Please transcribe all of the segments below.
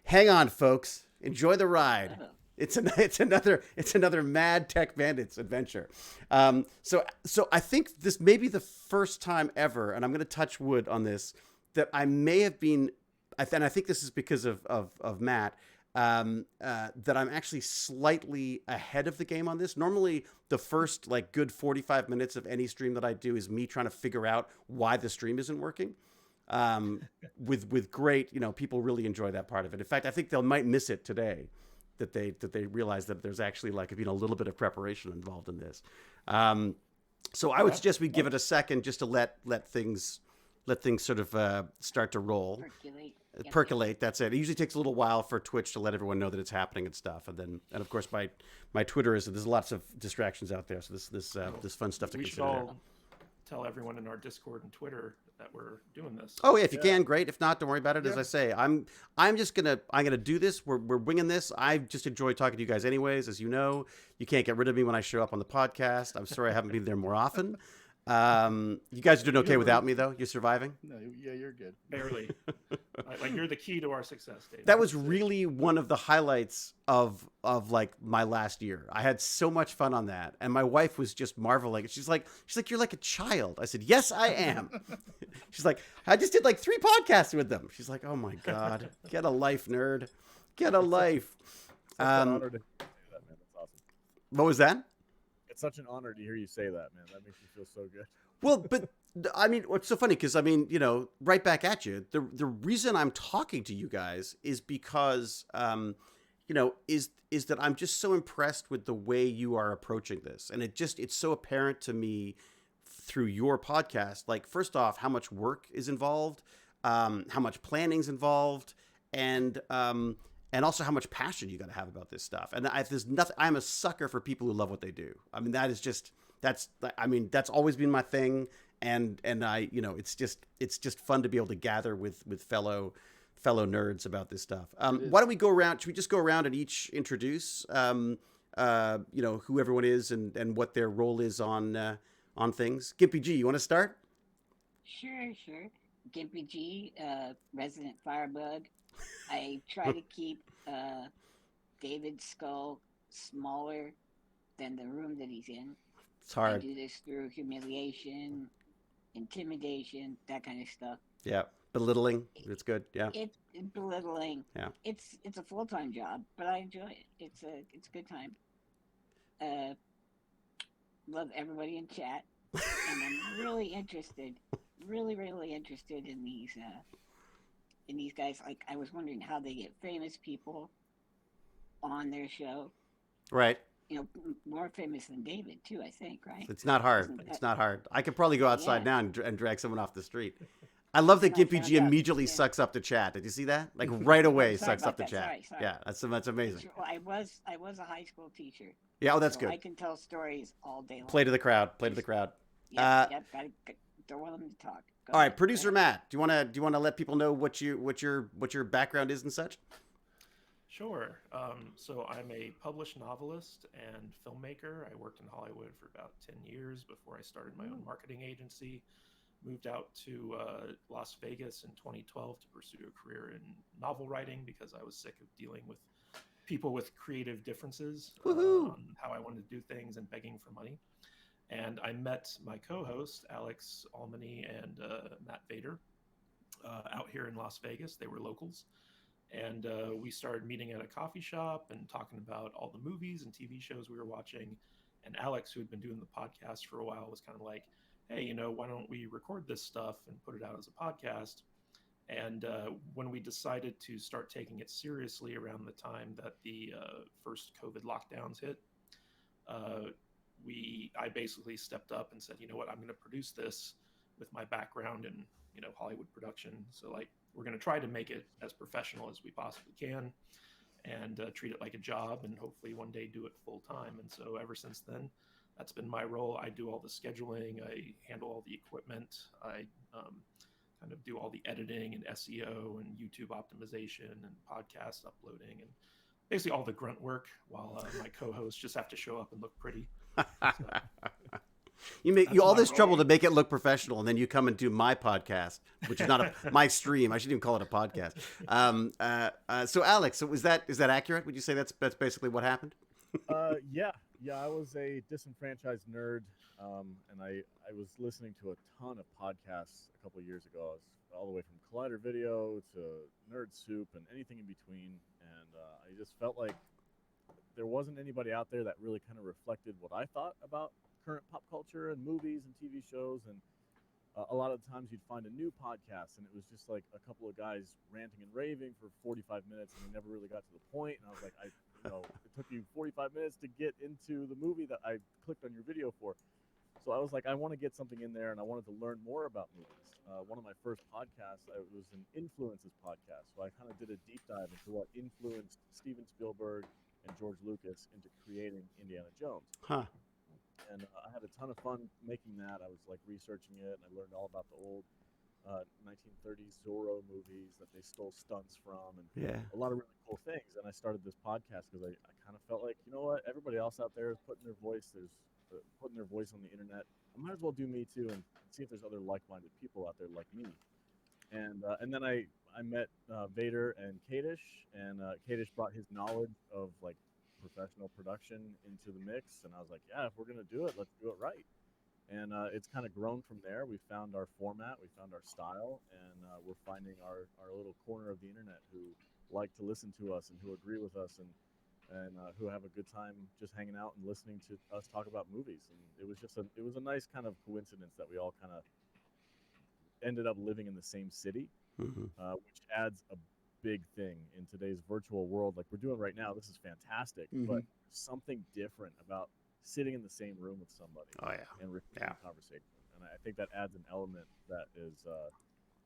Hang on, folks. Enjoy the ride. Oh, It's another Mad Tech Bandits adventure. So I think this may be the first time ever, and I'm going to touch wood on this, that I may have been, and I think this is because of Matt, that I'm actually slightly ahead of the game on this. Normally, the first like good 45 minutes of any stream that I do is me trying to figure out why the stream isn't working. With great, people really enjoy that part of it. In fact, I think they might miss it today, that they realize that there's actually like a little bit of preparation involved in this. So I would suggest we give it a second just to let things sort of start to roll, percolate. Yep. percolate. That's it. It usually takes a little while for Twitch to let everyone know that it's happening and stuff, and of course my Twitter is, there's lots of distractions out there, so this fun stuff to We should consider there. all tell everyone in our Discord and Twitter that we're doing this. Oh yeah, if you can, great. If not, don't worry about it. As I say, I'm gonna do this. We're winging this. I just enjoy talking to you guys anyways. As you know, you can't get rid of me when I show up on the podcast. I'm sorry I haven't been there more often. You guys are doing okay without me though. You're surviving. No, yeah, you're good. Barely. Like you're the key to our success, Dave. That was really one of the highlights of like my last year. I had so much fun on that, and my wife was just marveling. She's like, you're like a child. I said, yes, I am. She's like, I just did like 3 podcasts with them. She's like, oh my god, get a life, nerd, get a life. It's such an honor to say that, man. That's awesome. What was that? It's such an honor to hear you say that, man. That makes me feel so good. Well, but I mean, what's so funny, because I mean, right back at you. The reason I'm talking to you guys is because, is that I'm just so impressed with the way you are approaching this, and it's so apparent to me through your podcast. Like, first off, how much work is involved, how much planning's involved, and also how much passion you got to have about this stuff. And there's nothing. I'm a sucker for people who love what they do. I mean, that's always been my thing. And I, it's just fun to be able to gather with fellow nerds about this stuff. Why don't we go around? Should we just go around and each introduce, who everyone is and what their role is on things? Gimpy G, you want to start? Sure. Gimpy G, resident firebug. I try to keep David's skull smaller than the room that he's in. It's hard. I do this through humiliation, intimidation, that kind of stuff. Yeah, belittling. It's good. Yeah. It's belittling. Yeah. It's a full-time job, but I enjoy it. It's a good time. Love everybody in chat, and I'm really interested, really interested in these guys. Like, I was wondering how they get famous people on their show. Right. More famous than David too, I think, right? It's not hard. It's not hard. I could probably go outside now and drag someone off the street. I love that Gimpy G immediately sucks up the chat. Did you see that? Like right away sucks up the chat. Sorry. Yeah, that's amazing. Well, I was a high school teacher. Yeah, oh, that's so good. I can tell stories all day long. Play to the crowd. Yep, gotta don't want them to talk. All right, producer Matt, do you want to let people know what your background is and such? Sure. So I'm a published novelist and filmmaker. I worked in Hollywood for about 10 years before I started my own marketing agency. Moved out to Las Vegas in 2012 to pursue a career in novel writing because I was sick of dealing with people with creative differences on how I wanted to do things and begging for money. And I met my co-host, Alex Almany and Matt Vader, out here in Las Vegas. They were locals. And we started meeting at a coffee shop and talking about all the movies and TV shows we were watching. And Alex, who had been doing the podcast for a while, was kind of like, hey, why don't we record this stuff and put it out as a podcast? And when we decided to start taking it seriously around the time that the first COVID lockdowns hit, I basically stepped up and said, you know what, I'm going to produce this with my background in Hollywood production. So like, we're going to try to make it as professional as we possibly can and treat it like a job and hopefully one day do it full time. And so ever since then, that's been my role. I do all the scheduling. I handle all the equipment. I kind of do all the editing and SEO and YouTube optimization and podcast uploading and basically all the grunt work while my co-hosts just have to show up and look pretty. So. You make That's all my this trouble to role. make it look professional, and then you come and do my podcast, which is not my stream. I shouldn't even call it a podcast. So Alex, so is that accurate? Would you say that's basically what happened? Yeah, yeah. I was a disenfranchised nerd, and I was listening to a ton of podcasts a couple of years ago. I was all the way from Collider Video to Nerd Soup and anything in between, and I just felt like there wasn't anybody out there that really kind of reflected what I thought about current pop culture and movies and TV shows. And a lot of times you'd find a new podcast, and it was just like a couple of guys ranting and raving for 45 minutes, and they never really got to the point. And I was like, it took you 45 minutes to get into the movie that I clicked on your video for. So I was like, I want to get something in there, and I wanted to learn more about movies. One of my first podcasts, was an influences podcast. So I kind of did a deep dive into what influenced Steven Spielberg and George Lucas into creating Indiana Jones. Huh. And I had a ton of fun making that. I was like researching it, and I learned all about the old 1930s Zorro movies that they stole stunts from, and Yeah. a lot of really cool things. And I started this podcast because I kind of felt like, you know what, everybody else out there is putting their voice. Putting their voice on the internet. I might as well do me too, and see if there's other like-minded people out there like me. And then I met Vader and Kadish, and Kadish brought his knowledge of like professional production into the mix, and I was like, yeah, if we're gonna do it, let's do it right. And it's kind of grown from there. We found our format, we found our style, and we're finding our little corner of the internet who like to listen to us and who agree with us, and who have a good time just hanging out and listening to us talk about movies. And it was a nice kind of coincidence that we all kind of ended up living in the same city, which adds a big thing in today's virtual world like we're doing right now. This is fantastic, but something different about sitting in the same room with somebody and recording conversation. And I think that adds an element that is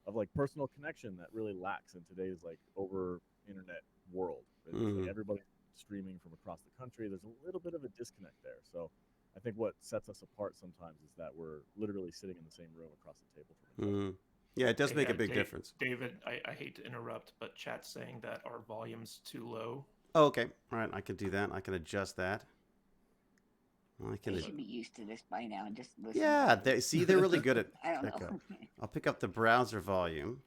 of like personal connection that really lacks in today's like over internet world. It's like everybody's streaming from across the country. There's a little bit of a disconnect there. So I think what sets us apart sometimes is that we're literally sitting in the same room across the table from each other. Yeah, it does make a big difference. David, I hate to interrupt, but chat's saying that our volume's too low. Oh, okay. All right, I can do that. I can adjust that. They should be used to this by now and just listen. Yeah, they're really good at. I don't know. I'll pick up the browser volume.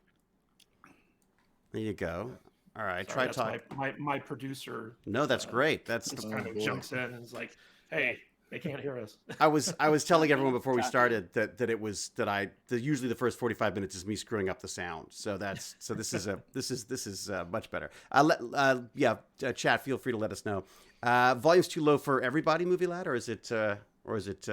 There you go. All right, Sorry, try talk. My producer. No, that's great. That's just kind of jumps in and is like, "Hey, they can't hear us." I was telling everyone before we started that usually the first 45 minutes is me screwing up the sound. So this is much better. Chat, feel free to let us know. Volume's too low for everybody, Movie Lad, or is it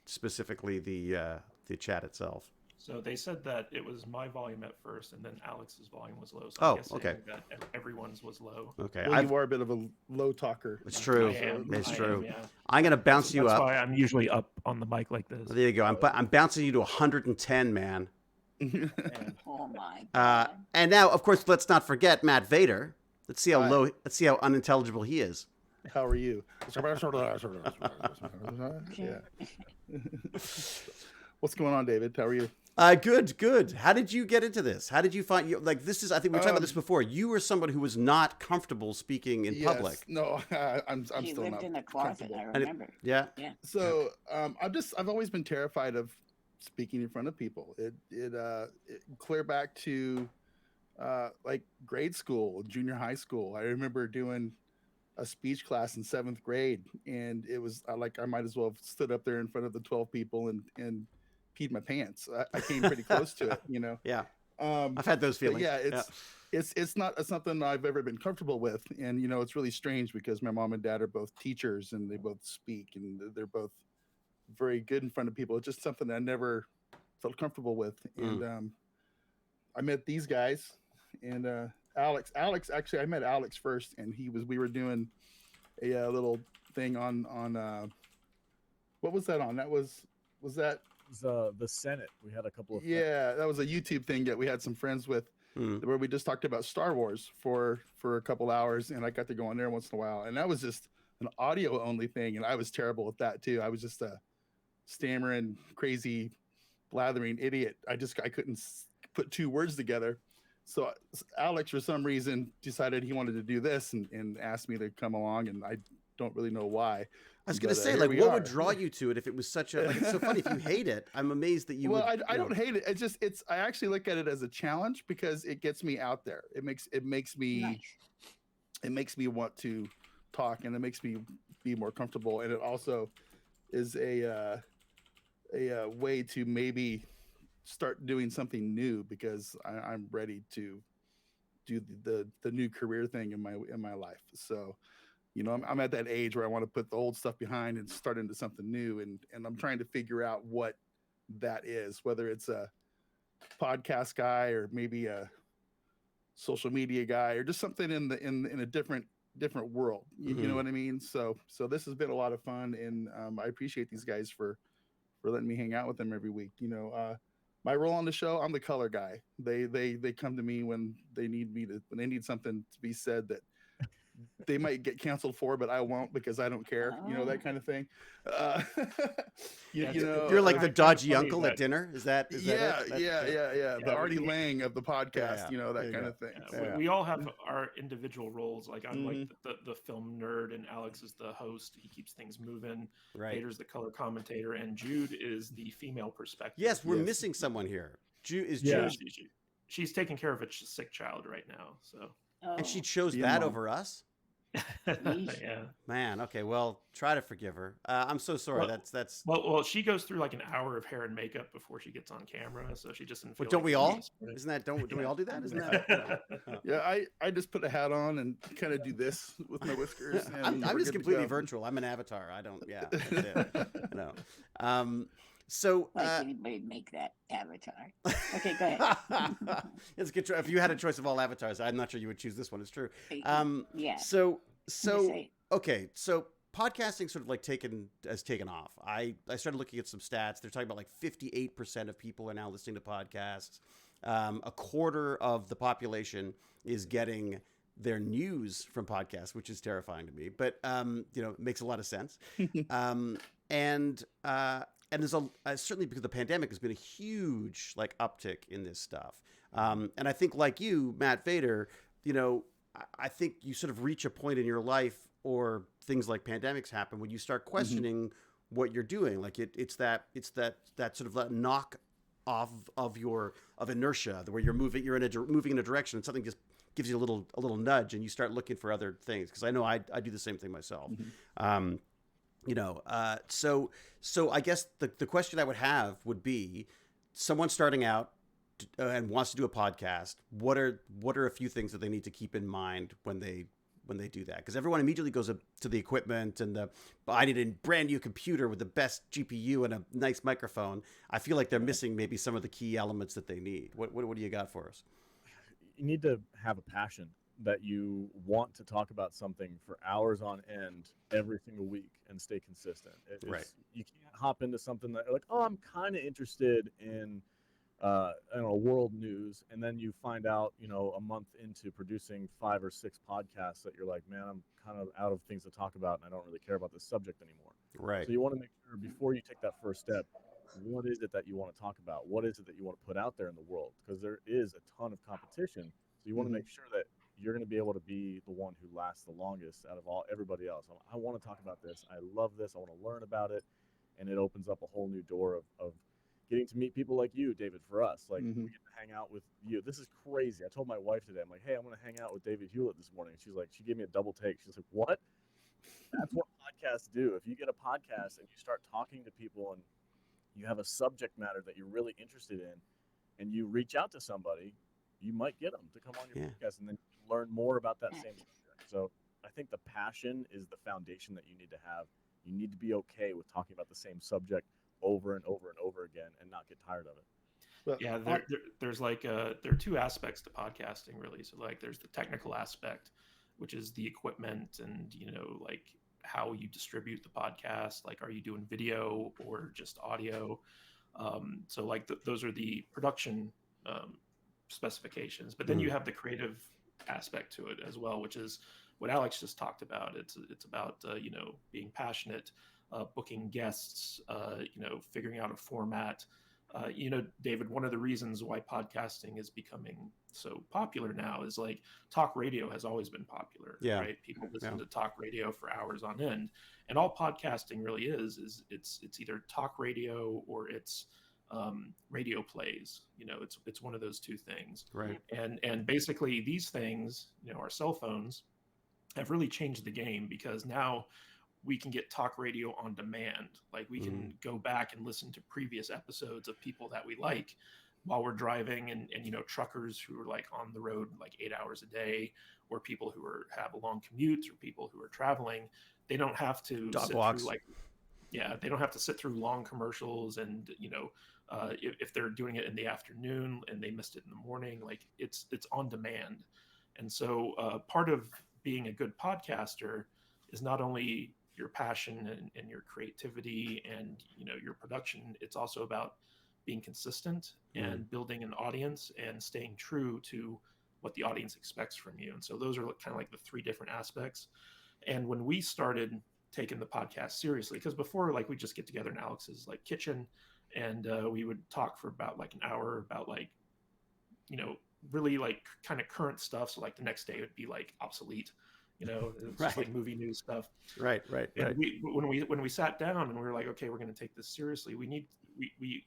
specifically the chat itself? So they said that it was my volume at first, and then Alex's volume was low. So I'm guessing okay. that everyone's was low. Okay, well, you are a bit of a low talker. It's true. It's true. I'm gonna bounce you up. That's why I'm usually up on the mic like this. There you go. I'm bouncing you to 110, man. Oh my God. And now, of course, let's not forget Matt Vader. Let's see how low. Let's see how unintelligible he is. How are you? Yeah. What's going on, David? How are you? Good. How did you get into this? How did you find this is? I think we were talking about this before. You were someone who was not comfortable speaking in public. No, I'm still lived not in the closet. I remember. Yeah. So I've always been terrified of speaking in front of people. It clear back to like grade school, junior high school. I remember doing a speech class in 7th grade, and it was like I might as well have stood up there in front of the 12 people and peed my pants. I came pretty close to it, you know. Yeah. I've had those feelings. Yeah, it's not something I've ever been comfortable with, and you know, it's really strange because my mom and dad are both teachers and they both speak and they're both very good in front of people. It's just something I never felt comfortable with. And I met these guys, and Alex, actually I met Alex first, and we were doing a little thing on what was that on? That was that the Senate. We had a couple of that was a YouTube thing that we had some friends with where we just talked about Star Wars for a couple hours, and I got to go on there once in a while, and that was just an audio only thing, and I was terrible at that too. I was just a stammering, crazy, blathering idiot. I couldn't put two words together. So Alex, for some reason, decided he wanted to do this and asked me to come along, and don't really know why. I was going to But, say, here like, we what are. would draw you to it if it was such a, like, it's so funny. If you hate it, I'm amazed that you Well, would. I don't hate it. I actually look at it as a challenge because it gets me out there. It makes me Nice. it makes me want to talk, and it makes me be more comfortable. And it also is a way to maybe start doing something new because I'm ready to do the new career thing in my life. So, I'm at that age where I want to put the old stuff behind and start into something new, and I'm trying to figure out what that is, whether it's a podcast guy or maybe a social media guy or just something in a different world. You know what I mean? So this has been a lot of fun, and I appreciate these guys for letting me hang out with them every week. My role on the show, I'm the color guy. They come to me when they need something to be said that they might get canceled for, but I won't because I don't care. That kind of thing. You're like the dodgy uncle at dinner. Is that it? The Artie Lang of the podcast. That kind of thing. Yeah, we all have our individual roles. Like I'm like the film nerd, and Alex is the host. He keeps things moving. Right. Vader's the color commentator, and Jude is the female perspective. Yes, we're missing someone here. Jude. She's taking care of a sick child right now. So. And she chose that over us. Yeah, man. Okay, well, try to forgive her. I'm so sorry. Well, that's well, she goes through like an hour of hair and makeup before she gets on camera, so she just didn't feel. Don't like we all? Isn't that don't we all do that? Isn't that? Yeah, I just put a hat on and kind of do this with my whiskers. And I'm just completely virtual. I'm an avatar. I don't. Yeah, that's it. No. So anybody make that avatar? Okay, go ahead. It's good. If you had a choice of all avatars, I'm not sure you would choose this one. It's true. Yeah. So okay. So podcasting sort of like taken off. I started looking at some stats. They're talking about like 58% of people are now listening to podcasts. A quarter of the population is getting their news from podcasts, which is terrifying to me. But it makes a lot of sense. And there's certainly because the pandemic has been a huge like uptick in this stuff. And I think like you, Matt Vader, I think you sort of reach a point in your life or things like pandemics happen when you start questioning what you're doing. Like it's that sort of that knock off of inertia where you're moving in a direction and something just gives you a little nudge and you start looking for other things. Cause I know I do the same thing myself. So I guess the question I would have would be someone starting out and wants to do a podcast. What are a few things that they need to keep in mind when they do that? Because everyone immediately goes up to the equipment and I need a brand new computer with the best GPU and a nice microphone. I feel like they're missing maybe some of the key elements that they need. What do you got for us? You need to have a passion that you want to talk about something for hours on end every single week and stay consistent. Right. You can't hop into something that like, oh, I'm kind of interested in world news, and then you find out, a month into producing 5 or 6 podcasts that you're like, man, I'm kind of out of things to talk about, and I don't really care about this subject anymore. Right. So you want to make sure before you take that first step, what is it that you want to talk about? What is it that you want to put out there in the world? Because there is a ton of competition. So you want to make sure that you're going to be able to be the one who lasts the longest out of everybody else. I want to talk about this. I love this. I want to learn about it. And it opens up a whole new door of getting to meet people like you, David, for us. Like we get to hang out with you. This is crazy. I told my wife today, I'm like, hey, I'm going to hang out with David Hewlett this morning. She's like, she gave me a double take. She's like, what? That's what podcasts do. If you get a podcast and you start talking to people and you have a subject matter that you're really interested in and you reach out to somebody, you might get them to come on your podcast and then learn more about that same subject. So I think the passion is the foundation that you need to have. You need to be okay with talking about the same subject over and over and over again and not get tired of it. Well, yeah, there's like there are 2 aspects to podcasting really. So like there's the technical aspect, which is the equipment and like how you distribute the podcast. Like, are you doing video or just audio? So like those are the production specifications, but then you have the creative aspect to it as well, which is what Alex just talked about. It's about being passionate, booking guests, figuring out a format, David, one of the reasons why podcasting is becoming so popular now is like talk radio has always been popular, Yeah. right? People listen Yeah. to talk radio for hours on end, and all podcasting really is it's either talk radio or it's radio plays. It's one of those two things, Right. and basically these things, our cell phones have really changed the game because now we can get talk radio on demand. Like we can go back and listen to previous episodes of people that we like while we're driving, and truckers who are like on the road like 8 hours a day, or people who have long commutes, or people who are traveling. They don't have to Dog sit walks. through they don't have to sit through long commercials, and if they're doing it in the afternoon and they missed it in the morning, like it's on demand. And so part of being a good podcaster is not only your passion and your creativity and your production. It's also about being consistent and building an audience and staying true to what the audience expects from you. And so those are kind of like the three different aspects. And when we started taking the podcast seriously, because before, like, we just get together in Alex's like kitchen, and we would talk for about like an hour about like really like kind of current stuff. So like the next day it would be like obsolete. It's just like movie news stuff. Right. And when we sat down and we were like, okay, we're going to take this seriously. We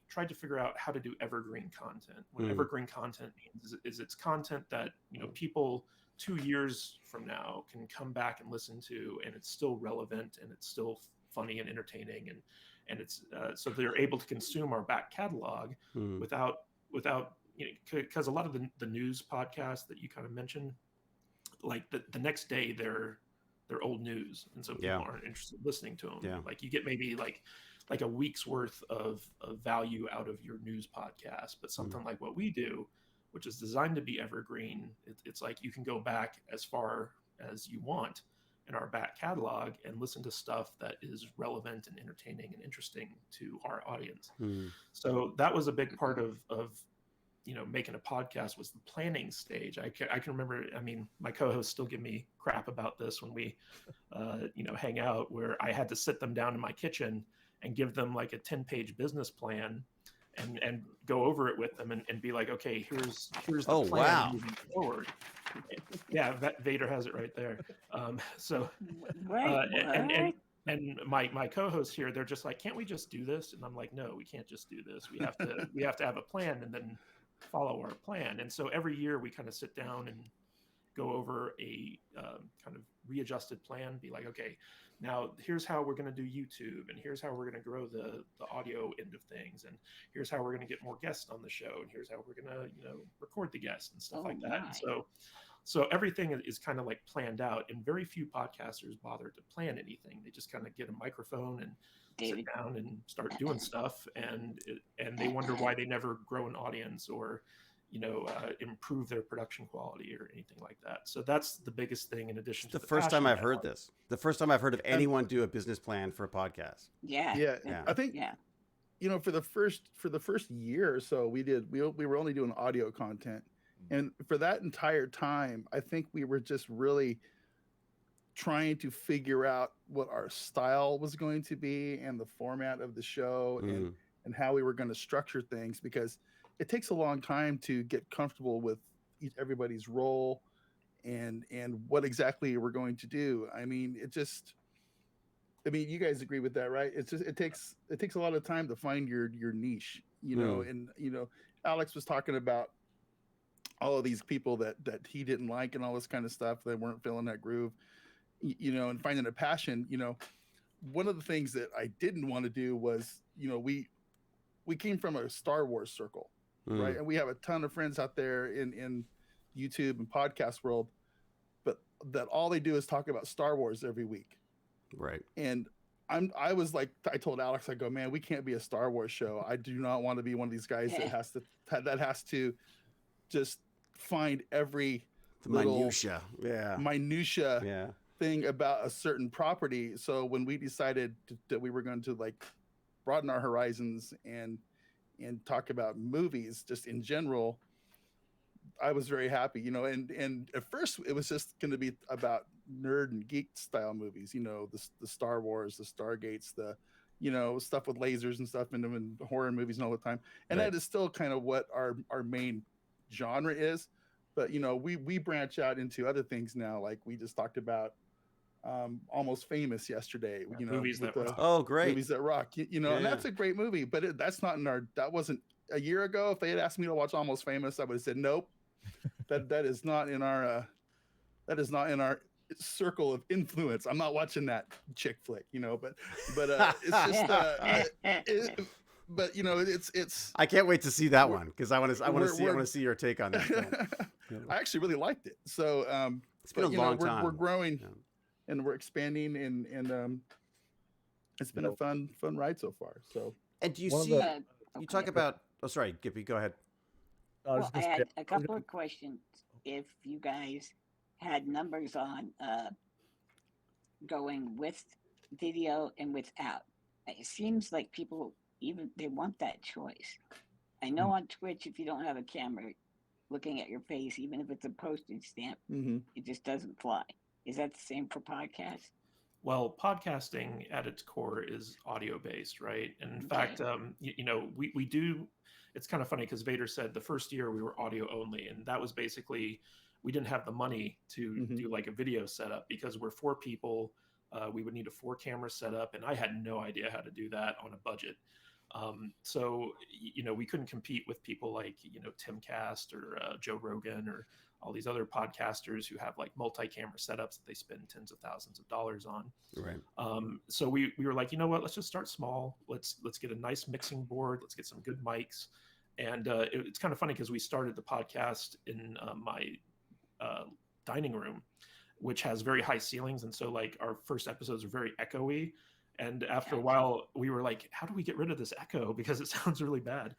tried to figure out how to do evergreen content. What evergreen content means is it's content that people 2 years from now can come back and listen to, and it's still relevant and it's still funny and entertaining, and it's so they're able to consume our back catalog without because a lot of the news podcasts that you kind of mentioned, like the next day they're old news, and so people aren't interested in listening to them. Like you get maybe like a week's worth of value out of your news podcast, but something like what we do, which is designed to be evergreen, it's like you can go back as far as you want in our back catalog and listen to stuff that is relevant and entertaining and interesting to our audience. So that was a big part of making a podcast, was the planning stage. I can remember, I mean, my co-hosts still give me crap about this when we, hang out, where I had to sit them down in my kitchen and give them like a 10-page business plan and go over it with them and be like, okay, here's the plan moving forward. Yeah, Vader has it right there. And my co-hosts here, they're just like, can't we just do this? And I'm like, no, we can't just do this. We have to have a plan and then follow our plan. And so every year we kind of sit down and go over a kind of readjusted plan, be like, okay, now here's how we're going to do YouTube, and here's how we're going to grow the audio end of things, and here's how we're going to get more guests on the show, and here's how we're going to record the guests and stuff like that. And so everything is kind of like planned out, and very few podcasters bother to plan anything. They just kind of get a microphone and sit down and start doing stuff, and they wonder why they never grow an audience or improve their production quality or anything like that. So that's the biggest thing, in addition to the first time I've heard this. The first time I've heard of anyone do a business plan for a podcast. Yeah. I think for the first year or so we were only doing audio content, and for that entire time I think we were just really trying to figure out what our style was going to be and the format of the show and how we were going to structure things, because it takes a long time to get comfortable with everybody's role and what exactly we're going to do. I mean, you guys agree with that, right? It takes a lot of time to find your niche, and Alex was talking about all of these people that he didn't like and all this kind of stuff, that weren't feeling that groove, and finding a passion. One of the things that I didn't want to do was, we came from a Star Wars circle, right? And we have a ton of friends out there in YouTube and podcast world, but that all they do is talk about Star Wars every week. Right. And I was like, I told Alex, I go, man, we can't be a Star Wars show. I do not want to be one of these guys that has to just find every minutia thing about a certain property. So when we decided that we were going to like broaden our horizons and talk about movies just in general, I was very happy, and at first it was just going to be about nerd and geek style movies, the Star Wars, the Stargates, the stuff with lasers and stuff in them and horror movies and all the time. And Right. that is still kind of what our main genre is. But we branch out into other things now. Like we just talked about Almost Famous yesterday. Movies With that the rock. Oh, great. movies that rock. And that's a great movie. But that's not in our. That wasn't a year ago. If they had asked me to watch Almost Famous, I would have said nope. That is not in our. That is not in our circle of influence. I'm not watching that chick flick. But it's just. But it's. I can't wait to see that one because I want to see your take on that film. I actually really liked it. So it's been a long time. We're growing and we're expanding and it's been a fun ride so far. So and do you see you talk about sorry, Gippy, go ahead. Well, I had a couple of questions. If you guys had numbers on going with video and without, it seems like people they want that choice. I know on Twitch, if you don't have a camera looking at your face, even if it's a postage stamp, it just doesn't fly. Is that the same for podcasts? Well, podcasting at its core is audio based, right? And in fact, we do. It's kind of funny because Vader said the first year we were audio only, and that was basically we didn't have the money to do like a video setup because we're 4 people. We would need a 4-camera setup, and I had no idea how to do that on a budget. So we couldn't compete with people like Timcast or Joe Rogan or all these other podcasters who have like multi-camera setups that they spend tens of thousands of dollars on. Right. So we were like, you know what, let's just start small. Let's get a nice mixing board. Let's get some good mics. And it's kind of funny because we started the podcast in my dining room, which has very high ceilings. And so like our first episodes are very echoey. And after a while we were like, how do we get rid of this echo? Because it sounds really bad.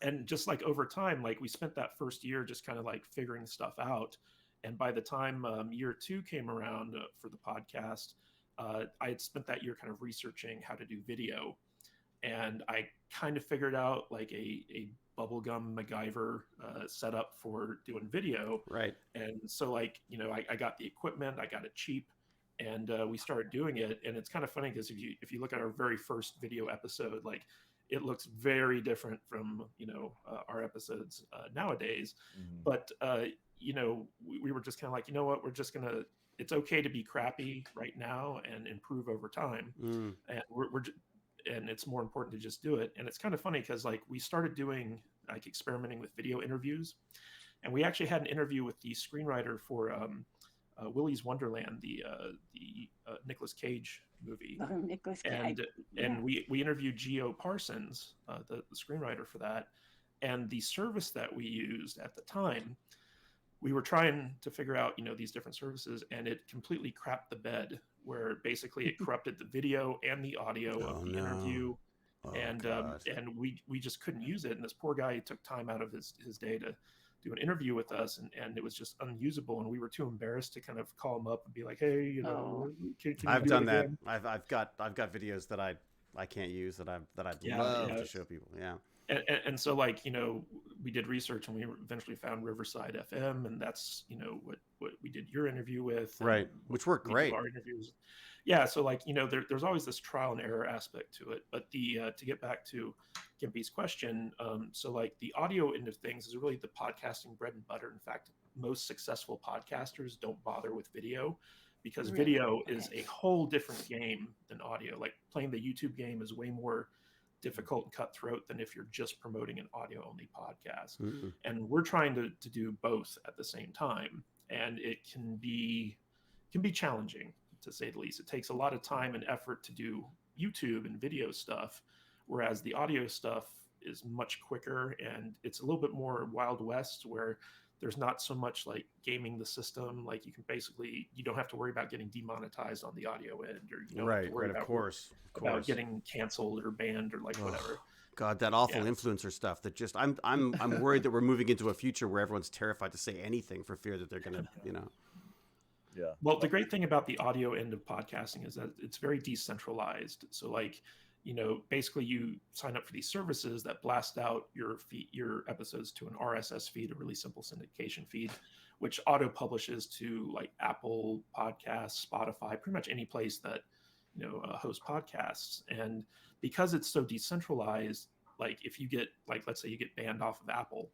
And just like over time, like we spent that first year just kind of like figuring stuff out. And by the time year 2 came around for the podcast, I had spent that year kind of researching how to do video. And I kind of figured out like a bubblegum MacGyver setup for doing video. Right. And so like, I got the equipment, I got it cheap. And we started doing it. And it's kind of funny because if you look at our very first video episode, like it looks very different from, our episodes nowadays. But, we were just kind of like, you know what, it's okay to be crappy right now and improve over time. And and it's more important to just do it. And it's kind of funny because like we started doing like experimenting with video interviews, and we actually had an interview with the screenwriter for Willy's Wonderland, the Nicolas Cage movie. Nicolas Cage. And we interviewed Geo Parsons, the screenwriter for that. And the service that we used at the time, we were trying to figure out, these different services, and it completely crapped the bed, where basically it corrupted the video and the audio of the interview. And we just couldn't use it. And this poor guy took time out of his day to do an interview with us, and it was just unusable, and we were too embarrassed to kind of call him up and be like, hey, can I've done that. I've got videos that I can't use that I'd love to show people. Yeah. And so like, we did research, and we eventually found Riverside FM, and that's, what we did your interview with. Right. Which worked great. Our interviews. Yeah. So like, there's always this trial and error aspect to it, but to get back to Gimpy's question. So like the audio end of things is really the podcasting bread and butter. In fact, most successful podcasters don't bother with video because video is a whole different game than audio. Like playing the YouTube game is way more difficult and cutthroat than if you're just promoting an audio only podcast. And we're trying to do both at the same time. And it can be challenging, to say the least. It takes a lot of time and effort to do YouTube and video stuff, whereas the audio stuff is much quicker, and it's a little bit more Wild West, where there's not so much like gaming the system. Like you don't have to worry about getting demonetized on the audio end, or you don't have to worry about getting canceled or banned or like whatever. God, that awful influencer stuff that just I'm worried that we're moving into a future where everyone's terrified to say anything for fear that they're gonna, Yeah. Well, the great thing about the audio end of podcasting is that it's very decentralized. So like, basically you sign up for these services that blast out your episodes to an RSS feed, a really simple syndication feed, which auto publishes to like Apple Podcasts, Spotify, pretty much any place that host podcasts. And because it's so decentralized, like if you get, like, let's say you get banned off of Apple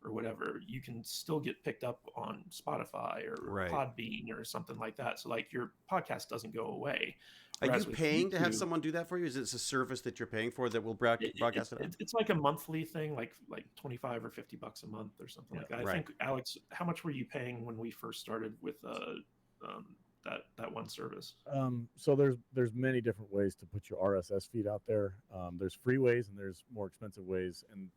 or whatever, you can still get picked up on Spotify or Right. Podbean or something like that. So like your podcast doesn't go away. Are you Whereas with paying to have YouTube, someone do that for you? Is it a service that you're paying for that will broadcast it out? it's like a monthly thing, like 25 or $50 a month or something Yeah, like that. I right. think, Alex, how much were you paying when we first started with that one service? So there's many different ways to put your RSS feed out there. There's free ways and there's more expensive ways. And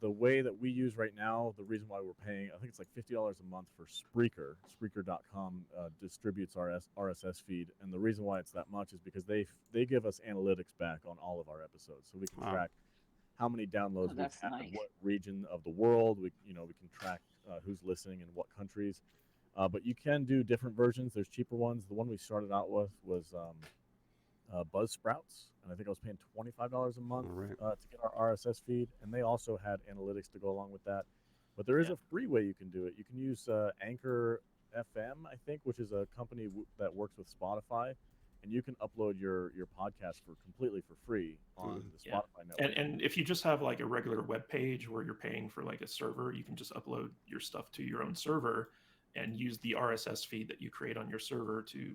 the way that we use right now, the reason why we're paying, I think it's like $50 a month for Spreaker. Spreaker.com distributes our RSS feed, and the reason why it's that much is because they give us analytics back on all of our episodes, so we can track how many downloads we've that's had nice. in what region of the world. We can track who's listening in what countries. But you can do different versions. There's cheaper ones. The one we started out with was Buzzsprouts, and I think I was paying $25 a month to get our RSS feed, and they also had analytics to go along with that. But there is a free way you can do it. You can use Anchor FM, I think, which is a company that works with Spotify, and you can upload your podcast completely for free on the Spotify network. And if you just have like a regular web page where you're paying for like a server, you can just upload your stuff to your own server and use the RSS feed that you create on your server to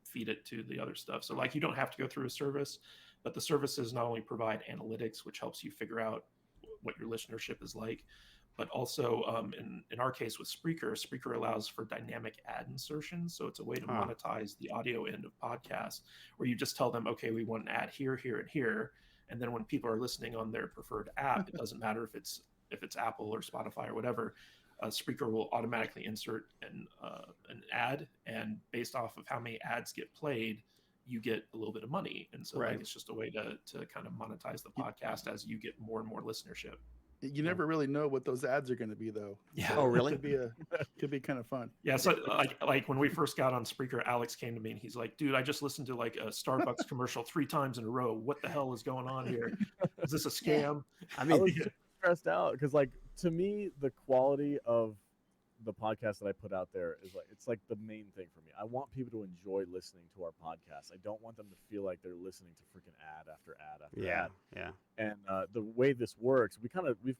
feed it to the other stuff. So like you don't have to go through a service, but the services not only provide analytics, which helps you figure out what your listenership is like, but also in our case with Spreaker allows for dynamic ad insertion. So it's a way to monetize the audio end of podcasts, where you just tell them, okay, we want an ad here, here, and here. And then when people are listening on their preferred app, it doesn't matter if it's Apple or Spotify or whatever, Spreaker will automatically insert an ad, and based off of how many ads get played, you get a little bit of money. And so like it's just a way to kind of monetize the podcast as you get more and more listenership. You never really know what those ads are going to be, though. Yeah. So Oh, really? Could be kind of fun. Yeah. So like when we first got on Spreaker, Alex came to me and he's like, "Dude, I just listened to like a Starbucks commercial 3 times in a row. What the hell is going on here? Is this a scam?" I mean, I was super stressed out because, like, to me, the quality of the podcast that I put out there is it's like the main thing for me. I want people to enjoy listening to our podcast. I don't want them to feel like they're listening to freaking ad after ad after ad. Yeah. And the way this works, we've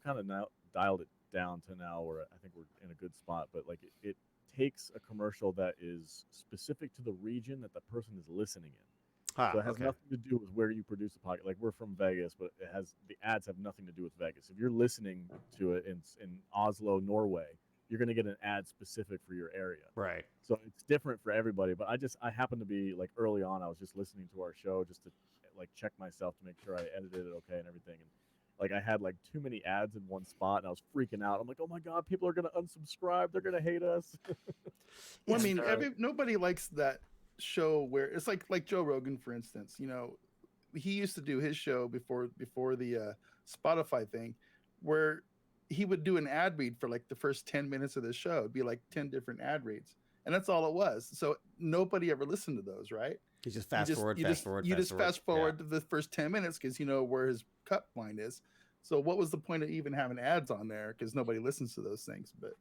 kind of now dialed it down to now where I think we're in a good spot. But like it takes a commercial that is specific to the region that the person is listening in. So it has nothing to do with where you produce a podcast. Like, we're from Vegas, but the ads have nothing to do with Vegas. If you're listening to it in Oslo, Norway, you're going to get an ad specific for your area. Right. So it's different for everybody. But I happened to be, like, early on, I was just listening to our show just to like check myself to make sure I edited it okay and everything. And like I had like too many ads in one spot and I was freaking out. I'm like, oh my God, people are going to unsubscribe. They're going to hate us. Well, I mean, nobody likes that show where it's like Joe Rogan, for instance. He used to do his show before the Spotify thing, where he would do an ad read for like the first 10 minutes of the show. It'd be like 10 different ad reads, and that's all it was. So nobody ever listened to those, right? You just fast forward. You just fast forward to the first 10 minutes because you know where his cut line is. So what was the point of even having ads on there? Because nobody listens to those things. But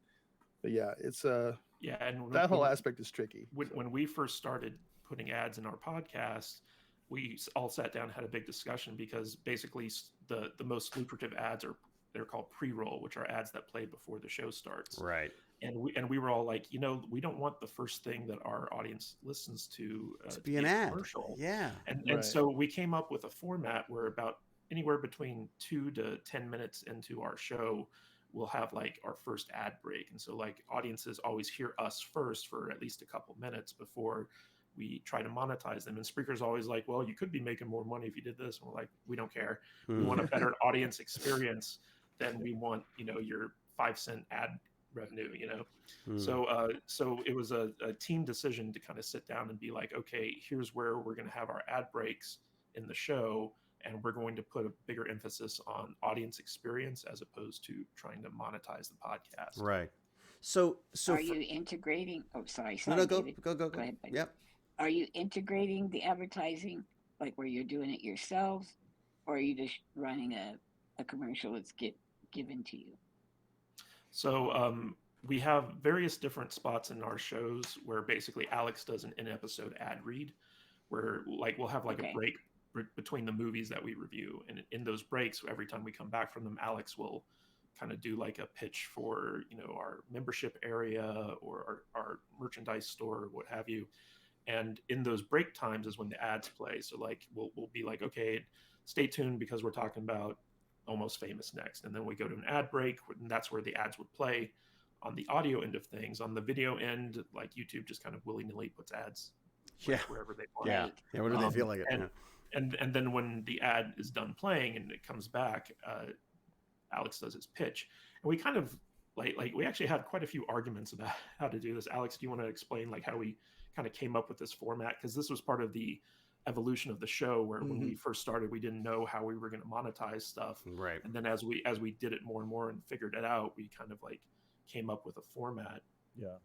yeah, it's and that whole aspect is tricky. When we first started putting ads in our podcast, we all sat down and had a big discussion, because basically the most lucrative ads they're called pre-roll, which are ads that play before the show starts. Right. And we were all like, we don't want the first thing that our audience listens to be an ad. Commercial. Yeah. And so we came up with a format where about anywhere between 2 to 10 minutes into our show, we'll have like our first ad break. And so like audiences always hear us first for at least a couple minutes before we try to monetize them. And Spreaker's always like, well, you could be making more money if you did this. And we're like, we don't care. We want a better audience experience than we want, your 5-cent ad revenue, So it was a team decision to kind of sit down and be like, okay, here's where we're going to have our ad breaks in the show, and we're going to put a bigger emphasis on audience experience as opposed to trying to monetize the podcast. Right. So are you integrating? Oh, sorry. No, go David. go. Go ahead. Buddy. Yep. Are you integrating the advertising, like where you're doing it yourselves, or are you just running a commercial that's given to you? So we have various different spots in our shows where basically Alex does an in-episode ad read, where like we'll have like Okay. a break between the movies that we review, and in those breaks, every time we come back from them, Alex will kind of do like a pitch for, you know, our membership area or our merchandise store, what have you. And in those break times is when the ads play. So like we'll be like, okay, stay tuned because we're talking about Almost Famous next, and then we go to an ad break, and that's where the ads would play. On the audio end of things, on the video end, like YouTube just kind of willy-nilly puts ads Yeah. wherever they want. Yeah. Yeah. Whatever they feel like it. And, Yeah. and then when the ad is done playing and it comes back, Alex does his pitch, and we kind of like we actually had quite a few arguments about how to do this. Alex, do you want to explain like how we kind of came up with this format? Because this was part of the evolution of the show, where when we first started, we didn't know how we were going to monetize stuff, Right. and then as we did it more and more and figured it out, we kind of like came up with a format. Yeah.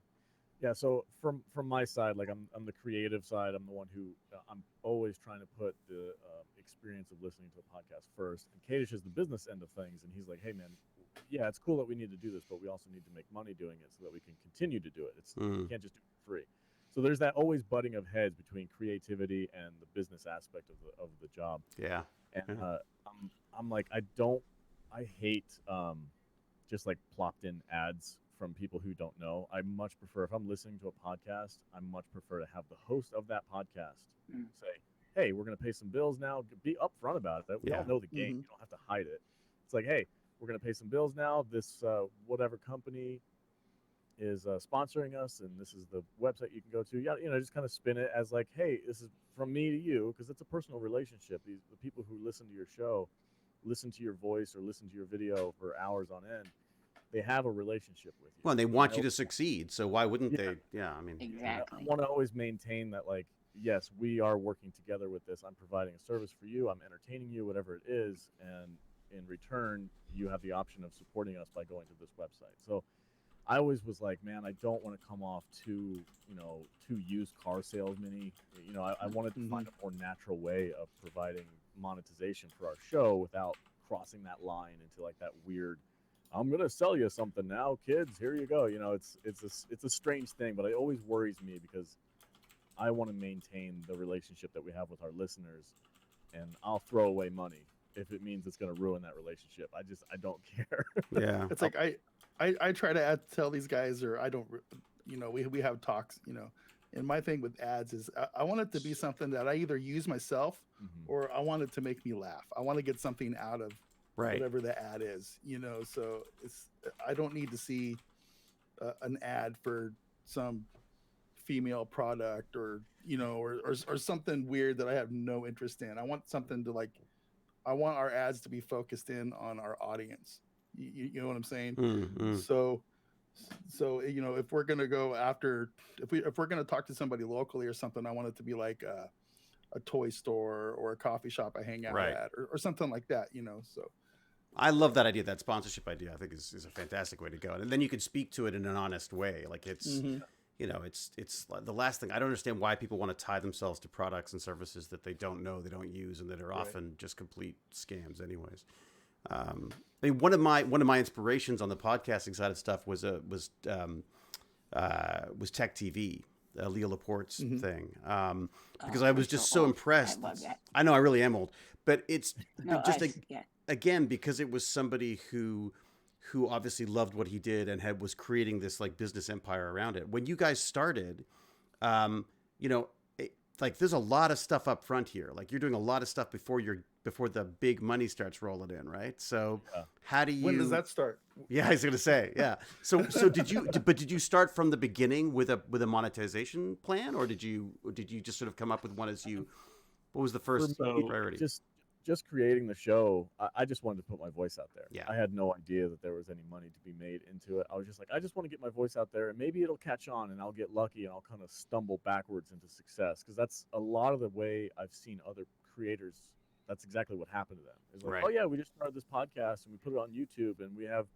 So from my side, like I'm the creative side. I'm the one who I'm always trying to put the experience of listening to a podcast first. And Kadish is the business end of things, and he's like, hey man, yeah, it's cool that we need to do this, but we also need to make money doing it so that we can continue to do it. You can't just do it for free. So there's that always butting of heads between creativity and the business aspect of the job. Yeah. And I'm like, I hate just like plopped in ads from people who don't know. I much prefer, if I'm listening to a podcast, I much prefer to have the host of that podcast say, hey, we're going to pay some bills now. Be upfront about it. We all know the game. You don't have to hide it. It's like, hey, we're going to pay some bills now. This whatever company is sponsoring us, and this is the website you can go to. Yeah, you know, just kind of spin it as like, hey, this is from me to you, because it's a personal relationship. The people who listen to your show, listen to your voice or listen to your video for hours on end, they have a relationship with you. Well, and they want you to succeed, so why wouldn't they? Yeah, I mean, Exactly. I want to always maintain that, like, yes, we are working together with this. I'm providing a service for you. I'm entertaining you, whatever it is, and in return, you have the option of supporting us by going to this website. So I always was like, man, I don't want to come off too used car salesman-y. You know, I wanted to find a more natural way of providing monetization for our show without crossing that line into like that weird, I'm gonna sell you something now, kids. Here you go. You know, it's a strange thing, but it always worries me because I want to maintain the relationship that we have with our listeners, and I'll throw away money if it means it's going to ruin that relationship. I don't care. yeah. It's like I try to tell these guys, or I don't, you know, we have talks, you know, and my thing with ads is I want it to be something that I either use myself or I want it to make me laugh. I want to get something out of whatever the ad is, you know. So I don't need to see an ad for some female product or, you know, or something weird that I have no interest in. I want something to like, I want our ads to be focused in on our audience. You know what I'm saying? So you know, if we're gonna go after, if we're gonna talk to somebody locally or something, I want it to be like a toy store or a coffee shop I hang out at, or something like that. You know, so. I love that idea. That sponsorship idea, I think, is a fantastic way to go. And then you can speak to it in an honest way. Like it's, you know, it's the last thing. I don't understand why people want to tie themselves to products and services that they don't know, they don't use, and that are often just complete scams anyways. I mean, one of my inspirations on the podcasting side of stuff was Tech TV, Leo Laporte's thing, because I was just so impressed. I love that. I know I really am old, but it's just yeah. Again, because it was somebody who obviously loved what he did and was creating this like business empire around it. When you guys started, you know, like there's a lot of stuff up front here. Like you're doing a lot of stuff before the big money starts rolling in, right? So how do you? When does that start? Yeah, I was gonna say, yeah. So did you start from the beginning with a monetization plan, or did you just sort of come up with one as you? What was the first priority? Just creating the show, I just wanted to put my voice out there. Yeah. I had no idea that there was any money to be made into it. I was just like, I just want to get my voice out there, and maybe it'll catch on, and I'll get lucky, and I'll kind of stumble backwards into success. Because that's a lot of the way I've seen other creators. That's exactly what happened to them. It's like, oh yeah, we just started this podcast, and we put it on YouTube, and we have,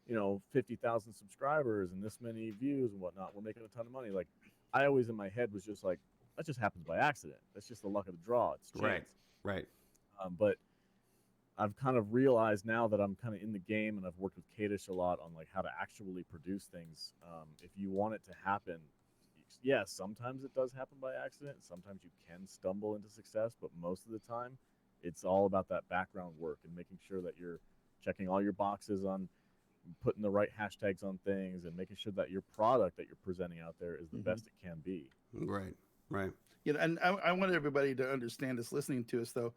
you know, 50,000 subscribers and this many views and whatnot. We're making a ton of money. Like, I always in my head was just like, that just happens by accident. That's just the luck of the draw. It's chance. Right. But I've kind of realized now that I'm kind of in the game, and I've worked with Kadish a lot on like how to actually produce things. If you want it to happen, Yes, sometimes it does happen by accident. Sometimes you can stumble into success, but most of the time, it's all about that background work and making sure that you're checking all your boxes on putting the right hashtags on things and making sure that your product that you're presenting out there is the best it can be. Right. Right. You know, and I want everybody to understand this listening to us though.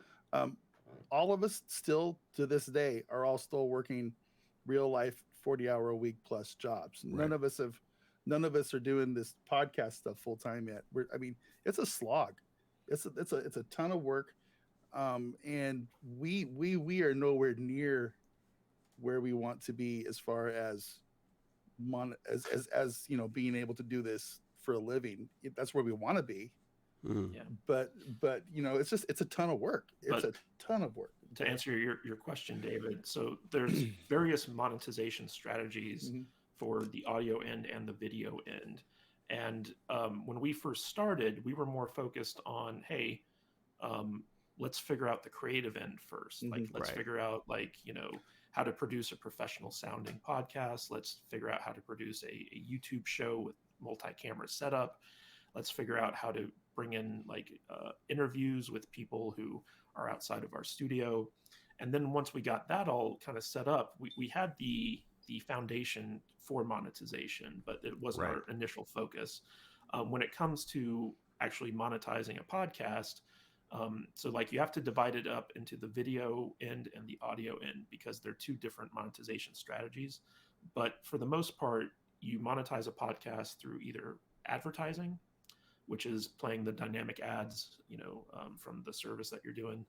All of us still to this day are all still working real life 40-hour a week plus jobs. Right. None of us are doing this podcast stuff full time yet. I mean, it's a slog. It's a ton of work. And we are nowhere near where we want to be as far as as you know, being able to do this for a living. That's where we want to be. Yeah. But you know, it's a ton of work. It's a ton of work. To answer your question, David, so there's various monetization strategies for the audio end and the video end. And when we first started, we were more focused on, hey, let's figure out the creative end first. Like, let's figure out, like, you know, how to produce a professional sounding podcast. Let's figure out how to produce a YouTube show with multi-camera setup. Let's figure out how to bring in like interviews with people who are outside of our studio. And then once we got that all kind of set up, we had the foundation for monetization, but it wasn't our initial focus. When it comes to actually monetizing a podcast, so like you have to divide it up into the video end and the audio end because they're two different monetization strategies. But for the most part, you monetize a podcast through either advertising, which is playing the dynamic ads, you know, from the service that you're doing,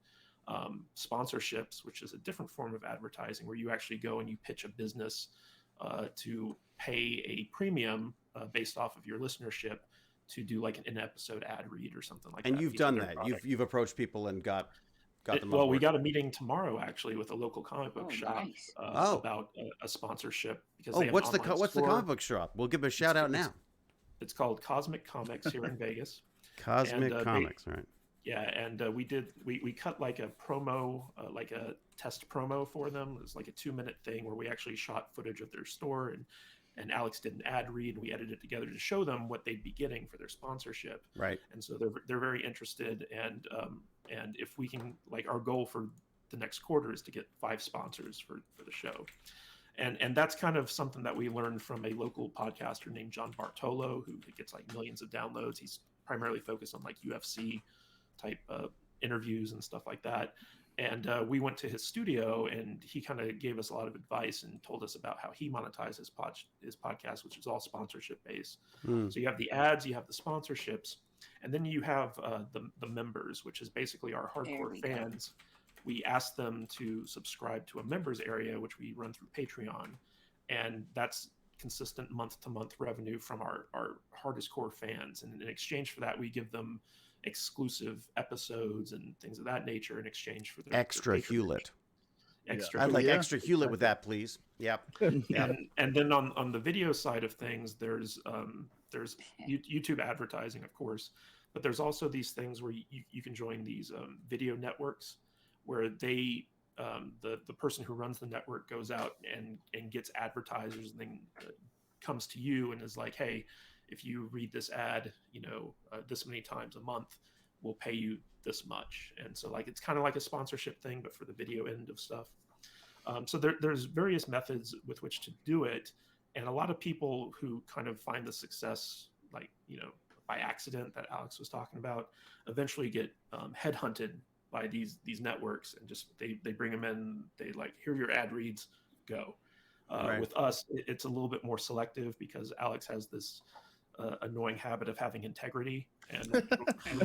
sponsorships, which is a different form of advertising where you actually go and you pitch a business to pay a premium based off of your listenership to do like an in-episode ad read or something like that. And you've done that. You've approached people and got them. Well, we got a meeting tomorrow actually with a local comic book shop about a sponsorship because they have what's the comic book shop? We'll give them a shout out now. It's called Cosmic Comics here in Vegas. Cosmic Comics, right? Yeah, and we cut like a promo, like a test promo for them. It was like a 2-minute thing where we actually shot footage of their store and Alex did an ad read and we edited it together to show them what they'd be getting for their sponsorship. Right. And so they're very interested and if we can, like, our goal for the next quarter is to get 5 sponsors for the show. And that's kind of something that we learned from a local podcaster named John Bartolo, who gets like millions of downloads. He's primarily focused on like UFC type interviews and stuff like that. And we went to his studio and he kind of gave us a lot of advice and told us about how he monetizes his podcast, which is all sponsorship based. So you have the ads, you have the sponsorships, and then you have the members, which is basically our hardcore fans. We ask them to subscribe to a members area, which we run through Patreon. And that's consistent month-to-month revenue from our hardest core fans. And in exchange for that, we give them exclusive episodes and things of that nature in exchange for their extra Hewlett. Extra. I'd like extra Hewlett with that, please. Yep. And then on the video side of things, there's YouTube advertising, of course, but there's also these things where you can join these video networks where they the person who runs the network goes out and gets advertisers and then comes to you and is like, hey, if you read this ad, you know, this many times a month, we'll pay you this much. And so like it's kind of like a sponsorship thing, but for the video end of stuff. So there's various methods with which to do it. And a lot of people who kind of find the success, like, you know, by accident that Alex was talking about, eventually get headhunted by these networks and just they bring them in. They like, here are your ad reads, go. With us, it's a little bit more selective because Alex has this annoying habit of having integrity and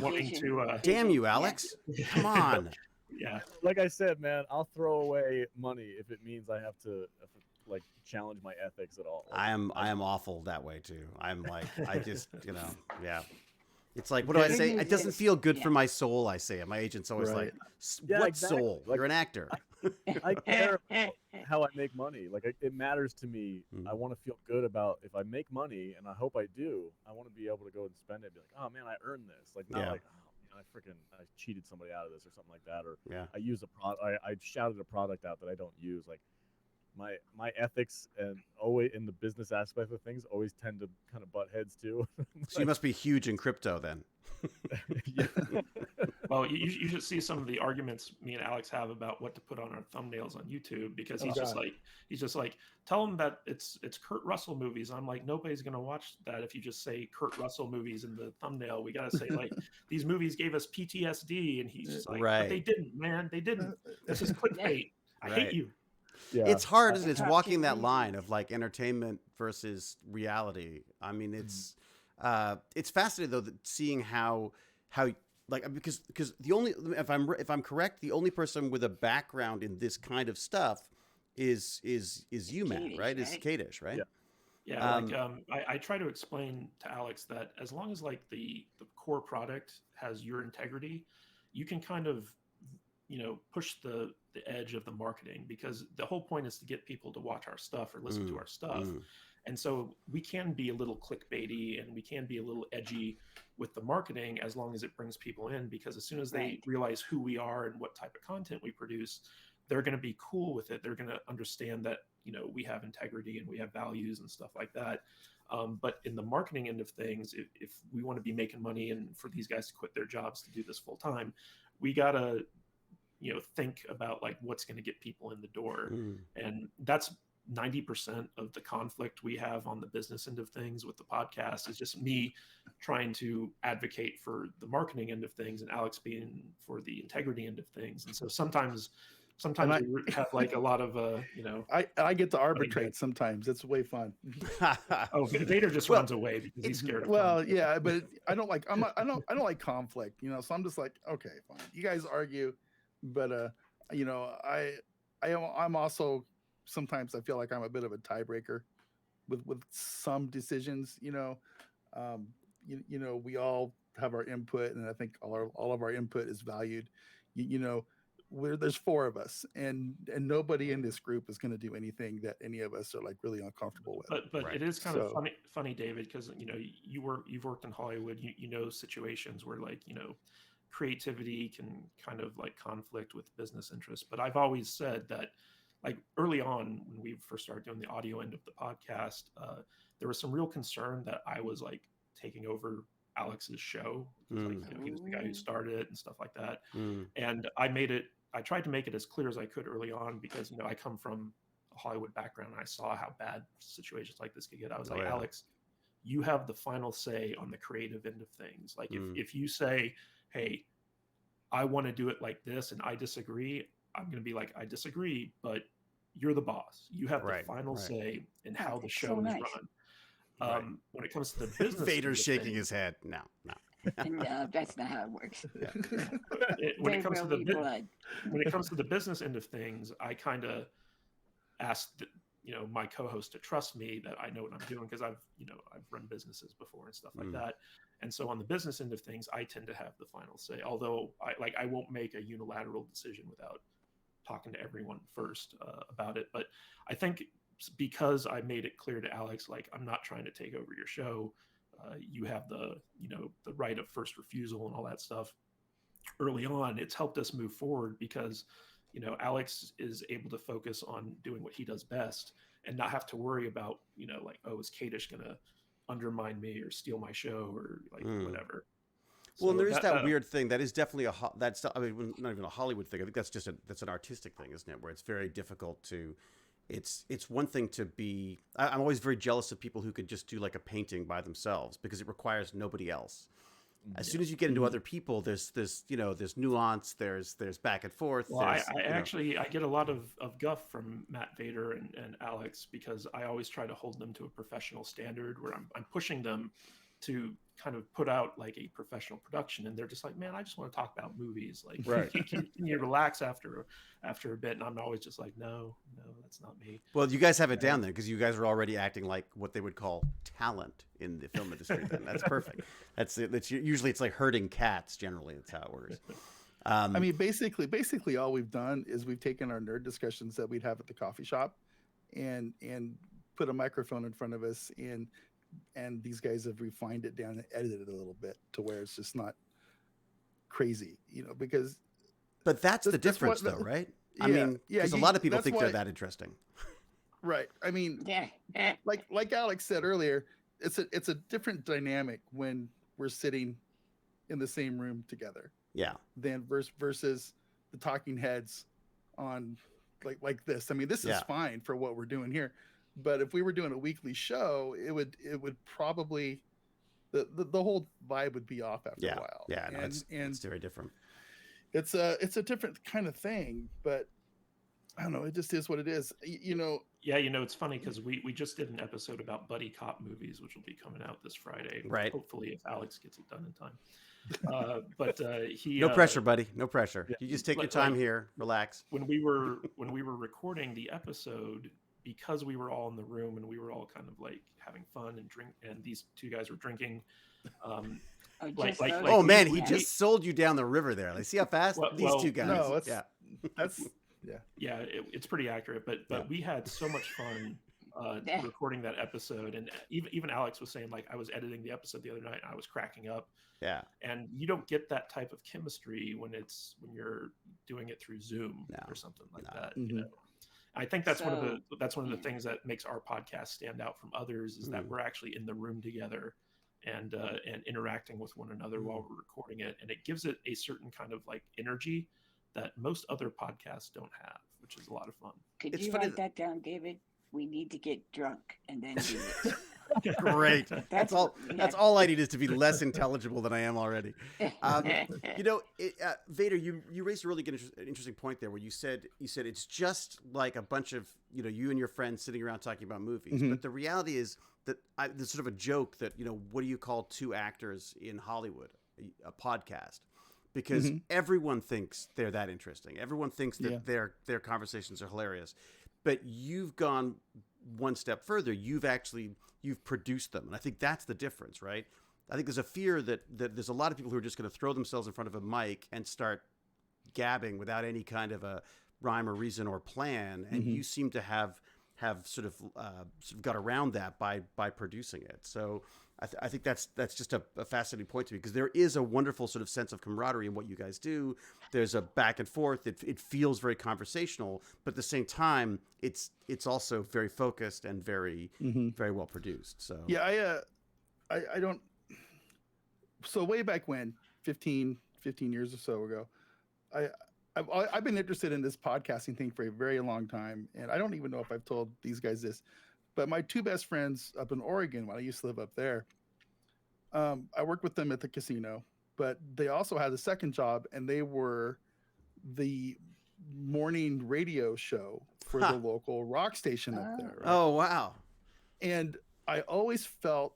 wanting to. Damn you, Alex! Come on. Yeah. Like I said, man, I'll throw away money if it means I have to like challenge my ethics at all. I am awful that way too. I'm like, I just, you know, yeah. It's like, what do I say? It doesn't feel good for my soul. I say it. My agent's always like, "What soul? Like, you're an actor." I care about how I make money. Like it matters to me. I want to feel good about if I make money, and I hope I do. I want to be able to go and spend it. And be like, oh man, I earned this. Like not like, oh man, I cheated somebody out of this or something like that. Or I used a product. I shouted a product out that I don't use. Like my ethics and always in the business aspect of things always tend to kind of butt heads too. So you must be huge in crypto then. Yeah. Well, you should see some of the arguments me and Alex have about what to put on our thumbnails on YouTube, because Oh, he's just God. like, tell him that it's Kurt Russell movies. I'm like, nobody's gonna watch that if you just say Kurt Russell movies in the thumbnail. We gotta say like, these movies gave us PTSD, and he's just like, but they Right. didn't, man, they didn't. This is clickbait. I hate Right. you. Yeah. It's hard, isn't it? The It's top walking 10 that line reasons. of like entertainment versus reality. I mean, it's fascinating though, that seeing how like, because the only, if I'm correct, the only person with a background in this kind of stuff is you, Matt, Kadish, right? Is right? Kadish, right? Yeah. Yeah, like I try to explain to Alex that as long as like the core product has your integrity, you can kind of, push the edge of the marketing, because the whole point is to get people to watch our stuff or listen to our stuff. And so we can be a little clickbaity and we can be a little edgy with the marketing, as long as it brings people in, because as soon as they Right. realize who we are and what type of content we produce, they're going to be cool with it. They're going to understand that, we have integrity and we have values and stuff like that. But in the marketing end of things, if we want to be making money and for these guys to quit their jobs to do this full time, we got to, think about like what's going to get people in the door. And that's 90% of the conflict we have on the business end of things with the podcast, is just me trying to advocate for the marketing end of things and Alex being for the integrity end of things. And so sometimes we have like a lot of I get to arbitrate sometimes. It's way fun. oh, Vader just Well, runs away because he's scared of Well, conflict. yeah, but I don't like conflict, so I'm just like, okay, fine. You guys argue, but I'm also, sometimes I feel like I'm a bit of a tiebreaker with some decisions, we all have our input, and I think all of our input is valued. There's four of us, and nobody in this group is going to do anything that any of us are like really uncomfortable with. But Right. it is kind of So- funny, David, because you've worked in Hollywood. You know situations where like creativity can kind of like conflict with business interests. But I've always said that, like early on when we first started doing the audio end of the podcast, there was some real concern that I was like taking over Alex's show. Like, he was the guy who started it and stuff like that. And I tried to make it as clear as I could early on, because I come from a Hollywood background and I saw how bad situations like this could get. I was like, Alex, you have the final say on the creative end of things. Like if you say, hey, I want to do it like this and I disagree, I'm going to be like, I disagree, but you're the boss. You have the final say in how the show is run. When it comes to the business, Vader's shaking his head. No. No, that's not how it works. When it comes to blood. when it comes to the business end of things, I kind of asked my co-host to trust me that I know what I'm doing, because I've run businesses before and stuff like that. And so on the business end of things, I tend to have the final say, although I won't make a unilateral decision without talking to everyone first about it. But I think because I made it clear to Alex, like, I'm not trying to take over your show. You have the right of first refusal and all that stuff. Early on, it's helped us move forward, because Alex is able to focus on doing what he does best and not have to worry about like, oh, is Kadish gonna undermine me or steal my show or like whatever. Well, and there is that weird thing that is definitely that's, I mean, not even a Hollywood thing. I think that's just that's an artistic thing, isn't it? Where it's very difficult to. It's one thing to be. I'm always very jealous of people who could just do like a painting by themselves, because it requires nobody else. As soon as you get into other people, there's nuance, there's back and forth. Well, I get a lot of guff from Matt Vader and Alex, because I always try to hold them to a professional standard, where I'm pushing them to kind of put out like a professional production, and they're just like, man, I just want to talk about movies. Like, can you relax after a bit? And I'm always just like, no, that's not me. Well, you guys have it down then, because you guys are already acting like what they would call talent in the film industry. Then that's perfect. That's it. That's usually it's like herding cats. Generally, that's how it works. I mean, basically, all we've done is we've taken our nerd discussions that we'd have at the coffee shop, and put a microphone in front of us, and these guys have refined it down and edited it a little bit to where it's just not crazy, because. But that's the difference, though, right? I mean, because a lot of people think they're that interesting. Right. I mean, Yeah. like Alex said earlier, it's a different dynamic when we're sitting in the same room together Yeah. than versus the talking heads on like this. I mean, this is Yeah. fine for what we're doing here, but if we were doing a weekly show, it would probably the whole vibe would be off after Yeah. a while. Yeah. No, and it's very different. it's a different kind of thing, but I don't know. It just is what it is. You know. Yeah, it's funny because we just did an episode about buddy cop movies, which will be coming out this Friday. Right. Hopefully, if Alex gets it done in time. But he No pressure, buddy. No pressure. Yeah. You just take your time here. Relax. when we were recording the episode, because we were all in the room and we were all kind of like having fun and drink, and these two guys were drinking. Oh man, he just sold you down the river there. Like, see how fast these two guys. No, that's yeah, it's pretty accurate. But we had so much fun recording that episode, and even Alex was saying, like, I was editing the episode the other night and I was cracking up. Yeah. And you don't get that type of chemistry when you're doing it through Zoom or something like that. Mm-hmm. You know? I think that's one of the things that makes our podcast stand out from others is that we're actually in the room together and interacting with one another while we're recording it, and it gives it a certain kind of like energy that most other podcasts don't have, which is a lot of fun. Could you write that down, David? We need to get drunk and then do it. Great. That's all I need is to be less intelligible than I am already. Vader, you raised a really good, interesting point there, where you said it's just like a bunch of you and your friends sitting around talking about movies. Mm-hmm. But the reality is that there's sort of a joke that what do you call two actors in Hollywood? A podcast. Because everyone thinks they're that interesting. Everyone thinks that their conversations are hilarious. But you've gone one step further. You've produced them. And I think that's the difference, right? I think there's a fear that there's a lot of people who are just going to throw themselves in front of a mic and start gabbing without any kind of a rhyme or reason or plan. And you seem to have sort of got around that by producing it. So I think that's just a fascinating point to me, because there is a wonderful sort of sense of camaraderie in what you guys do. There's a back and forth. It feels very conversational, but at the same time, it's also very focused and very very well produced. So yeah, I don't. So way back when, 15 years or so ago, I've been interested in this podcasting thing for a very long time, and I don't even know if I've told these guys this. But my two best friends up in Oregon, when I used to live up there, I worked with them at the casino, but they also had a second job, and they were the morning radio show for the local rock station up there. Right? Oh, wow. And I always felt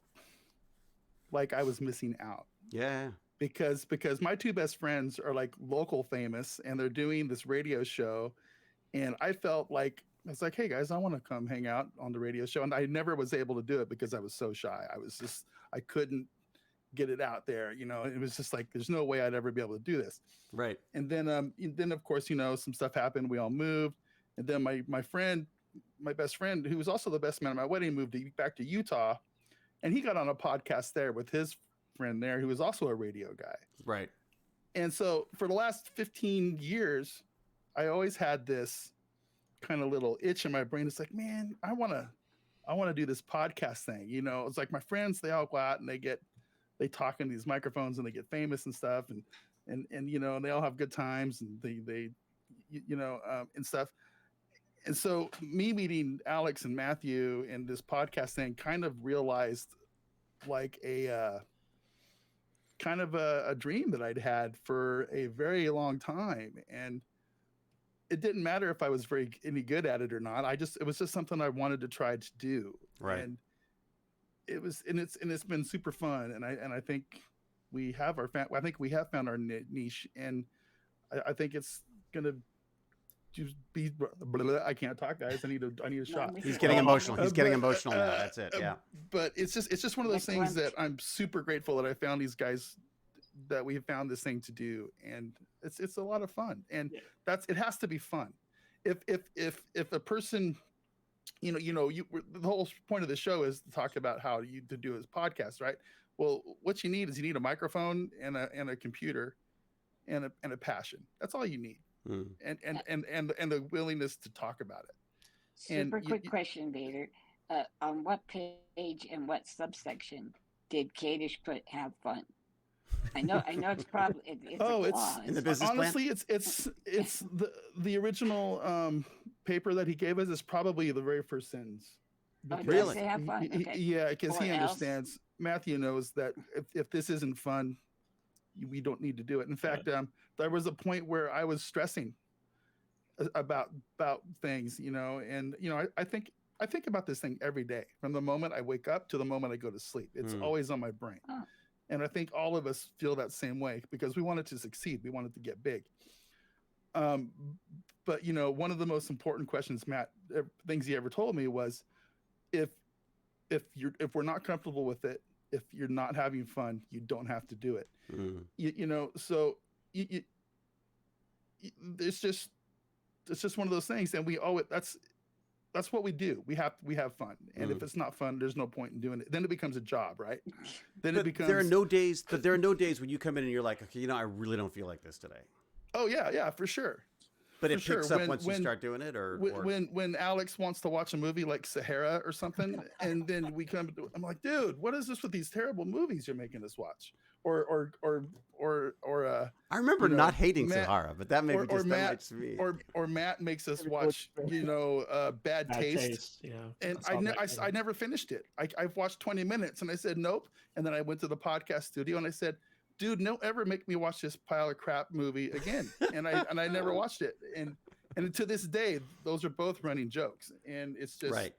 like I was missing out. Yeah. Because my two best friends are like local famous, and they're doing this radio show, and I felt like, I was like, hey guys, I want to come hang out on the radio show. And I never was able to do it because I was so shy. I couldn't get it out there. It was just like, there's no way I'd ever be able to do this. Right. And then of course, some stuff happened. We all moved. And then my best friend, who was also the best man at my wedding, moved back to Utah, and he got on a podcast there with his friend there, who was also a radio guy. Right. And so for the last 15 years, I always had this kind of little itch in my brain. It's like, man, I want to do this podcast thing. It's like my friends, they all go out and they talk in these microphones and they get famous and stuff. And they all have good times, and they and stuff. And so me meeting Alex and Matthew and this podcast thing kind of realized like a kind of a dream that I'd had for a very long time. And it didn't matter if I was any good at it or not. It was just something I wanted to try to do. Right. And it's been super fun. And I think we have found our niche, and I think it's going to just be, I can't talk, guys. I need a shot. He's getting emotional. He's getting emotional now. That's it. Yeah. But it's just one of those things that I'm super grateful that I found these guys, that we have found this thing to do, and it's a lot of fun. And it has to be fun. If a person, the whole point of the show is to talk about how to do his podcast, right? Well, what you need is a microphone and a computer and a passion. That's all you need. And the willingness to talk about it. And Super quick question, Vader. On what page and what subsection did Kadish put "have fun"? I know it's probably it's a oh, in the clause. business plan. honestly, it's the original paper that he gave us is probably the very first sentence. Oh, did I Really? Because say have fun? Okay. yeah, because Or he else, understands. Matthew knows that if this isn't fun, we don't need to do it. In fact, there was a point where I was stressing about things, and I think about this thing every day from the moment I wake up to the moment I go to sleep. It's Mm. always on my brain. oh, And I think all of us feel that same way because we want it to succeed. We want it to get big. Um, but one of the most important questions, Matt, things he ever told me was, if if we're not comfortable with it, if you're not having fun, you don't have to do it. Mm. So it's just one of those things, and we owe it. That's what we do. We have fun, and if it's not fun, there's no point in doing it. Then it becomes a job, right? Then But it becomes. there are no days. But there are no days when you come in and you're like, okay, I really don't feel like this today. Oh yeah, for sure. But For it picks sure. up once you start doing it, or when Alex wants to watch a movie like Sahara or something, and then I'm like, dude, what is this with these terrible movies you're making us watch? Or I remember not hating Matt, Sahara, but that maybe just Matt, that me. or Matt makes us Everybody watch, Bad Bad Taste. Yeah. And saw that I coming. never finished it. I've watched 20 minutes and I said nope. And then I went to the podcast studio and I said, dude, don't ever make me watch this pile of crap movie again. And I never watched it. And to this day, those are both running jokes. And it's just Right.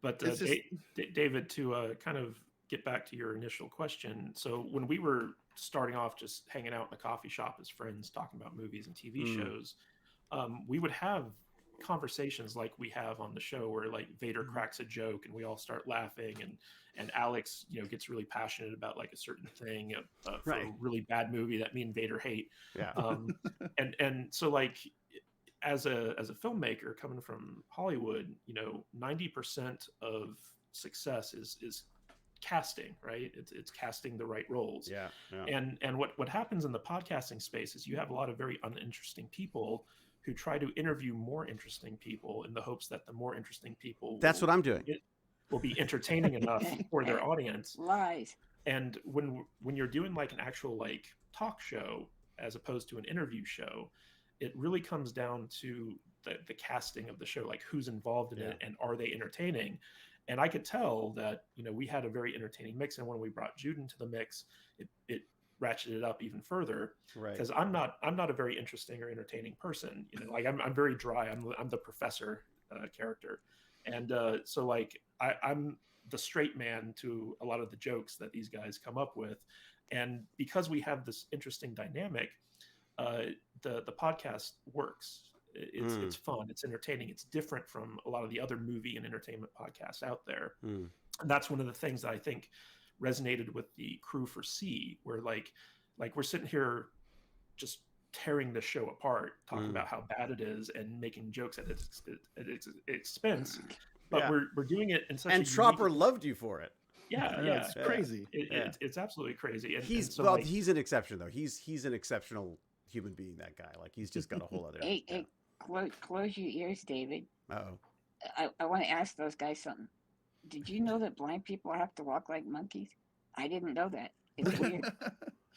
But It's just- David, to kind of get back to your initial question, so when we were starting off just hanging out in a coffee shop as friends talking about movies and TV shows, we would have conversations like we have on the show where like Vader cracks a joke and we all start laughing, and Alex gets really passionate about like a certain thing for Right. a really bad movie that me and Vader hate. Yeah. And so like as a filmmaker coming from Hollywood, 90% of success is casting, right? It's casting the right roles. Yeah. And what happens in the podcasting space is you have a lot of very uninteresting people who try to interview more interesting people in the hopes that the more interesting people That's what I'm doing. will be entertaining enough for their audience. lies. And when you're doing like an actual like talk show as opposed to an interview show, it really comes down to the casting of the show, like who's involved in it and are they entertaining. And I could tell that we had a very entertaining mix, and when we brought Jude into the mix, it ratcheted it up even further. Right. Because I'm not a very interesting or entertaining person. Like I'm very dry. I'm the professor character, and so like I'm the straight man to a lot of the jokes that these guys come up with, and because we have this interesting dynamic, the podcast works. It's fun, it's entertaining, it's different from a lot of the other movie and entertainment podcasts out there. And that's one of the things that I think resonated with the crew for C, where like we're sitting here just tearing the show apart, talking about how bad it is and making jokes at its expense, but we're doing it in such And a Tropper loved you for it. yeah, it's crazy. It's absolutely crazy. And He's so, he's an exception though. He's an exceptional human being. That guy, like he's just got a whole other. Hey, close your ears, David. Oh. I want to ask those guys something. Did you know that blind people have to walk like monkeys? I didn't know that. It's weird.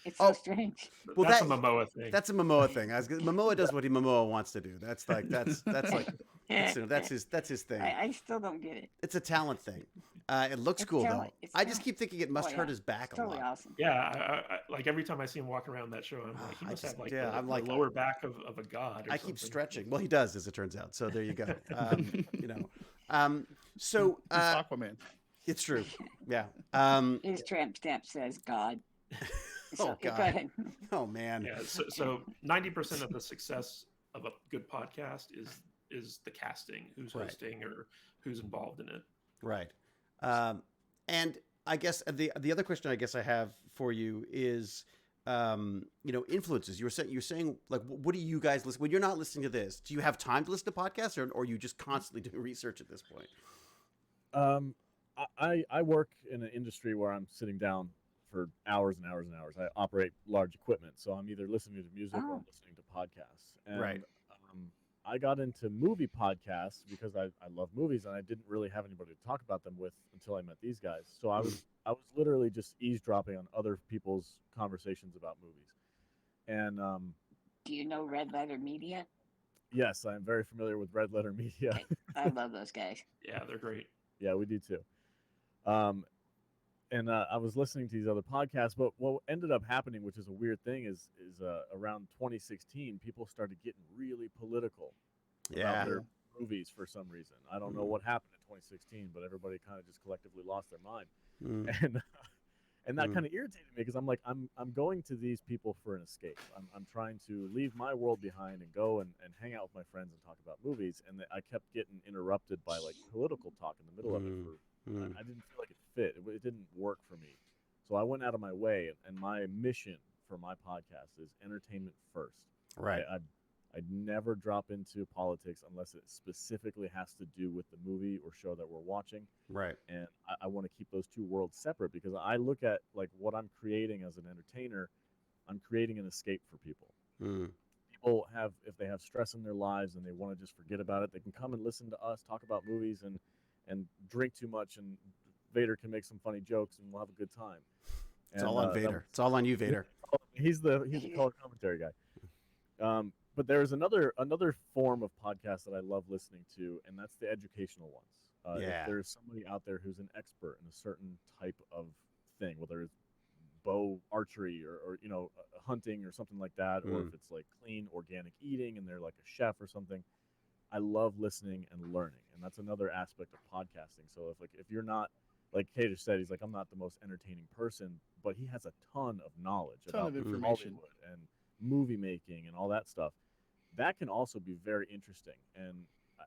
It's so strange. Well, that's a Momoa thing. That's a Momoa thing. Momoa does what Momoa wants to do. That's his thing. I still don't get it. It's a talent thing. It looks It's cool talent. though. It's I just talent. keep thinking it must Oh, hurt yeah. his back It's a totally lot. awesome. Yeah, I like every time I see him walking around that show, I'm like, he must have like the lower back of a god. Or I something. keep stretching. Well, he does, as it turns out. So there you go. So He's Aquaman. it's true. Yeah. His tramp stamp says God. Oh, Go God. ahead. Oh man. Yeah, so 90% of the success of a good podcast is the casting, who's Right. hosting or who's involved in it. Right. And I guess the other question I guess I have for you is, influences. You're saying like, what do you guys listen when you're not listening to this? Do you have time to listen to podcasts, or are you just constantly doing research at this point? I work in an industry where I'm sitting down for hours and hours and hours. I operate large equipment, so I'm either listening to music or I'm listening to podcasts. And, Right. I got into movie podcasts because I love movies, and I didn't really have anybody to talk about them with until I met these guys. So I was literally just eavesdropping on other people's conversations about movies. And Do you know Red Letter Media? yes, I'm very familiar with Red Letter Media. I love those guys. Yeah, they're great. Yeah, we do too. Um, and I was listening to these other podcasts, but what ended up happening, which is a weird thing, is around 2016, people started getting really political about Yeah. their movies for some reason. I don't know what happened in 2016, but everybody kind of just collectively lost their mind, and and that kind of irritated me because I'm like, I'm going to these people for an escape. I'm trying to leave my world behind and go and hang out with my friends and talk about movies, and I kept getting interrupted by like political talk in the middle of it. I didn't feel like it fit. It didn't work for me. So I went out of my way, and my mission for my podcast is entertainment first. Right. I'd never drop into politics unless it specifically has to do with the movie or show that we're watching. Right. And I want to keep those two worlds separate because I look at like what I'm creating as an entertainer, I'm creating an escape for people. People have, if they have stress in their lives and they want to just forget about it, they can come and listen to us talk about movies and drink too much, and Vader can make some funny jokes and we'll have a good time. It's all on Vader. It's all on you, Vader. He's the color commentary guy. But there's another form of podcast that I love listening to, and that's the educational ones. If there's somebody out there who's an expert in a certain type of thing, whether it's bow archery or hunting or something like that, or if it's like clean organic eating and they're like a chef or something, I love listening and learning, and that's another aspect of podcasting. So if you're not, like Kate just said, he's like, I'm not the most entertaining person, but he has a ton of knowledge about information Hollywood and movie making and all that stuff. That can also be very interesting. And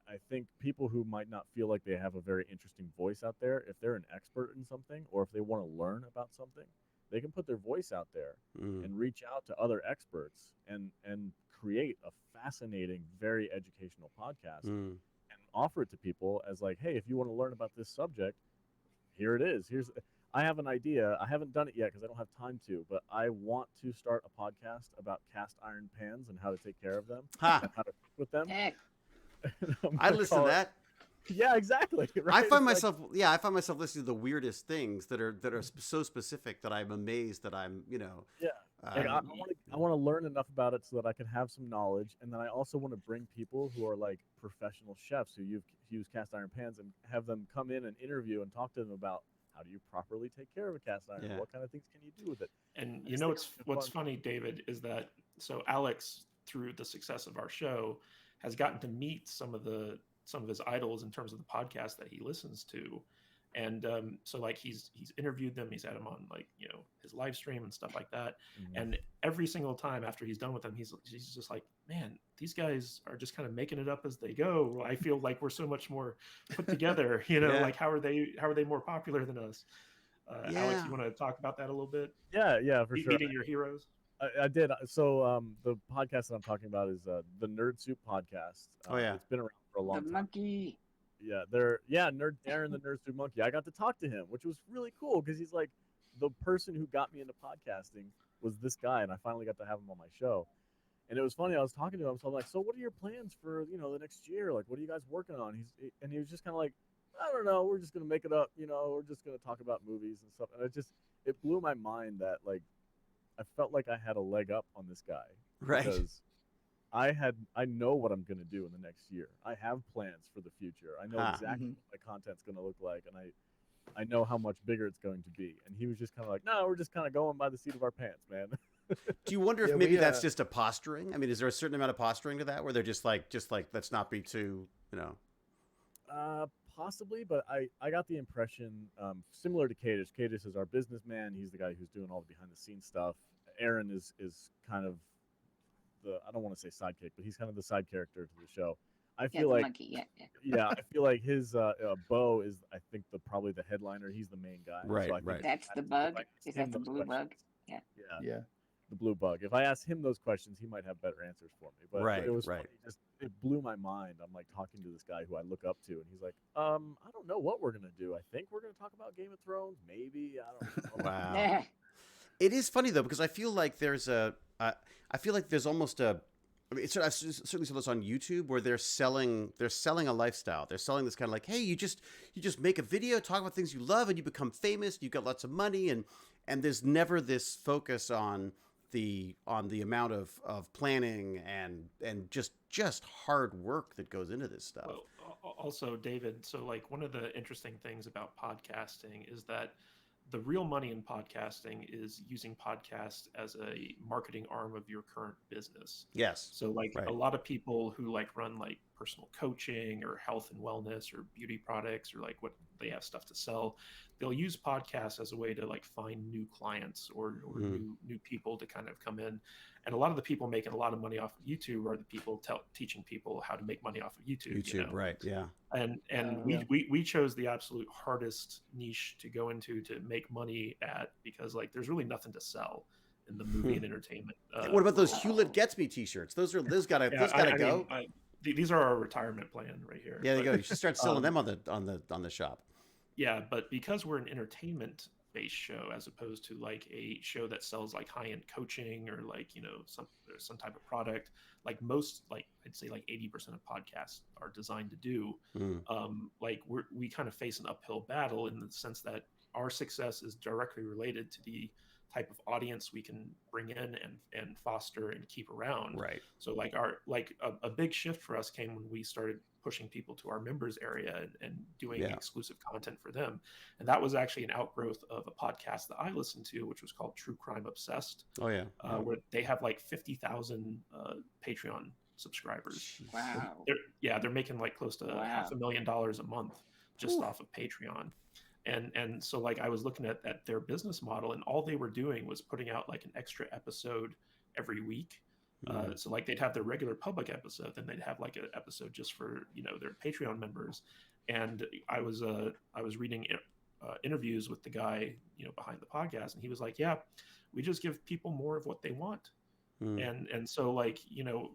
I think people who might not feel like they have a very interesting voice out there, if they're an expert in something or if they want to learn about something, they can put their voice out there and reach out to other experts and create a fascinating, very educational podcast and offer it to people as like, hey, if you want to learn about this subject, here it is. I have an idea. I haven't done it yet because I don't have time to, but I want to start a podcast about cast iron pans and how to take care of them and how to cook with them. I'd listen to that. Yeah, exactly. Right? I find myself listening to the weirdest things that are so specific that I'm amazed that I'm, Like I want to learn enough about it so that I can have some knowledge, and then I also want to bring people who are like professional chefs who use cast iron pans and have them come in and interview and talk to them about how do you properly take care of a cast iron? Yeah. What kind of things can you do with it? And you know what's funny, David, is that so Alex, through the success of our show, has gotten to meet some of his idols in terms of the podcast that he listens to. And so like he's interviewed them, he's had them on like, his live stream and stuff like that. And every single time after he's done with them, he's just like, man, these guys are just kind of making it up as they go. I feel like we're so much more put together, like how are they more popular than us? Alex, you want to talk about that a little bit? Yeah, for sure. Meeting your heroes. I did. So the podcast that I'm talking about is the Nerd Soup podcast. It's been around for a long time. The monkey. Aaron the Nerd Soup Monkey. I got to talk to him, which was really cool because he's like the person who got me into podcasting was this guy, and I finally got to have him on my show. And it was funny. I was talking to him, so I'm like, "So what are your plans for the next year? Like, what are you guys working on?" He was just kind of like, "I don't know. We're just gonna make it up. We're just gonna talk about movies and stuff." And it blew my mind that like I felt like I had a leg up on this guy, right? Because I know what I'm going to do in the next year. I have plans for the future. I know exactly what my content's going to look like, and I know how much bigger it's going to be. And he was just kind of like, no, we're just kind of going by the seat of our pants, man. Do you wonder if maybe that's just a posturing? I mean, is there a certain amount of posturing to that where they're just like let's not be too, Possibly, but I got the impression similar to Kadis. Kadis is our businessman. He's the guy who's doing all the behind the scenes stuff. Aaron is kind of I don't want to say sidekick, but he's kind of the side character to the show. I feel like monkey. I feel like his Bo is probably the headliner. He's the main guy. Right, so right. That's the bug. Is that the blue bug? Yeah. The blue bug. If I asked him those questions, he might have better answers for me. But it was funny. It blew my mind. I'm like talking to this guy who I look up to, and he's like, I don't know what we're gonna do. I think we're gonna talk about Game of Thrones. Maybe I don't know. Wow. It is funny though because I feel like there's almost a I mean, I've certainly saw this on YouTube where they're selling a lifestyle. They're selling this kind of like, hey, you just make a video, talk about things you love, and you become famous. You got lots of money, and there's never this focus on the amount of planning and just hard work that goes into this stuff. Well, also, David, so like one of the interesting things about podcasting is that the real money in podcasting is using podcasts as a marketing arm of your current business. Yes. So like Right. a lot of people who like run like personal coaching or health and wellness or beauty products or like what they have stuff to sell, they'll use podcasts as a way to like find new clients or new people to kind of come in. And a lot of the people making a lot of money off of YouTube are the people teaching people how to make money off of YouTube. You know? Right? Yeah. And we chose the absolute hardest niche to go into to make money at, because like there's really nothing to sell in the movie and entertainment. What about those Hewlett Gets Me T-shirts? Those gotta go. These are our retirement plan right here. Yeah, there you go. You should start selling them on the shop. Yeah, but because we're an entertainment based show as opposed to like a show that sells like high-end coaching or like, you know, some type of product, like most, like I'd say like 80% of podcasts are designed to do, like we kind of face an uphill battle in the sense that our success is directly related to the type of audience we can bring in and foster and keep around. Right. So like a big shift for us came when we started pushing people to our members area and doing exclusive content for them. And that was actually an outgrowth of a podcast that I listened to, which was called True Crime Obsessed. Oh yeah. Where they have like 50,000 Patreon subscribers. Wow. They're making like close to $500,000 a month just off of Patreon. And so like I was looking at their business model, and all they were doing was putting out like an extra episode every week. So like they'd have their regular public episode, then they'd have like an episode just for, you know, their Patreon members. And I was reading interviews with the guy, you know, behind the podcast, and he was like, yeah, we just give people more of what they want. And so like, you know,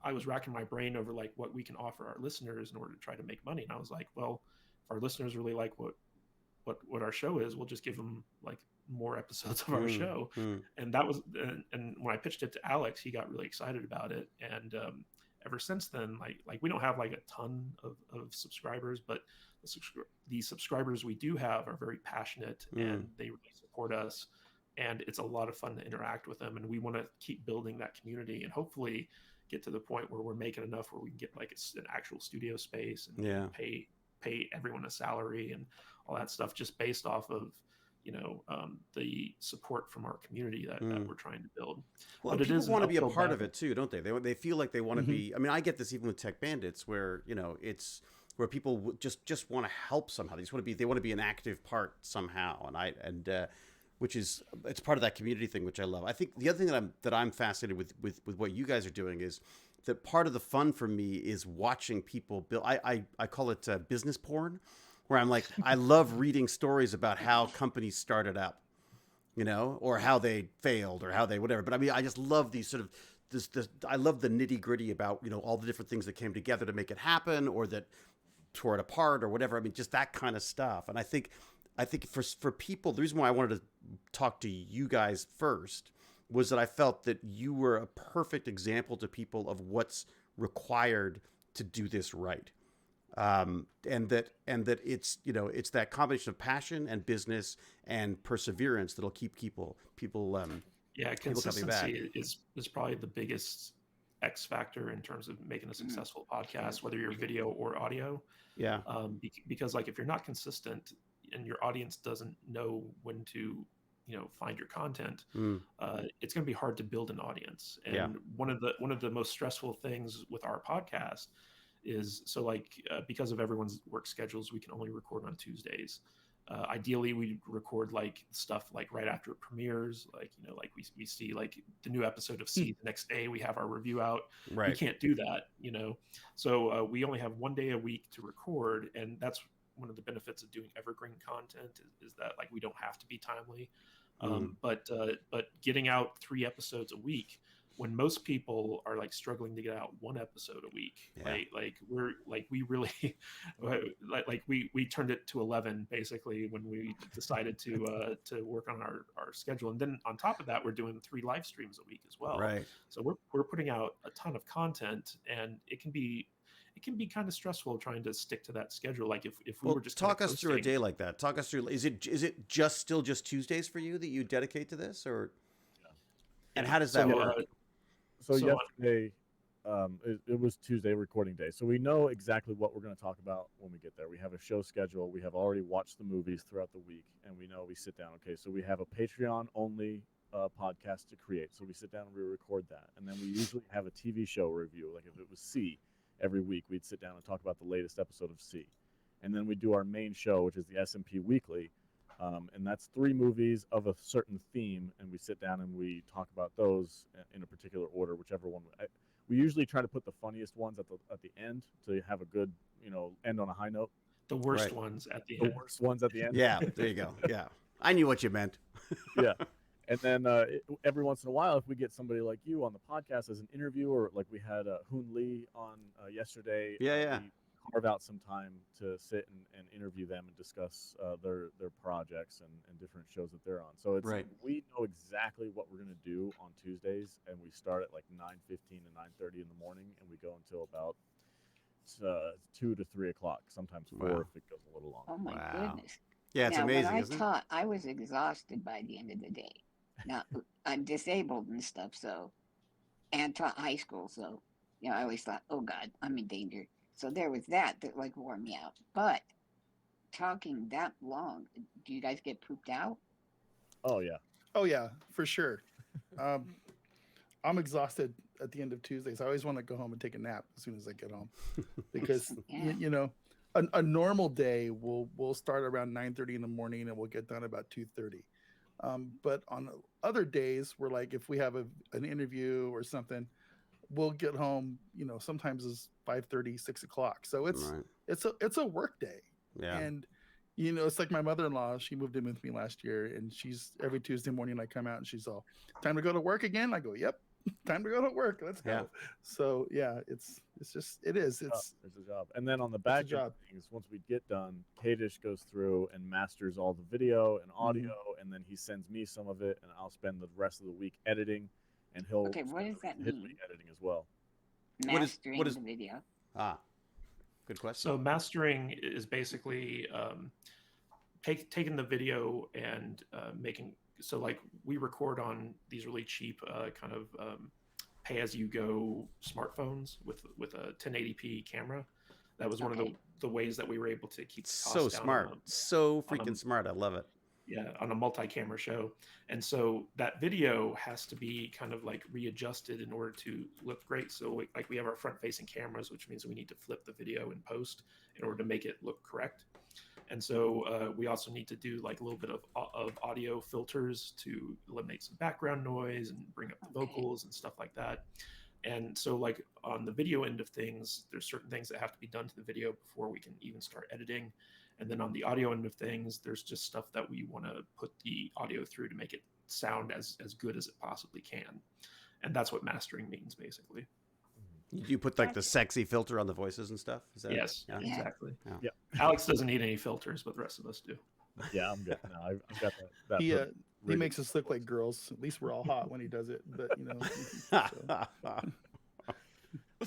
I was racking my brain over like what we can offer our listeners in order to try to make money. And I was like, well, if our listeners really like what our show is, we'll just give them like more episodes of our show. And that was, and when I pitched it to Alex, he got really excited about it. And ever since then, like we don't have like a ton of subscribers, but the subscribers we do have are very passionate and they really support us. And it's a lot of fun to interact with them. And we want to keep building that community and hopefully get to the point where we're making enough where we can get like an actual studio space and pay everyone a salary and all that stuff just based off of, you know, the support from our community that we're trying to build. Well, but people want to be a part of it too, don't they? They feel like they want to be. I mean, I get this even with Tech Bandits, where, you know, it's where people just want to help somehow. They want to be an active part somehow, and which is, it's part of that community thing, which I love. I think the other thing that I'm fascinated with what you guys are doing is that part of the fun for me is watching people build. I call it business porn, where I'm like, I love reading stories about how companies started up, you know, or how they failed or how they whatever. But I mean, I just love these sort of this I love the nitty gritty about, you know, all the different things that came together to make it happen or that tore it apart or whatever. I mean, just that kind of stuff. And I think for people, the reason why I wanted to talk to you guys first was that I felt that you were a perfect example to people of what's required to do this right. And that it's, you know, it's that combination of passion and business and perseverance that'll keep people consistency is probably the biggest X factor in terms of making a successful podcast, whether you're video or audio. Yeah. Because like if you're not consistent and your audience doesn't know when to, you know, find your content, it's going to be hard to build an audience. And one of the most stressful things with our podcast is, so like because of everyone's work schedules, we can only record on Tuesdays. Ideally, we record like stuff like right after it premieres, like, you know, like we see like the new episode of C the next day, we have our review out. Right. We can't do that, you know. So we only have one day a week to record, and that's one of the benefits of doing evergreen content is that like we don't have to be timely. But getting out 3 episodes a week when most people are like struggling to get out one episode a week. Yeah. We really we turned it to 11 basically when we decided to work on our schedule, and then on top of that we're doing 3 live streams a week as well. Right. So we're putting out a ton of content, and it can be kind of stressful trying to stick to that schedule. Like if we were just talk us through a day like that. Talk us through. Is it still just Tuesdays for you that you dedicate to this, or? And how does that work? So yesterday, it was Tuesday recording day. So we know exactly what we're going to talk about when we get there. We have a show schedule. We have already watched the movies throughout the week, and we know we sit down. Okay, so we have a Patreon only podcast to create. So we sit down and we record that, and then we usually have a TV show review. Like if it was C, every week we'd sit down and talk about the latest episode of C, and then we do our main show, which is the S&P Weekly. And that's 3 movies of a certain theme, and we sit down and we talk about those in a particular order, whichever one. We usually try to put the funniest ones at the end to have a good, end on a high note. The worst ones at the end. The worst ones at the end. Yeah, there you go. Yeah, I knew what you meant. Yeah, and then every once in a while, if we get somebody like you on the podcast as an interview, or like we had Hoon Lee on yesterday. We carve out some time to sit and interview them and discuss their projects and different shows that they're on. So it's we know exactly what we're going to do on Tuesdays, and we start at like 9:15 to 9:30 in the morning, and we go until about 2 to 3 o'clock, sometimes 4 if it goes a little long. Oh my goodness. Yeah, it's amazing. When I isn't taught, I was exhausted by the end of the day. Now I'm disabled and stuff, and taught high school, so I always thought, oh God, I'm in danger. So there was that like wore me out. But talking that long, do you guys get pooped out? Oh yeah. Oh yeah, for sure. I'm exhausted at the end of Tuesdays. I always want to go home and take a nap as soon as I get home, because a normal day we'll start around 9:30 in the morning and we'll get done about 2:30. But on other days, we're like, if we have an interview or something, we'll get home, sometimes it's 5:30, 6 o'clock. So it's a work day. Yeah. And, it's like my mother-in-law, she moved in with me last year, and she's every Tuesday morning I come out and she's all, time to go to work again? I go, yep, time to go to work. Let's go. Yeah. So yeah, it's a job. And then on the back end of things, once we get done, Kadish goes through and masters all the video and audio, and then he sends me some of it, and I'll spend the rest of the week editing. And he'll what does that mean? Editing as well. Mastering the video. Good question. So mastering is basically taking the video and making. So like we record on these really cheap kind of pay-as-you-go smartphones with a 1080p camera. That was one of the ways that we were able to keep the cost so down smart, so freaking smart. I love it. Yeah, on a multi-camera show. And so that video has to be kind of like readjusted in order to look great. So we have our front-facing cameras, which means we need to flip the video in post in order to make it look correct. And so we also need to do like a little bit of audio filters to eliminate some background noise and bring up the vocals and stuff like that. And so like on the video end of things, there's certain things that have to be done to the video before we can even start editing. And then on the audio end of things, there's just stuff that we want to put the audio through to make it sound as good as it possibly can. And that's what mastering means, basically. You put like the sexy filter on the voices and stuff? Is that yes, exactly. Yeah. Alex doesn't need any filters, but the rest of us do. Yeah, I'm good. No, I've got that. He makes us look like girls. At least we're all hot when he does it. But, so.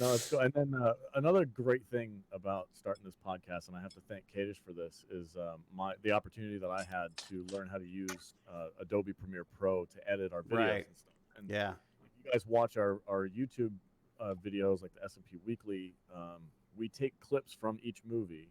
No, it's cool. And then another great thing about starting this podcast, and I have to thank Kadish for this, is the opportunity that I had to learn how to use Adobe Premiere Pro to edit our videos and stuff. And if you guys watch our YouTube videos, like the S&P Weekly, we take clips from each movie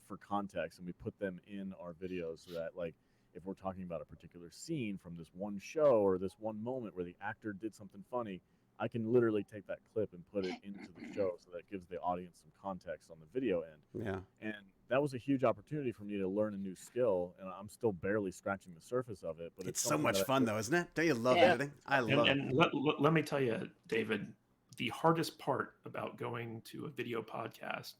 for context, and we put them in our videos so that, like, if we're talking about a particular scene from this one show or this one moment where the actor did something funny, I can literally take that clip and put it into the show, so that gives the audience some context on the video end. Yeah. And that was a huge opportunity for me to learn a new skill, and I'm still barely scratching the surface of it. But it's so much fun, though, isn't it? Don't you love editing? I love it. And let me tell you, David, the hardest part about going to a video podcast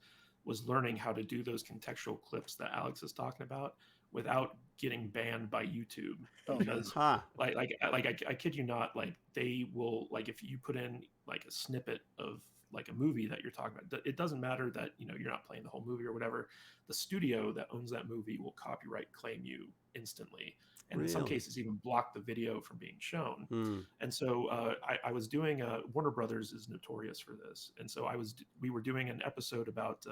was learning how to do those contextual clips that Alex is talking about without getting banned by YouTube. Oh, man. Because Huh. I kid you not, like they will, like if you put in like a snippet of like a movie that you're talking about, it doesn't matter that you're not playing the whole movie or whatever. The studio that owns that movie will copyright claim you instantly, and in some Really? cases even block the video from being shown. Hmm. And so I was doing Warner Brothers is notorious for this, and so we were doing an episode about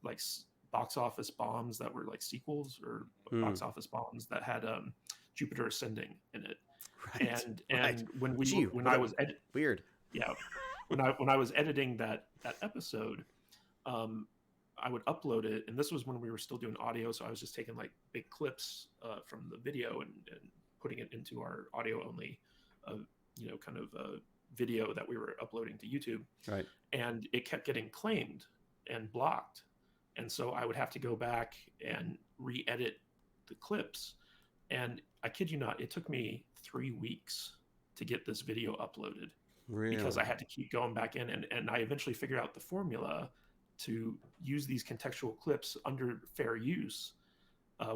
like box office bombs that were like sequels, or box office bombs that had Jupiter Ascending in it. Right. And when I was weird. yeah, when I was editing that episode, I would upload it, and this was when we were still doing audio, so I was just taking like big clips from the video and putting it into our audio only, kind of video that we were uploading to YouTube. Right. And it kept getting claimed and blocked, and so I would have to go back and re-edit the clips. And I kid you not, it took me 3 weeks to get this video uploaded. Really? Because I had to keep going back in, and I eventually figured out the formula to use these contextual clips under fair use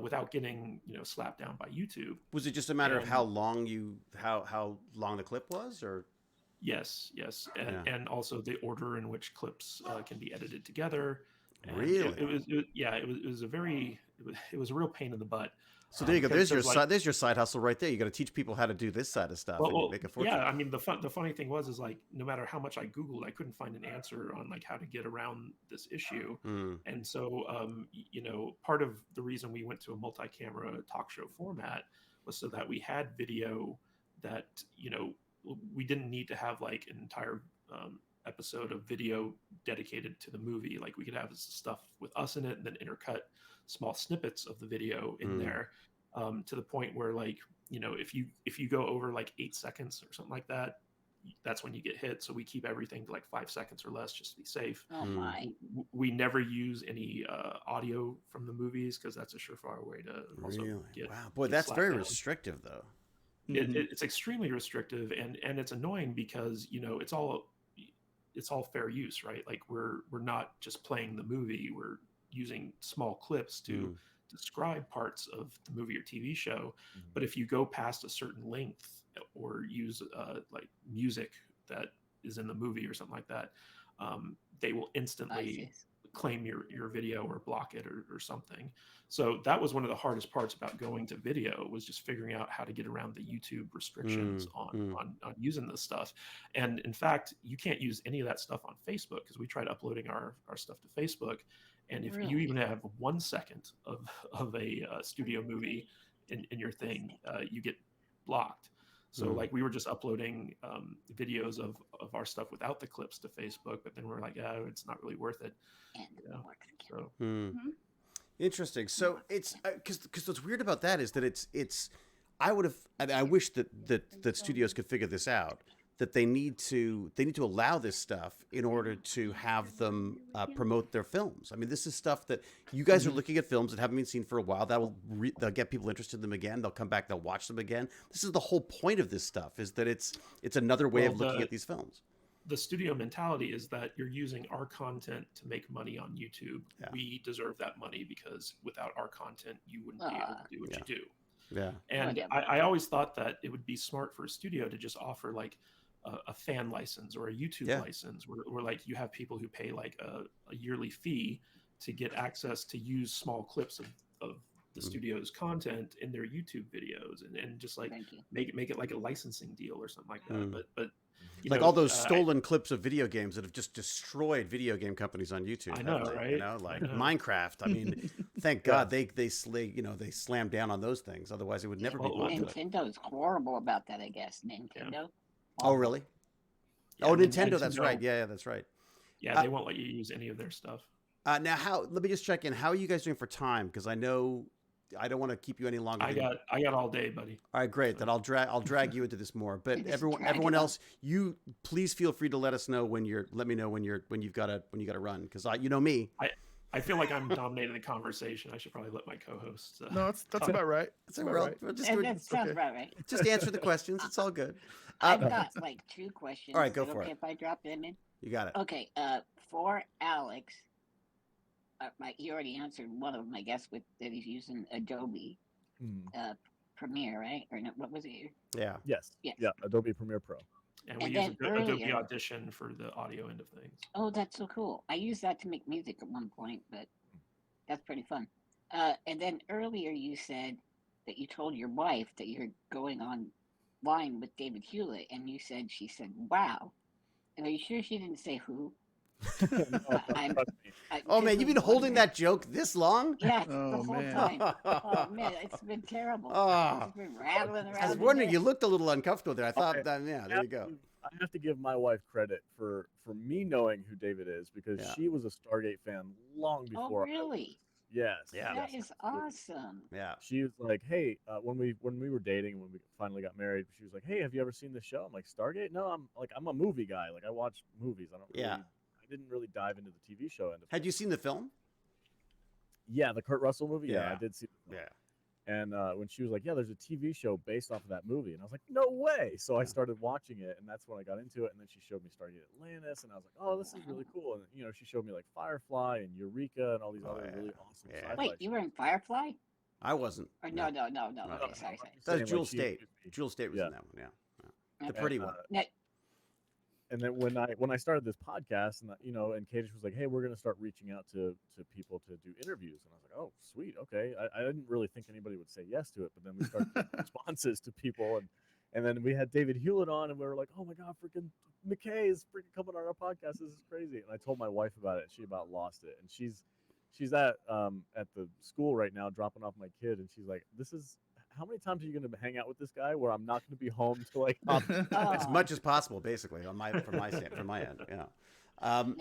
without getting slapped down by YouTube. Was it just a matter of how long the clip was, or? Yes, and also the order in which clips can be edited together. And Really? It was a real pain in the butt. So there you go. There's your side hustle right there. You got to teach people how to do this side of stuff, and you make a fortune. Yeah, I mean the funny thing was like no matter how much I Googled, I couldn't find an answer on like how to get around this issue. And so part of the reason we went to a multi-camera talk show format was so that we had video that we didn't need to have like an entire episode of video dedicated to the movie. Like we could have stuff with us in it and then intercut small snippets of the video in there, to the point where like if you go over like 8 seconds or something like that, that's when you get hit. So we keep everything to like 5 seconds or less just to be safe. Oh my! We never use any audio from the movies because that's a surefire way to also get. Wow, boy, that's very restrictive though. It's extremely restrictive, and it's annoying because it's all fair use, right? Like we're not just playing the movie, we're using small clips to describe parts of the movie or TV show. But if you go past a certain length or use like music that is in the movie or something like that, they will instantly claim your video or block it or something. So that was one of the hardest parts about going to video, was just figuring out how to get around the YouTube restrictions on using this stuff. And in fact, you can't use any of that stuff on Facebook, because we tried uploading our stuff to Facebook. And if you even have 1 second of a studio movie in your thing, you get blocked. So like we were just uploading videos of our stuff without the clips to Facebook, but then we're like, it's not really worth it. Interesting. So it's because what's weird about that is that it's I would have, and I wish that studios could figure this out, that they need to allow this stuff in order to have them promote their films. I mean, this is stuff that you guys are looking at, films that haven't been seen for a while. They'll get people interested in them again. They'll come back. They'll watch them again. This is the whole point of this stuff, is that it's another way of looking at these films. The studio mentality is that you're using our content to make money on YouTube. Yeah. We deserve that money because without our content, you wouldn't be able to do what you do. Yeah. And I always thought that it would be smart for a studio to just offer like a fan license or a YouTube license where like you have people who pay like a yearly fee to get access to use small clips of the studio's content in their YouTube videos and just like make it like a licensing deal or something like that. But like all those stolen clips of video games that have just destroyed video game companies on YouTube. I know, right? Like Minecraft. I mean, thank God they slammed down on those things. Otherwise, it would never be popular. Nintendo's horrible about that, I guess. Nintendo. Yeah. Oh, really? Yeah, Nintendo. That's right. Yeah, that's right. Yeah, they won't let you use any of their stuff. Now, let me just check in. How are you guys doing for time? Because I know I don't want to keep you any longer. I got all day, buddy. All right, great. Then I'll drag you into this more. But everyone else, you please feel free to let me know when you've got to run, because you know me. I feel like I'm dominating the conversation. I should probably let my co-host. No, that's about right. That's about right. That sounds about right. Just answer the questions. It's all good. I've got like 2 questions. All right, go for it. If I drop them in. You got it. Okay. For Alex, you already answered one of them, I guess, with that he's using Adobe Premiere, right? Or no, what was it? Yeah. Yes. Yes. Yeah. Adobe Premiere Pro. And we And use then Adobe earlier- Audition for the audio end of things. Oh, that's so cool. I used that to make music at one point, but that's pretty fun. And then earlier you said that you told your wife that you're going online with David Hewlett, and she said, wow. And are you sure she didn't say who? I'm- Trust me. Oh man, just you've been was holding wondering. that joke this long? Yeah, Oh, the whole man. time. Oh man, it's been terrible. Oh. It's been rattling around. I was in wondering. there. You looked a little uncomfortable there. I thought Okay. that. Yeah, there you go. I have to give my wife credit for me knowing who David is because Yeah. she was a Stargate fan long Oh before. I was. really? Yes. Yeah. That yes, is absolutely. awesome. Yeah. She was like, "Hey, when we were dating, when we finally got married, she was like, "Hey, have you ever seen this show?" I'm like, "Stargate? No, I'm a movie guy. Like I watch movies. I don't really, Yeah. I didn't really dive into the TV show end of Had it." you seen the film? Yeah, the Kurt Russell movie. Yeah, I Yeah. did see the film. Yeah. And when she was like, "Yeah, there's a TV show based off of that movie," and I was like, "No way!" So I Yeah. started watching it, and that's when I got into it. And then she showed me Stargate Atlantis, and I was like, "Oh, this is really cool." And she showed me like Firefly and Eureka and all these Oh, other yeah. really awesome Yeah. sci-fi. Wait, you were in Firefly? I wasn't. Or no. No. No. No. Okay, sorry. I'm just That's saying, Jewel she State. introduced me. Jewel State was Yeah. in that one. Yeah. The Okay. pretty And, one. No, and then when I started this podcast, and and Kadish was like, "Hey, we're gonna start reaching out to people to do interviews," and I was like, "Oh, sweet, okay." I didn't really think anybody would say yes to it, but then we started getting responses to people, and then we had David Hewlett on, and we were like, "Oh my god, freaking McKay is freaking coming on our podcast! This is crazy!" And I told my wife about it, and she about lost it, and she's at the school right now dropping off my kid, and she's like, "This is." How many times are you going to hang out with this guy where I'm not going to be home to like As Oh. much as possible, basically, from my end. Yeah. Now-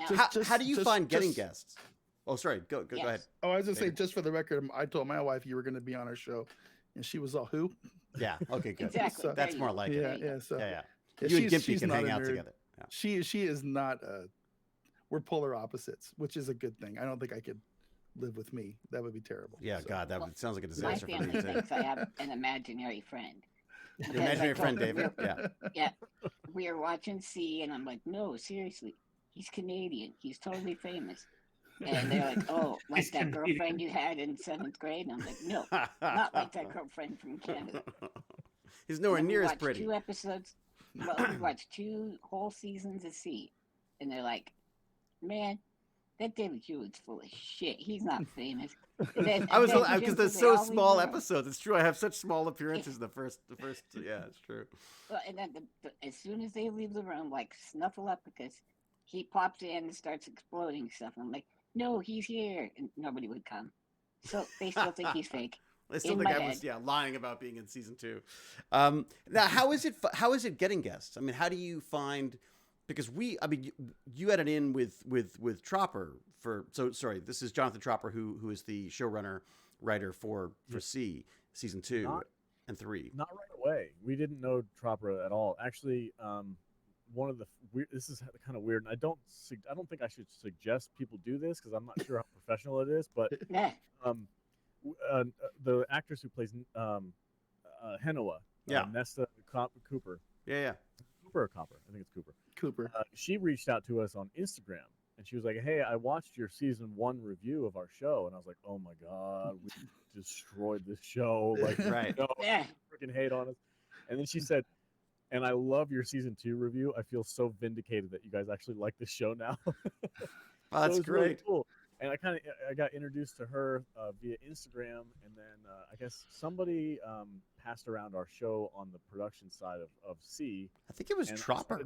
How do you find getting just- guests? Oh, sorry. Go Yes. ahead. Oh, I was gonna say, David. just for the record, I told my wife you were gonna be on our show, and she was all, "Who?" Yeah. Okay. Good. Exactly. So- That's there more you go. like Yeah, it. yeah. So Yeah. yeah, You and Gimpy she's can not hang a out nerd. together. Yeah. She is not a. We're polar opposites, which is a good thing. I don't think I could live with me. That would be terrible. Yeah. So- God, that Well, sounds like a My disaster for me family too. thinks I have an imaginary friend. Your Because I imaginary friend, told- David. Yeah. Yeah, we were watching C, and I'm like, no, seriously, he's Canadian. He's totally famous. And they're like, oh, like He's that Canadian. girlfriend you had in 7th grade? And I'm like, no, not like that girlfriend from Canada. He's nowhere And then we near as watched pretty. 2 episodes. Well, we watched 2 whole seasons of C, and they're like, man, that David Hewlett's full of shit. He's not famous. And then, I was and then because just they're as they so always small were. episodes. It's true. I have such small appearances in the first. Yeah, it's true. Well, and then as soon as they leave the room, like Snuffleupagus, he pops in and starts exploding stuff. I'm like, no, he's here, and nobody would come. So they still think he's fake. I still In think my I was head. lying about being in season 2. Now, how is it getting guests? I mean, how do you find? Because you had it in with Tropper for. So sorry, this is Jonathan Tropper, who is the showrunner writer for C season 2 Not- and 3. Not right away. We didn't know Tropper at all. Actually, one of the this is kind of weird, and I don't think I should suggest people do this because I'm not sure how professional it is. But Yeah. the actress who plays Henoa, Yeah. Nesta Cooper, Yeah. Cooper or Copper, I think it's Cooper. Cooper. She reached out to us on Instagram, and she was like, "Hey, I watched your season 1 review of our show," and I was like, "Oh my god, we destroyed this show! Like, Right. no, Yeah. freaking hate on us." And then she said, "And I love your season 2 review. I feel so vindicated that you guys actually like this show now." Oh, So that's it was really great. cool. And I got introduced to her via Instagram, and then I guess somebody passed around our show on the production side of C. I think it was And Tropper.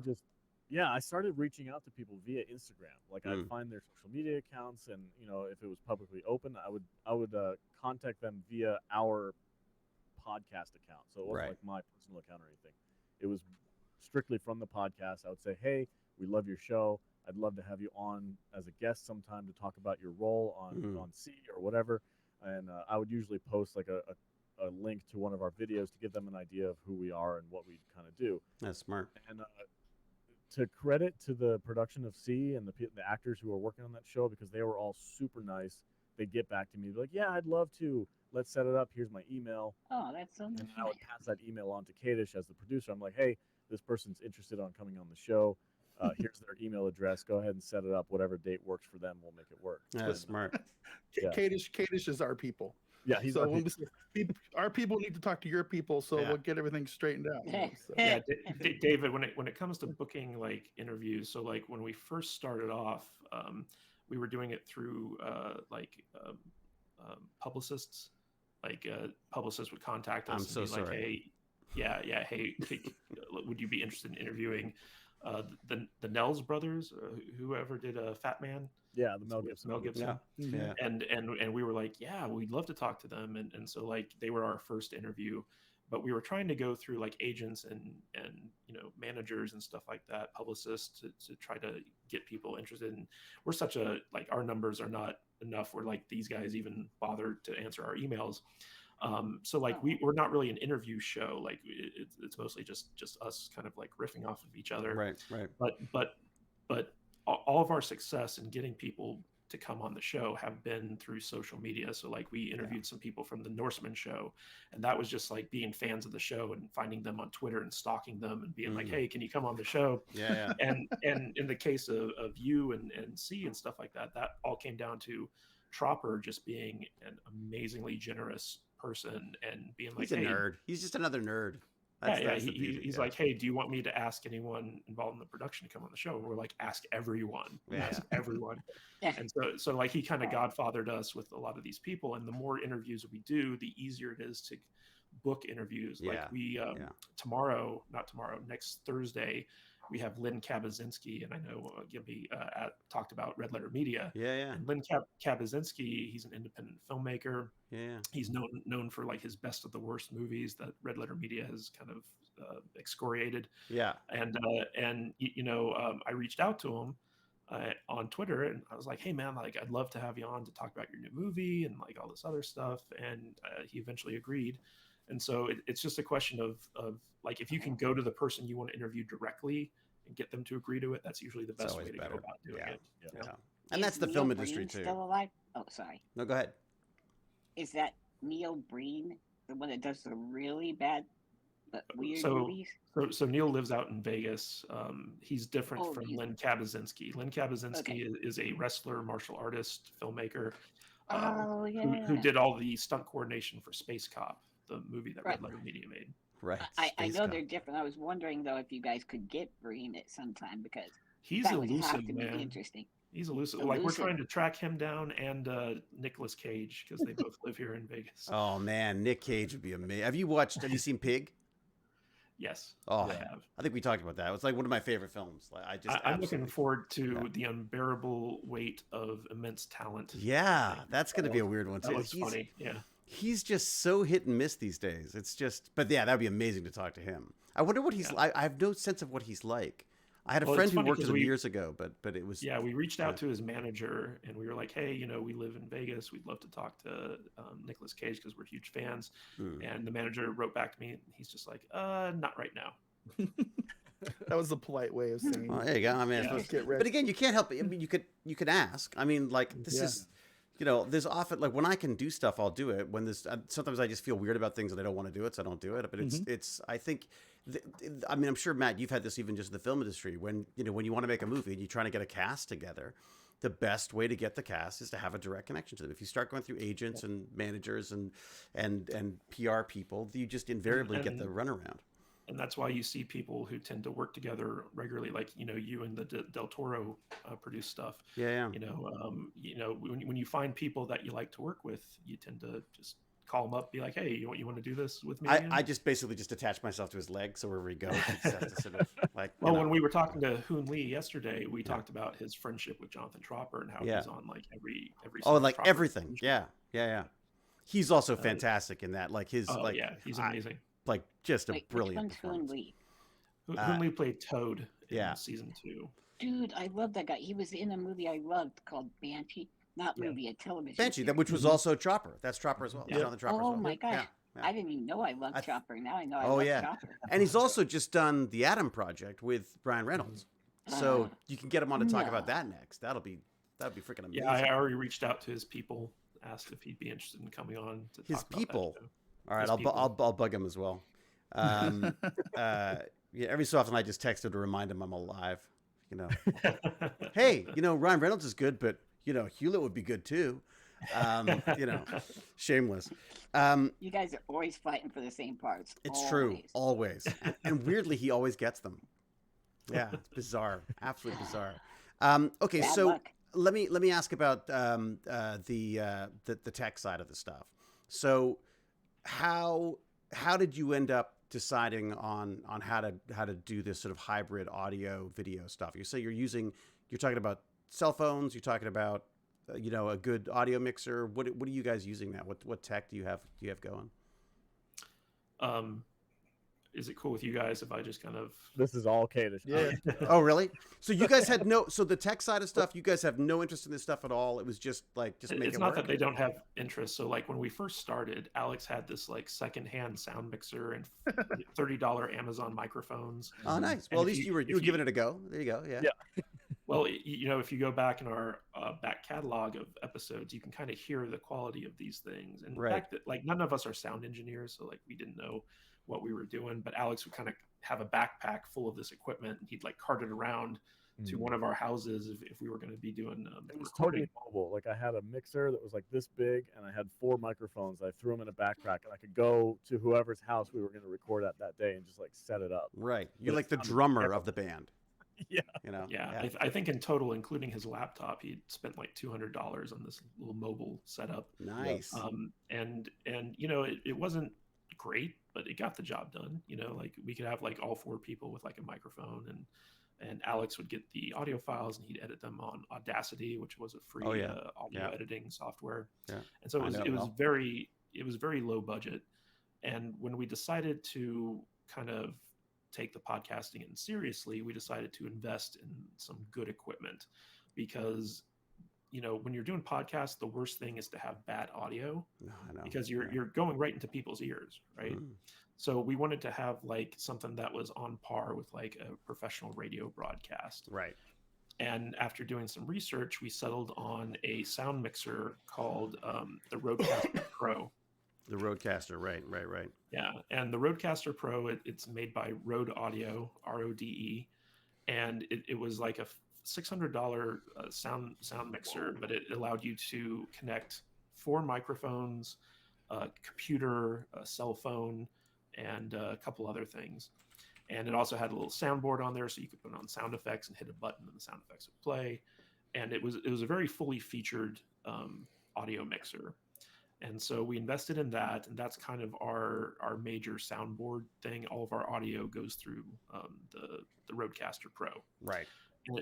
I started reaching out to people via Instagram. Like Mm. I'd find their social media accounts, and if it was publicly open, I would contact them via our podcast account. So it wasn't Right. like my personal account or anything. It was strictly from the podcast. I would say, "Hey, we love your show. I'd love to have you on as a guest sometime to talk about your role on C or whatever." And I would usually post like a link to one of our videos to give them an idea of who we are and what we kind of do. That's smart. And to credit to the production of C and the actors who are working on that show, because they were all super nice. They'd get back to me, be like, "Yeah, I'd love to. Let's set it up. Here's my email." Oh, that's so And nice. I would pass that email on to Kadish as the producer. I'm like, "Hey, this person's interested on coming on the show. Here's their email address. Go ahead and set it up. Whatever date works for them, we'll make it work. That's smart. Yeah. Kadish is our people. Yeah, he's So our when we say, our people need to talk to your people, so Yeah. we'll get everything straightened out. So. Yeah, David, when it comes to booking like interviews, so like when we first started off, we were doing it through publicists. Like publicists would contact us I'm and so be like, sorry. hey, hey, would you be interested in interviewing the Nels brothers, whoever did Fat Man? Yeah, the Mel Gibson. Yeah. And we were like, yeah, we'd love to talk to them. And so like they were our first interview, but we were trying to go through like agents and managers and stuff like that, publicists to try to get people interested. And we're such a, like, our numbers are not enough where like these guys even bother to answer our emails. So like we're not really an interview show. Like it's mostly just us kind of like riffing off of each other. Right. But all of our success in getting people to come on the show have been through social media. So like we interviewed some people from the Norseman show, and that was just like being fans of the show and finding them on Twitter and stalking them and being like, hey, can you come on the show? Yeah. And in the case of you and C and stuff like that, that all came down to Tropper just being an amazingly generous person and being like, He's a nerd. He's just another nerd. He's like, hey, do you want me to ask anyone involved in the production to come on the show? And we're like, ask everyone. Ask everyone. And so like he kind of godfathered us with a lot of these people. And the more interviews we do, the easier it is to book interviews. Like we next Thursday, we have Lynn Kabazinski, and I know Gibby talked about Red Letter Media. Yeah. And Lynn Kabazinski, he's an independent filmmaker. Yeah. He's known for like his best of the worst movies that Red Letter Media has kind of excoriated. Yeah. And I reached out to him on Twitter, and I was like, hey man, like I'd love to have you on to talk about your new movie and like all this other stuff. And he eventually agreed. And so it's just a question of like, if you can go to the person you want to interview directly and get them to agree to it, that's usually the best way to go about doing it. Yeah. And that's the film industry too. Still alive? Oh, sorry. No, go ahead. Is that Neil Breen, the one that does the really bad but weird movies? So Neil lives out in Vegas. He's different from Lynn Kabazinski. Lynn Kabazinski is a wrestler, martial artist, filmmaker who did all the stunt coordination for Space Cop, the movie that Red Letter Media made. Right. I know they're different. I was wondering though if you guys could get Breen at some time, because he's that elusive, would have to man. be interesting. He's elusive. Like we're trying to track him down and Nicolas Cage, because they both live here in Vegas. Oh man, Nick Cage would be amazing. Have you seen Pig? Yes. Oh, I have. I think we talked about that. It was like one of my favorite films. Like I'm looking forward to the unbearable weight of immense talent. Yeah, that's going to be a weird one too. That was funny. Yeah. He's just so hit and miss these days. It's just, but yeah, that'd be amazing to talk to him. I wonder what he's like. I have no sense of what he's like. I had a friend who worked with him years ago, but it was... Yeah, we reached out to his manager, and we were like, hey, we live in Vegas. We'd love to talk to Nicolas Cage because we're huge fans. And the manager wrote back to me, and he's just like, not right now. That was a polite way of saying... Well, there you go. I mean, but again, you can't help it. I mean, you could ask. I mean, like, this is... there's often, like, when I can do stuff, I'll do it. When there's... sometimes I just feel weird about things and I don't want to do it, so I don't do it. But it's I think... I mean, I'm sure, Matt, you've had this even just in the film industry. When you want to make a movie and you're trying to get a cast together, the best way to get the cast is to have a direct connection to them. If you start going through agents and managers and PR people, you just invariably get the runaround. And that's why you see people who tend to work together regularly, like you and the Del Toro produce stuff. Yeah. When you find people that you like to work with, you tend to just call him up, be like, hey, you want to do this with me? I just basically just attach myself to his leg, so wherever he goes, he just has to sort of like. Well, when we were talking to Hoon Lee yesterday, we talked about his friendship with Jonathan Tropper and how he's on like every. Like everything. Yeah. He's also fantastic in that. Like his he's amazing. Like just a brilliant. Which one's Hoon Lee? Hoon Lee played Toad in season 2. Dude, I love that guy. He was in a movie I loved called Banshee. Not movie, a television Banshee, series. which was also Chopper. That's Chopper as well. Yeah. Jonathan Chopper as well. My gosh. Yeah. I didn't even know I loved Chopper. Now I know I love Chopper. And he's also just done The Atom Project with Brian Reynolds. So you can get him on to talk about that next. That'd be freaking amazing. Yeah, I already reached out to his people, asked if he'd be interested in coming on to his talk people. About that show. All right, I'll bug him as well. Every so often I just text him to remind him I'm alive. You know, hey, you know, Ryan Reynolds is good, but you know, Hewlett would be good too. You know, shameless. You guys are always fighting for the same parts. It's true, Always. always, and weirdly, he always gets them. Yeah, it's bizarre, absolutely bizarre. Okay, Bad so luck. let me ask about the tech side of the stuff. So how did you end up deciding on how to do this sort of hybrid audio video stuff? You say you're talking about cell phones. You're talking about you know, a good audio mixer. What are you guys using now? What tech do you have going? Um, is it cool with you guys if I just kind of? This is all Kadish. Yeah. Oh, really? So you guys had so the tech side of stuff, you guys have no interest in this stuff at all. It was just like, just make It's it not work. that they don't have interest. So like when we first started, Alex had this like secondhand sound mixer and $30 Amazon microphones. Oh, nice. And Well, at if least you- you if were giving it a go. There you go. Yeah. Yeah. Well, you know, if you go back in our back catalog of episodes, you can kind of hear the quality of these things. And Right. back like none of us are sound engineers, so like we didn't know what we were doing. But Alex would kind of have a backpack full of this equipment, and he'd like cart it around to one of our houses if we were going to be doing It was recording. totally mobile. Like I had a mixer that was like this big, and I had 4 microphones. I threw them in a backpack, and I could go to whoever's house we were going to record at that day and just like set it up. Right. You're But like it the sounded drummer terrible. of the band. Yeah. You know. Yeah, I think in total, including his laptop, he spent like $200 on this little mobile setup. Nice. And you know, it wasn't great, but it got the job done. You know, like we could have like all 4 people with like a microphone, and Alex would get the audio files and he'd edit them on Audacity, which was a free Oh, yeah. audio Yeah. editing software. Yeah. And so I know it it was well. very low budget. And when we decided to kind of take the podcasting in seriously, we decided to invest in some good equipment, because you know, when you're doing podcasts, the worst thing is to have bad audio, No, I know. because Yeah. you're going right into people's ears, right? Mm. So we wanted to have like something that was on par with like a professional radio broadcast. Right. And after doing some research, we settled on a sound mixer called the Rodecaster Pro. The Rodecaster. Right. Yeah, and the Rodecaster Pro, it's made by Rode Audio, RODE, and it was like a $600 sound mixer, but it allowed you to connect 4 microphones, a computer, a cell phone, and a couple other things. And it also had a little soundboard on there, so you could put on sound effects and hit a button, and the sound effects would play. And it was a very fully featured audio mixer. And so we invested in that, and that's kind of our major soundboard thing. All of our audio goes through the Rodecaster Pro. Right.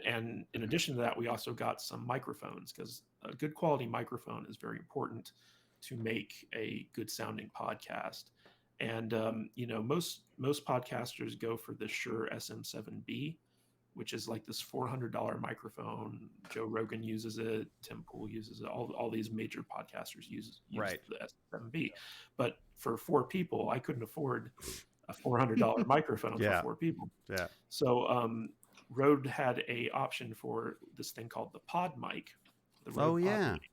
And in addition to that, we also got some microphones, because a good quality microphone is very important to make a good sounding podcast. And you know, most podcasters go for the Shure SM7B, which is like this $400 microphone. Joe Rogan uses it. Tim Pool uses it. All these major podcasters use Right. the SM7B. But for 4 people, I couldn't afford a $400 microphone Yeah. for 4 people. Yeah. So Rode had a option for this thing called the Pod Mic. The Rode Oh, Pod yeah. Mic.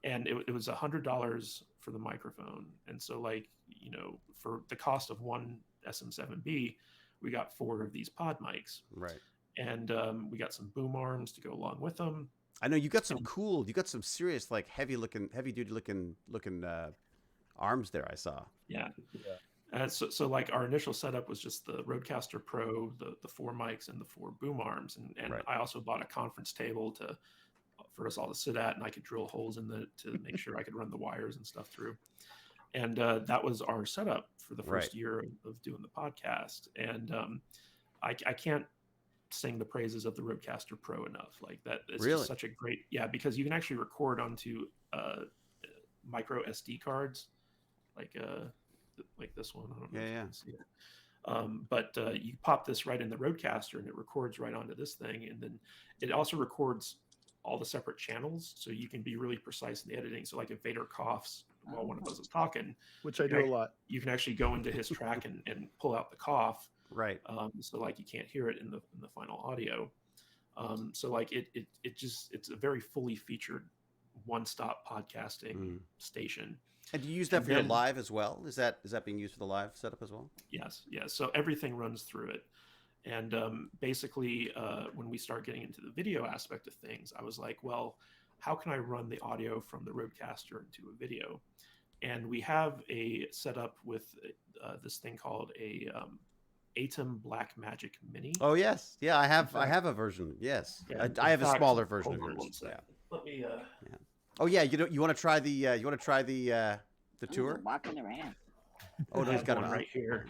And it was $100 for the microphone. And so, like, you know, for the cost of one SM7B, we got 4 of these Pod Mics. Right. And we got some boom arms to go along with them. I know you got some serious, like heavy duty looking arms there. I saw. Yeah. Yeah. So like our initial setup was just the Rodecaster Pro, the 4 mics and the 4 boom arms. And Right. I also bought a conference table for us all to sit at, and I could drill holes in it to make sure I could run the wires and stuff through. And that was our setup for the first Right. year of doing the podcast. And I can't sing the praises of the Rodecaster Pro enough. Like that, it's Really? just such a great, because you can actually record onto micro SD cards, like this one. I don't know if you Yeah. can see it. But you pop this right in the Rodecaster, and it records right onto this thing, and then it also records all the separate channels, so you can be really precise in the editing. So like if Vader coughs while one of us is talking, Which I do a lot. you can actually go into his track and pull out the cough. Right. So like you can't hear it in the final audio. So like it's a very fully featured one-stop podcasting station. And do you use that And for your then- live as well? Is that being used for the live setup as well? Yes. So everything runs through it. And basically, when we start getting into the video aspect of things, I was like, well, how can I run the audio from the Rodecaster into a video? And we have a setup with this thing called a Atom Black Magic Mini. Oh yes, yeah, I have fact- a version. Yes, Yeah, I have a fact, smaller version of hold on yours. one second. Yeah. Let me. Yeah. Oh yeah, you want to try the tour? Walking around. Oh no, I he's have got one it right here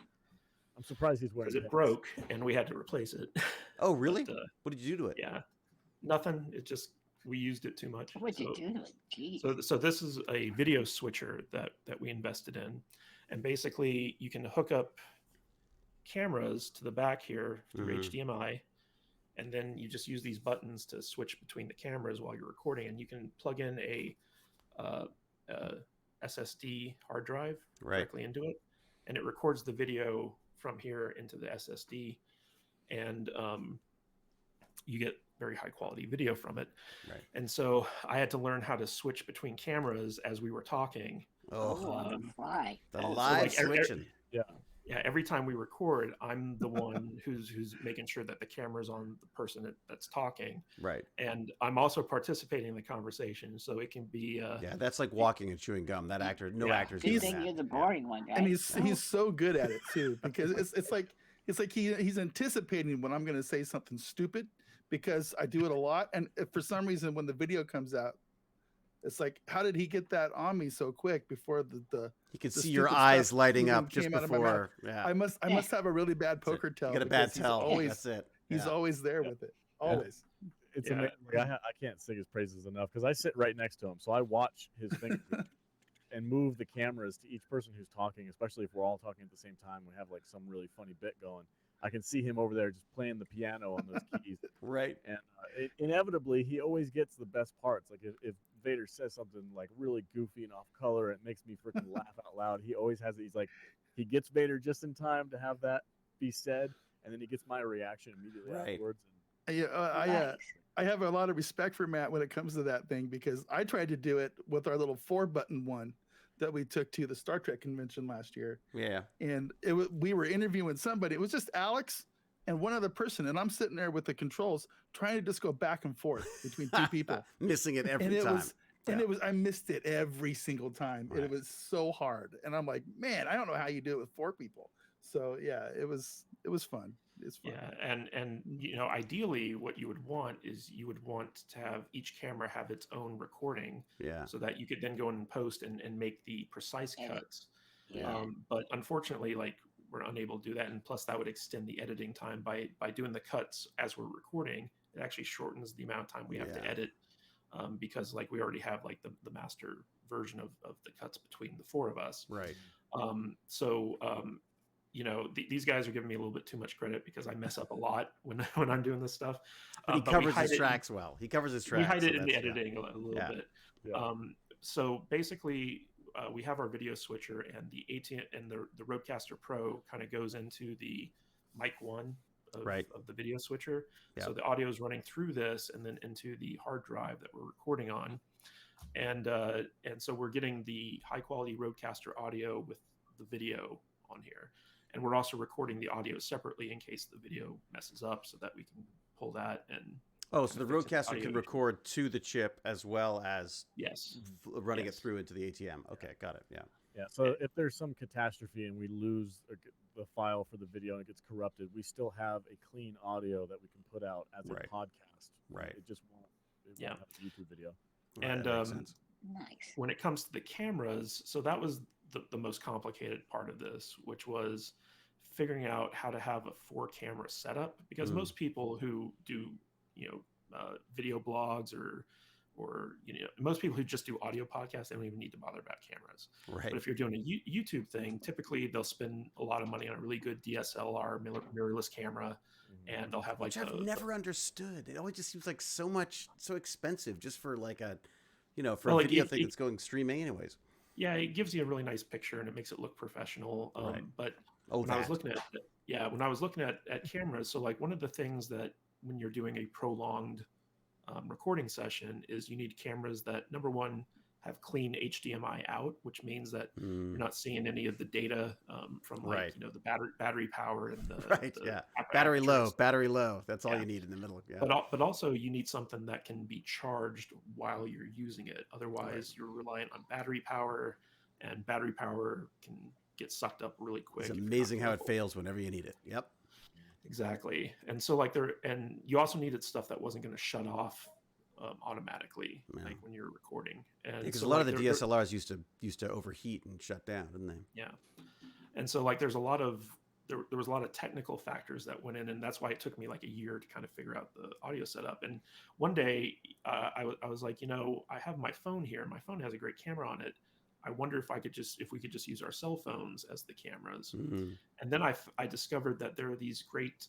I'm surprised he's wearing because it pants. broke and we had to replace it. Oh really? But, What did you do to it? yeah, nothing. It just we used it too much. What'd you So- do to it? Jeez. So this is a video switcher that we invested in, and basically you can hook up cameras to the back here through Mhm. HDMI, and then you just use these buttons to switch between the cameras while you're recording, and you can plug in a SSD hard drive Right. directly into it, and it records the video from here into the SSD, and you get very high quality video from it. Right. And so I had to learn how to switch between cameras as we were talking. Oh, Oh, on the fly. the so, live like, switching. Yeah, every time we record, I'm the one who's making sure that the camera's on the person that's talking, Right. and I'm also participating in the conversation, so it can be Yeah, that's like walking and chewing gum. That actor, no Yeah. actor's Good doing thing that. you're the Yeah. boring one, right? And he's so good at it too, because it's like he's anticipating when I'm going to say something stupid, because I do it a lot, and if for some reason when the video comes out, it's like, how did he get that on me so quick before the You can the see your stupid eyes stuff lighting even up just came out of my mouth? before. Yeah. I must have a really bad That's it. poker tell. You got a bad because he's tell. Always, That's it. he's Yeah. always there with it. Always. It's Yeah. amazing. Like, I can't sing his praises enough because I sit right next to him, so I watch his fingers and move the cameras to each person who's talking, especially if we're all talking at the same time. We have like some really funny bit going. I can see him over there just playing the piano on those keys, Right. and inevitably he always gets the best parts. Like if Vader says something like really goofy and off color, it makes me freaking laugh out loud. He always has it. He's like, he gets Vader just in time to have that be said, and then he gets my reaction immediately Right. afterwards. Yeah, Nice. I have a lot of respect for Matt when it comes to that thing, because I tried to do it with our little 4-button one that we took to the Star Trek convention last year, Yeah. and we were interviewing somebody. It was just Alex and one other person, and I'm sitting there with the controls trying to just go back and forth between two people. Missing it every and it time. was and Yeah. it was I missed it every single time. Right. It was so hard, and I'm like, man, I don't know how you do it with 4 people. So yeah, it was fun. It's fun. Yeah, and ideally, what you would want is you would want to have each camera have its own recording, Yeah. so that you could then go in and post and make the precise Edit. cuts. Yeah. But unfortunately, like, we're unable to do that, and plus that would extend the editing time by doing the cuts as we're recording. It actually shortens the amount of time we have to Yeah. edit, because like we already have like the master version of the cuts between the 4 of us. Right. These guys are giving me a little bit too much credit because I mess up a lot when I'm doing this stuff. But he we covers hide his it in- tracks well. He covers his We tracks. hide so it in the that's- yeah. editing a little Yeah. bit. Yeah. So basically, we have our video switcher, and the ATM and the Rodecaster Pro kind of goes into the mic 1 of, Right. of the video switcher. Yeah. So the audio is running through this and then into the hard drive that we're recording on, and so we're getting the high quality Rodecaster audio with the video on here, and we're also recording the audio separately in case the video messes up, so that we can pull that and Oh, so the Fix it Rodecaster audio can issue. record to the chip as well as yes. running it Yes. through into the ATM. Okay, got it. Yeah. Yeah. So if there's some catastrophe and we lose the file for the video and it gets corrupted, we still have a clean audio that we can put out as a Right. podcast. Right. It just won't. It Yeah. won't have a YouTube video. Right, And, that makes sense. Nice. When it comes to the cameras, so that was the most complicated part of this, which was figuring out how to have a 4-camera setup, because Mm. most people who do video blogs or most people who just do audio podcasts, they don't even need to bother about cameras. Right. But if you're doing a YouTube thing, typically they'll spend a lot of money on a really good DSLR mirrorless camera, and they'll have like Which I've never understood. It always just seems like so expensive just for like a, for Well, a like, video it- thing it- that's going streaming anyways. yeah, it gives you a really nice picture and it makes it look professional. Right. But Oh, when I was that. looking at cameras, so like one of the things that when you're doing a prolonged recording session is you need cameras that, number one, have clean HDMI out, which means that Mm. you're not seeing any of the data from like Right. the battery power and the Right. the Yeah. aperture and stuff. Battery low. That's all Yeah. you need in the middle. Yeah. But also you need something that can be charged while you're using it. Otherwise, you're reliant on battery power, and battery power can get sucked up really quick. It's if you're not amazing how it careful. fails whenever you need it. Yep. Exactly. And so like and you also needed stuff that wasn't going to shut off automatically, Yeah. like when you're recording. And Because so a lot like of the DSLRs used to overheat and shut down, didn't they? yeah. And so like there's a lot of there was a lot of technical factors that went in, and that's why it took me like a year to kind of figure out the audio setup. And one day I was like, I have my phone here. My phone has a great camera on it. I wonder if we could just use our cell phones as the cameras. Mm-hmm. And then I discovered that there are these great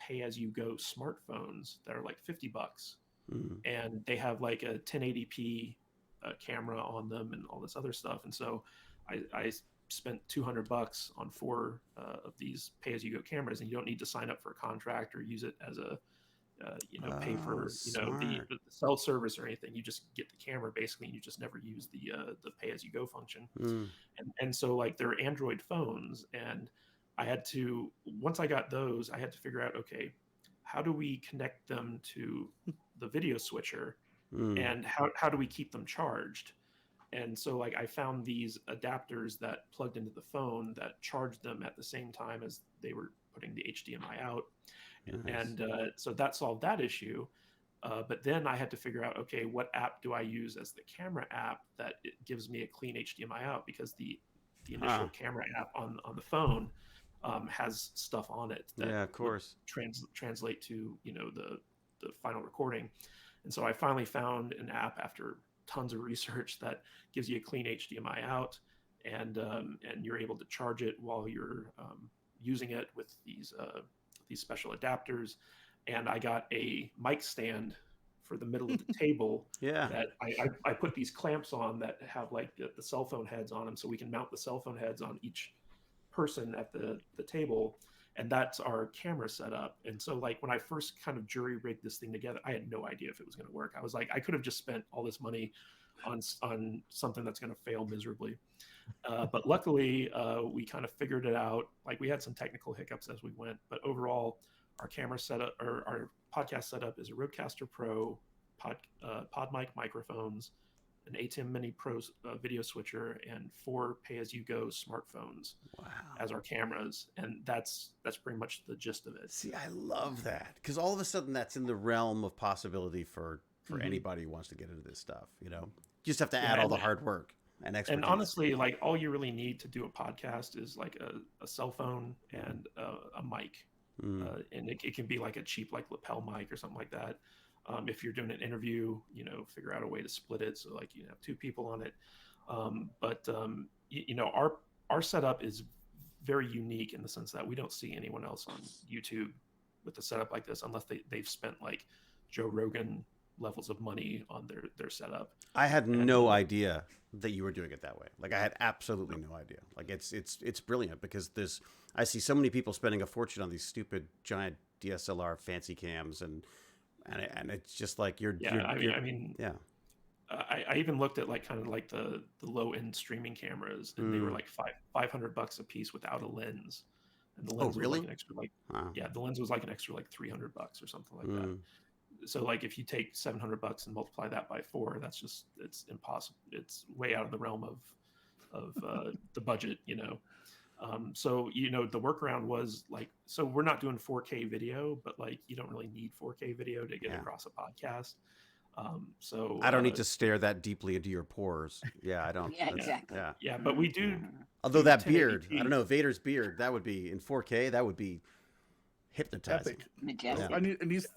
pay-as-you-go smartphones that are like $50, Mm-hmm. and they have like a 1080p camera on them and all this other stuff. And so I spent $200 on 4 of these pay-as-you-go cameras, and you don't need to sign up for a contract or use it as a pay for the cell service or anything. You just get the camera basically, and you just never use the pay-as-you-go function. Mm. And so like they're Android phones, and once I got those, I had to figure out, okay, how do we connect them to the video switcher, and how do we keep them charged? And so like I found these adapters that plugged into the phone that charged them at the same time as they were putting the HDMI out. Nice. And so that solved that issue. But then I had to figure out, okay, what app do I use as the camera app that it gives me a clean HDMI out? Because the initial camera app on the phone has stuff on it that of course translate to the final recording. And so I finally found an app after tons of research that gives you a clean HDMI out, and you're able to charge it while you're using it with these special adapters. And I got a mic stand for the middle of the table that I put these clamps on that have like the cell phone heads on them, so we can mount the cell phone heads on each person at the table. And that's our camera setup. And so like when I first kind of jury rigged this thing together, I had no idea if it was going to work. I was like, I could have just spent all this money on something that's going to fail miserably. But luckily we kind of figured it out. Like we had some technical hiccups as we went, but overall our camera setup, or our podcast setup, is a Rodecaster Pro, PodMic microphones, an ATEM Mini Pro video switcher, and 4 pay-as-you-go smartphones as our cameras. And that's pretty much the gist of it. See, I love that, because all of a sudden that's in the realm of possibility for anybody who wants to get into this stuff. You just have to add all the hard work and expertise. And honestly, like all you really need to do a podcast is like a cell phone and a mic. And it can be like a cheap like lapel mic or something like that. If you're doing an interview, figure out a way to split it so like you have 2 people on it. But our setup is very unique in the sense that we don't see anyone else on YouTube with a setup like this unless they've spent like Joe Rogan levels of money on their setup. I had no idea that you were doing it that way. Like I had absolutely no idea. Like it's brilliant, because I see so many people spending a fortune on these stupid giant DSLR fancy cams, and it's just like I even looked at like kind of like the low end streaming cameras, and they were like $500 a piece without a lens. And the lens was like an extra the lens was like an extra like $300 or something like that. So like if you take $700 and multiply that by 4, it's impossible. It's way out of the realm of the budget, So the workaround was like, so we're not doing 4K video, but like you don't really need 4K video to get across a podcast. So I don't need to stare that deeply into your pores. Yeah, I don't. Yeah, exactly. Yeah, but we do. Although that beard, I don't know, Vader's beard, that would be in 4K. That would be hypnotizing. Majestic. I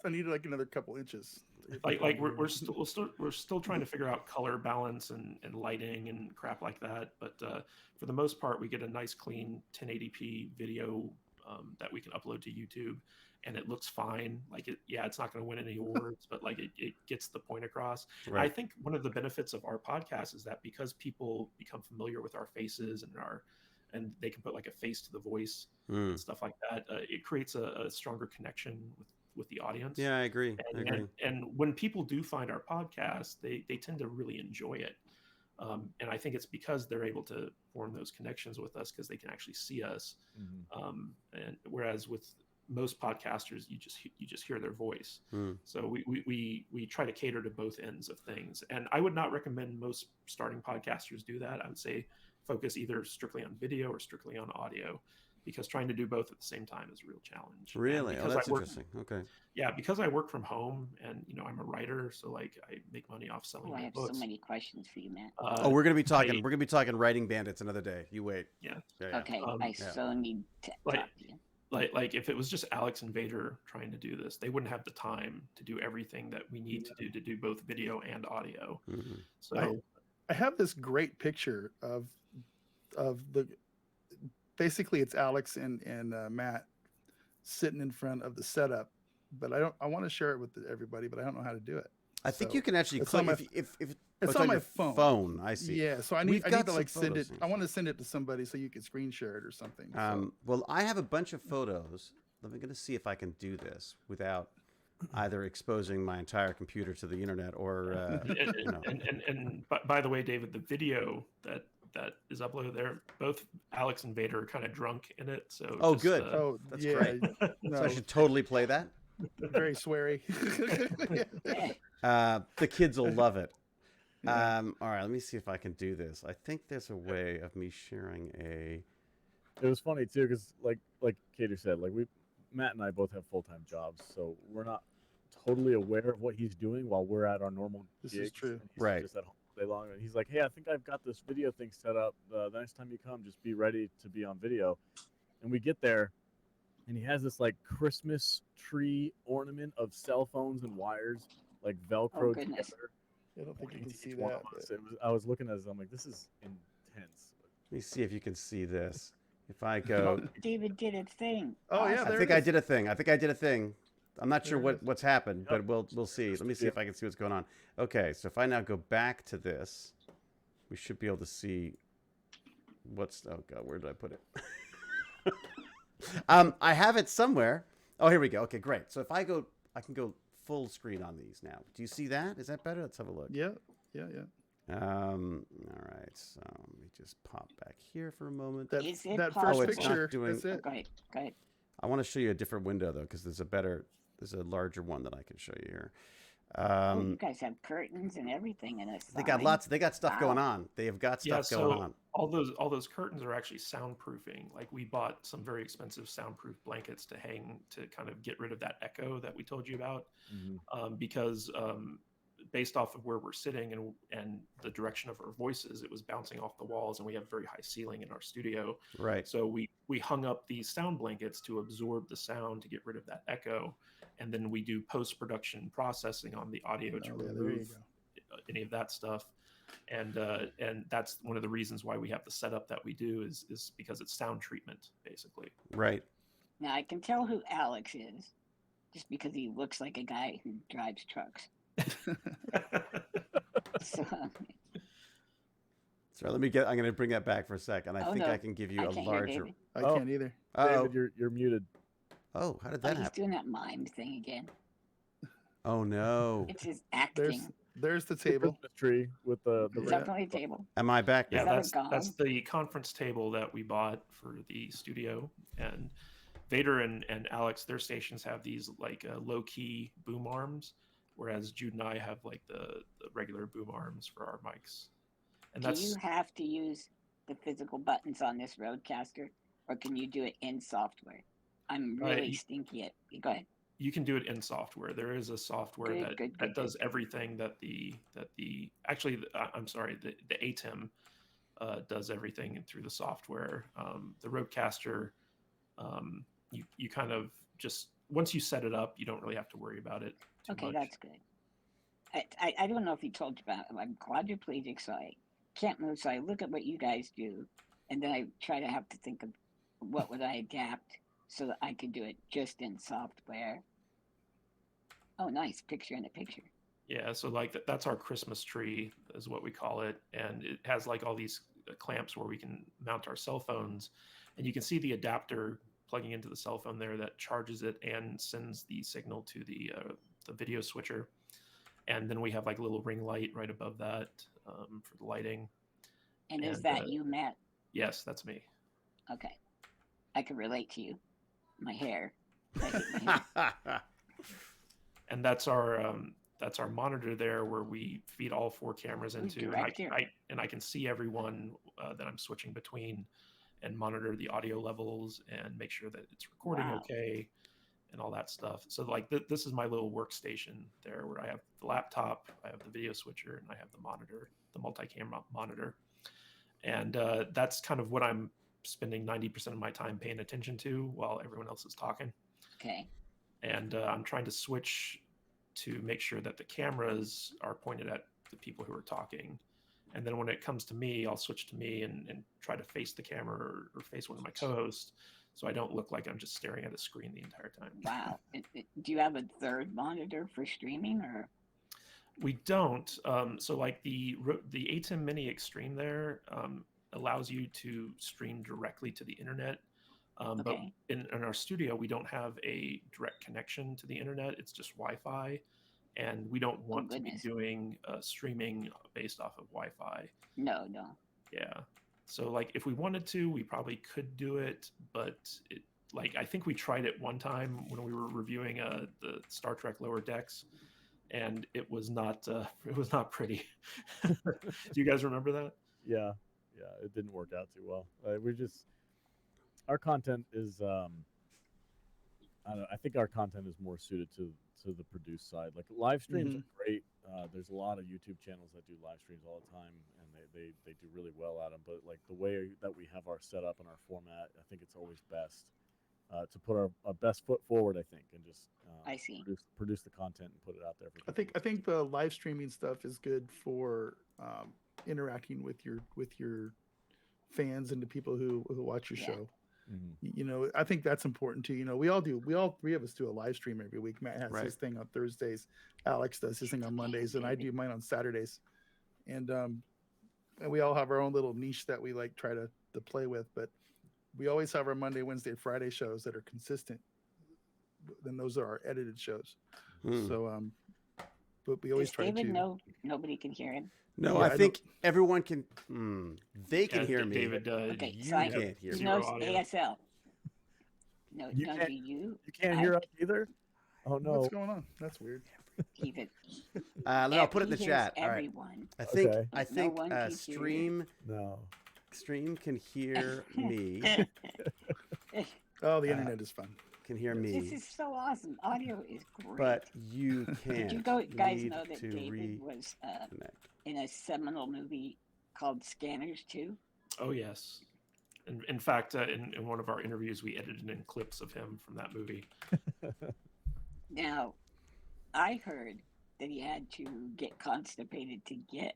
need like another couple inches. Like we're still trying to figure out color balance and lighting and crap like that. But for the most part, we get a nice clean 1080p video that we can upload to YouTube, and it looks fine. Like it's not going to win any awards, but like it gets the point across. Right. I think one of the benefits of our podcast is that because people become familiar with our faces and they can put like a face to the voice and stuff like that, it creates a stronger connection with the audience. Yeah, I agree. And when people do find our podcast, they tend to really enjoy it. And I think it's because they're able to form those connections with us because they can actually see us. And whereas with most podcasters, you just hear their voice. So we try to cater to both ends of things. And I would not recommend most starting podcasters do that. I would say focus either strictly on video or strictly on audio, because trying to do both at the same time is a real challenge. Really? Oh, that's interesting. Okay. Yeah, because I work from home and I'm a writer, so like I make money off selling Oh, I my have books. so many questions for you, Matt. Oh, we're gonna be talking writing bandits another day. You wait. Yeah. Okay, I so need to talk to you. Like if it was just Alex and Vader trying to do this, they wouldn't have the time to do everything that we need to do both video and audio. So I have this great picture of the, basically it's Alex and Matt sitting in front of the setup, but I want to share it with everybody, but I don't know how to do it. I think you can actually it's click on my- if It's on my your phone. I see. Yeah, so I We've need got to like some send it. photos. I want to send it to somebody so you can screen share it or something. So. Well, I have a bunch of photos. I'm going to see if I can do this without either exposing my entire computer to the internet or. And by the way, David, the video that is uploaded there, both Alex and Vader are kind of drunk in it. So good. That's great. So I should totally play that. Very sweary. The kids will love it. All right, let me see if I can do this. I think there's a way of me sharing a. It was funny too, because like Katie said, like Matt and I both have full-time jobs, so we're not totally aware of what he's doing while we're at our normal gigs. This is true. He's right. Just at home all day long, and he's like, "Hey, I think I've got this video thing set up. The next time you come, just be ready to be on video." And we get there, and he has this like Christmas tree ornament of cell phones and wires, like Velcro together. I don't think you can see that. I was looking at it, I'm like, this is intense. Let me see if you can see this. If I go, David did a thing. Oh yeah, I think I did a thing. I'm not sure what's happened, but we'll see. Let me see if I can see what's going on. Okay, so if I now go back to this, we should be able to see what's. Oh god, where did I put it? I have it somewhere. Oh, here we go. Okay, great. So if I can go full screen on these now. Do you see that? Is that better? Let's have a look. Yeah. All right. So let me just pop back here for a moment. That possible? first it's picture. not doing- That's it. Go ahead. I want to show you a different window though, because there's a larger one that I can show you here. You guys have curtains and everything in a They got stuff going on. They have got stuff going on. All those curtains are actually soundproofing. Like we bought some very expensive soundproof blankets to hang to kind of get rid of that echo that we told you about, because based off of where we're sitting and the direction of our voices, it was bouncing off the walls, and we have very high ceiling in our studio. Right. So we hung up these sound blankets to absorb the sound to get rid of that echo, and then we do post-production processing on the audio to remove any of that stuff. And that's one of the reasons why we have the setup that we do is because it's sound treatment, basically. Right. Now I can tell who Alex is, just because he looks like a guy who drives trucks. So I'm going to bring that back for a second. I think I can give you a larger. I can't either. David, you're muted. Oh, how did that he's happen? doing that mime thing again. Oh no. It's his acting. There's the table. The tree with the It's definitely a table. Am I back now? Yeah, that's the conference table that we bought for the studio. And Vader and Alex, their stations have these like low key boom arms, whereas Jude and I have like the regular boom arms for our mics. And do you have to use the physical buttons on this Rodecaster, or can you do it in software? I'm really stinky at. Go ahead. You can do it in software. There is a software that does everything that the ATEM does everything through the software. The Rodecaster, you kind of just once you set it up, you don't really have to worry about it too much. That's good. I don't know if he told you about it. I'm quadriplegic, so I can't move. So I look at what you guys do, and then I try to have to think of what would I adapt so that I could do it just in software. Oh, nice. Picture in a picture. Yeah, so like that's our Christmas tree is what we call it. And it has like all these clamps where we can mount our cell phones. And you can see the adapter plugging into the cell phone there that charges it and sends the signal to the video switcher. And then we have like a little ring light right above that for the lighting. And is And, that you, Matt? Yes, that's me. Okay. I can relate to you. My hair. I hate my hair. And that's our monitor there where we feed all 4 cameras into, Director. and I can see everyone that I'm switching between, and monitor the audio levels and make sure that it's recording Wow. okay and all that stuff. So like this is my little workstation there where I have the laptop, I have the video switcher, and I have the monitor, the multi-camera monitor. And that's kind of what I'm spending 90% of my time paying attention to while everyone else is talking. Okay. And I'm trying to switch to make sure that the cameras are pointed at the people who are talking. And then when it comes to me, I'll switch to me and try to face the camera or face one of my co-hosts, so I don't look like I'm just staring at a screen the entire time. Wow. Do you have a third monitor for streaming, or? We don't. So like the ATEM Mini Extreme there allows you to stream directly to the internet. But Okay. in our studio, we don't have a direct connection to the internet. It's just Wi-Fi, and we don't want to be goodness. doing streaming based off of Wi-Fi. No. Yeah. So like if we wanted to, we probably could do it, but I think we tried it one time when we were reviewing the Star Trek Lower Decks, and it was not pretty. Do you guys remember that? Yeah, it didn't work out too well. Our content is I don't know, I think our content is more suited to the produced side. Like live streams are great. There's a lot of YouTube channels that do live streams all the time, and they do really well at them. But like the way that we have our setup and our format, I think it's always best to put our best foot forward. I think, and just I see. produce the content and put it out there for people. I think the live streaming stuff is good for interacting with your fans and the people who watch your show. You know, I think that's important too. You know, we all 3 of us do a live stream every week. Matt has his thing on Thursdays, Alex does his thing on Mondays, and I do mine on Saturdays. And we all have our own little niche that we like try to play with, but we always have our Monday, Wednesday, Friday shows that are consistent. Then those are our edited shows. So but we always Does try David to know nobody can hear him? No, Yeah, I think everyone can. They can hear me. David, Okay, you so I- can't hear He me. knows audio. ASL. No, You no, can't- do you? You can't hear us either. Oh no! what's going on? That's weird. Even I'll put it in the he hears chat. All right. everyone. I think Okay. I No think one can hear No. stream can hear me. Oh, the internet is fun. Can hear This me, is so awesome. Audio is great. but you can't. Did you guys Need know that to David was reconnect. in a seminal movie called Scanners 2? Oh yes. In fact, in one of our interviews, we edited in clips of him from that movie. Now, I heard that he had to get constipated to get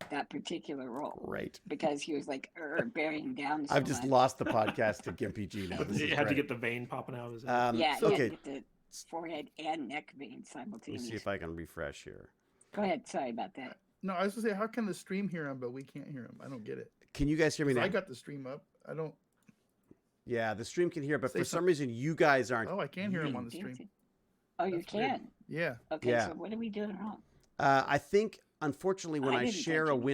that particular role Right. because he was like bearing down. So I've just much. lost the podcast to Gimpy G now. This He is had to great. get the vein popping out of his head. Yeah, he had okay. to get the forehead and neck vein Let me simultaneously. see if I can refresh here. Go ahead. Sorry about that. No, I was gonna say, how can the stream hear him, but we can't hear him? I don't get it. Can you guys hear me 'Cause now? I got the stream up. I don't. Yeah, the stream can hear, but Say for some something. reason you guys aren't. Oh, I can hear him on the stream. Oh, you That's weird. can. Yeah. Okay, Yeah. so what are we doing wrong? I think, unfortunately, when I I didn't share touch a anything.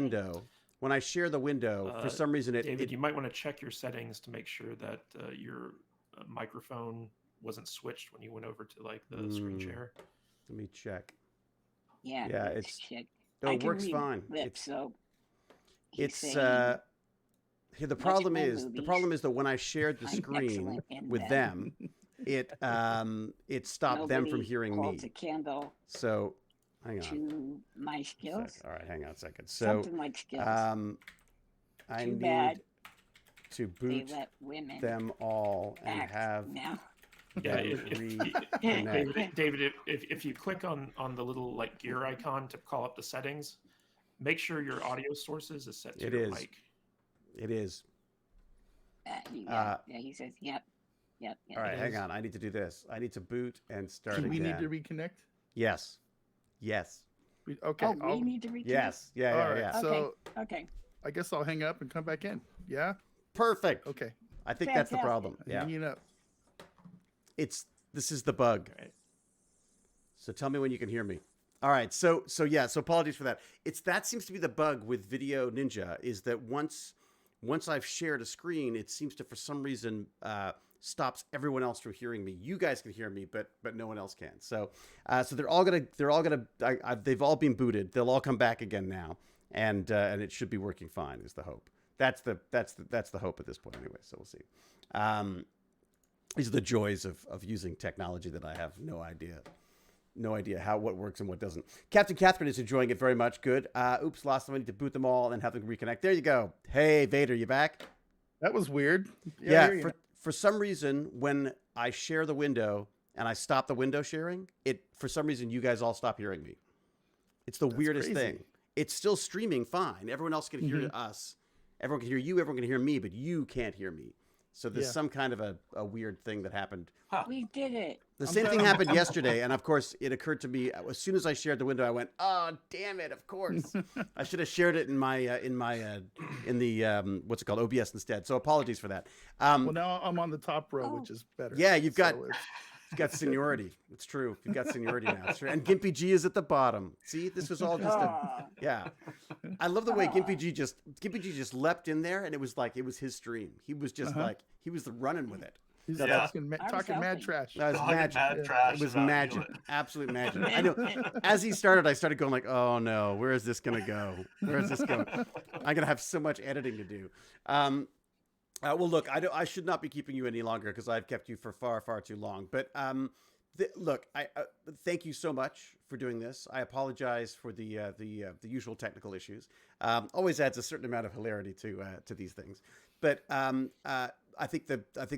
window, for some reason David, you might want to check your settings to make sure that your microphone wasn't switched when you went over to like the screen share. Let me check. Yeah. Yeah, let's it's- check. No, I it can works read fine. Lips, so he's It's saying, here. The watch problem my is movies. that when I shared the I'm screen excellent in with them. it stopped them from Nobody hearing holds me. a candle So, hang on. to my a skills. sec. All right, hang on a second. So, Something like skills. I Too need bad to they boot let women them all and act have now. Yeah, them David, David, if you click on the little like gear icon to call up the settings, make sure your audio sources is set to It your is. mic. It is. Yeah, he says, yep. All right, It hang is. on. I need to do this. I need to boot and start Do we again. need to reconnect? Yes. Okay. Oh, we need to reconnect? Yes. Yeah. All right. Yeah. So Okay. I guess I'll hang up and come back in. Yeah. Perfect. Okay. I think that's the Fantastic. problem. Yeah. Hanging up. This is the bug. Right. So tell me when you can hear me. All right. So yeah. So apologies for that. That seems to be the bug with Video Ninja is that once I've shared a screen, it seems to for some reason stops everyone else from hearing me. You guys can hear me, but no one else can. So they've all been booted. They'll all come back again now, and it should be working fine. Is the hope. That's the hope at this point anyway. So we'll see. These are the joys of using technology that I have no idea what works and what doesn't. Captain Catherine is enjoying it very much. Good. Oops, lost them. I need to boot them all and have them reconnect. There you go. Hey, Vader, you back? That was weird. Yeah. For some reason, when I share the window and I stop the window sharing, for some reason you guys all stop hearing me. It's the weirdest thing. It's still streaming fine. Everyone else can hear us. Everyone can hear you. Everyone can hear me, but you can't hear me. So there's some kind of a weird thing that happened. Huh. We did it. The same thing happened yesterday, and of course, it occurred to me as soon as I shared the window. I went, "Oh, damn it! Of course, I should have shared it in the what's it called, OBS instead." So apologies for that. Well, now I'm on the top row, which is better. Yeah, you've got seniority. It's true. You've got seniority now. It's true. And Gimpy G is at the bottom. See, this was all just yeah. I love the way Gimpy G just leapt in there, and it was his stream. He was just he was running with it. He's talking mad trash. That was magic. Mad trash. It was magic. Absolute magic. I know. As he started, I started going like, "Oh no, where is this gonna go? Where is this going? I'm gonna have so much editing to do." Well, look, I should not be keeping you any longer because I've kept you for far, far too long. But look, I thank you so much for doing this. I apologize for the usual technical issues. Always adds a certain amount of hilarity to these things. But I think the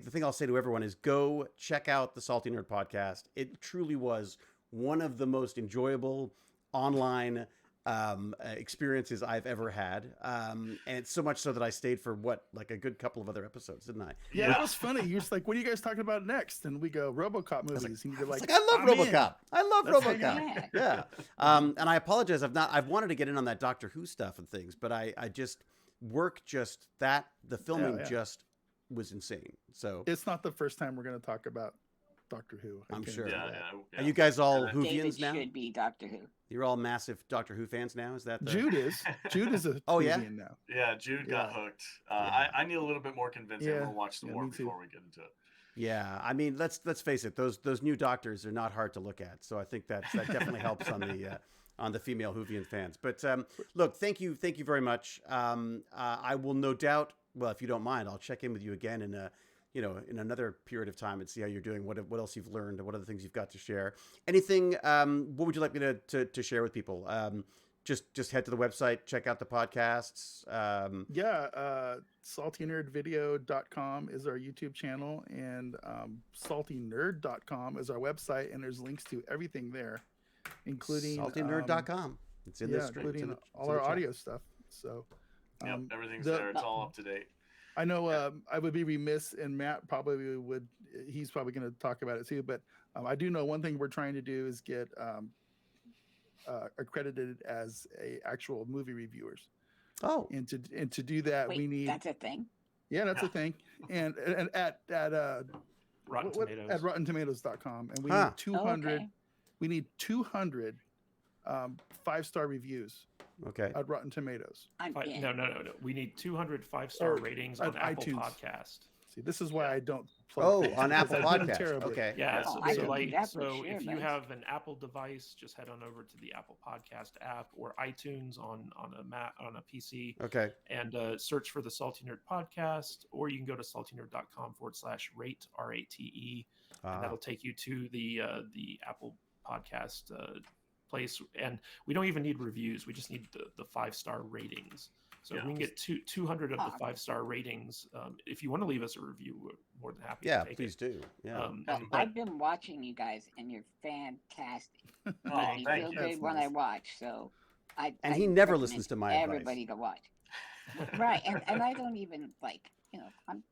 thing I'll say to everyone is go check out the Salty Nerd podcast. It truly was one of the most enjoyable online experiences I've ever had, and so much so that I stayed for a good couple of other episodes, didn't I? Yeah, that was funny. You're just like, "What are you guys talking about next?" And we go, "RoboCop movies." And you're like, "I love RoboCop. In. I love RoboCop." Yeah. And I apologize. I've wanted to get in on that Doctor Who stuff and things, but I just the filming just was insane. So it's not the first time we're going to talk about Doctor Who. I'm sure. Yeah. Are you guys all Whovians now? Should be Doctor Who. You're all massive Doctor Who fans now? Is that Jude is a Whovian now. Yeah, Jude got hooked. I need a little bit more convincing. I'm gonna watch some more before we get into it. Yeah, I mean, let's face it; those new doctors are not hard to look at. So I think that definitely helps on the female Whovian fans. But look, thank you very much. I will no doubt. Well, if you don't mind, I'll check in with you again in another period of time and see how you're doing, what else you've learned, and what other things you've got to share. Anything, what would you like me to share with people? Just head to the website, check out the podcasts. saltynerdvideo.com is our YouTube channel, and saltynerd.com is our website, and there's links to everything there, including saltynerd.com. It's in the stream. Including all our audio stuff. So everything's there. It's all up to date. I know I would be remiss, and Matt probably would. He's probably going to talk about it too. But I do know one thing we're trying to do is get accredited as actual movie reviewers. Oh, and to do that, we need. That's a thing. Yeah, that's a thing. And at Rotten Tomatoes. At RottenTomatoes.com, and we need 200. Okay. We need 200 5-star reviews. Okay. At Rotten Tomatoes. No. We need 200 5-star ratings on Apple iTunes. Podcast. See, this is why I don't plug things, on Apple because I do Podcast. terribly. Okay. Yeah. I can do that for So sure, if you but- have an Apple device, just head on over to the Apple Podcast app or iTunes on a PC. Okay. And search for the Salty Nerd Podcast, or you can go to saltynerd.com/rate RATE, and that'll take you to the Apple Podcast place. And we don't even need reviews; we just need the 5-star ratings. So if we can get 200 of the 5-star ratings, if you want to leave us a review, we're more than happy. Yeah, to take please it. do. Yeah. I've been watching you guys, and you're fantastic. Oh, I thank feel you. good when I watch. So I he never recommend listens to my everybody to watch. Right, and I don't even I'm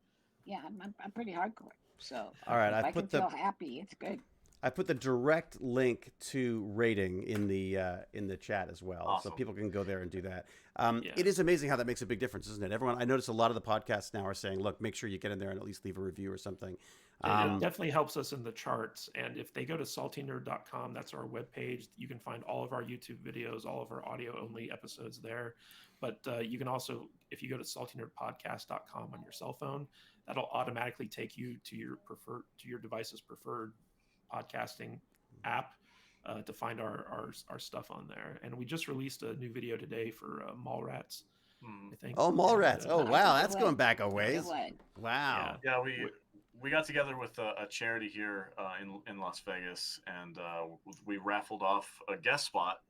pretty hardcore. So all right, if I can feel happy, it's good. I put the direct link to rating in the chat as well, Awesome. so people can go there and do that. Yeah. It is amazing how that makes a big difference, isn't it? Everyone, I notice a lot of the podcasts now are saying, "Look, make sure you get in there and at least leave a review or something." It definitely helps us in the charts. And if they go to saltynerd.com, that's our webpage. You can find all of our YouTube videos, all of our audio-only episodes there. But you can also, if you go to saltynerdpodcast.com on your cell phone, that'll automatically take you to your device's preferred podcasting app to find our stuff on there. And we just released a new video today for Mallrats, I think. Oh, Mallrats! And, Oh, wow, that's going back a ways. Good Wow. Yeah, we got together with a charity here in Las Vegas, and we raffled off a guest spot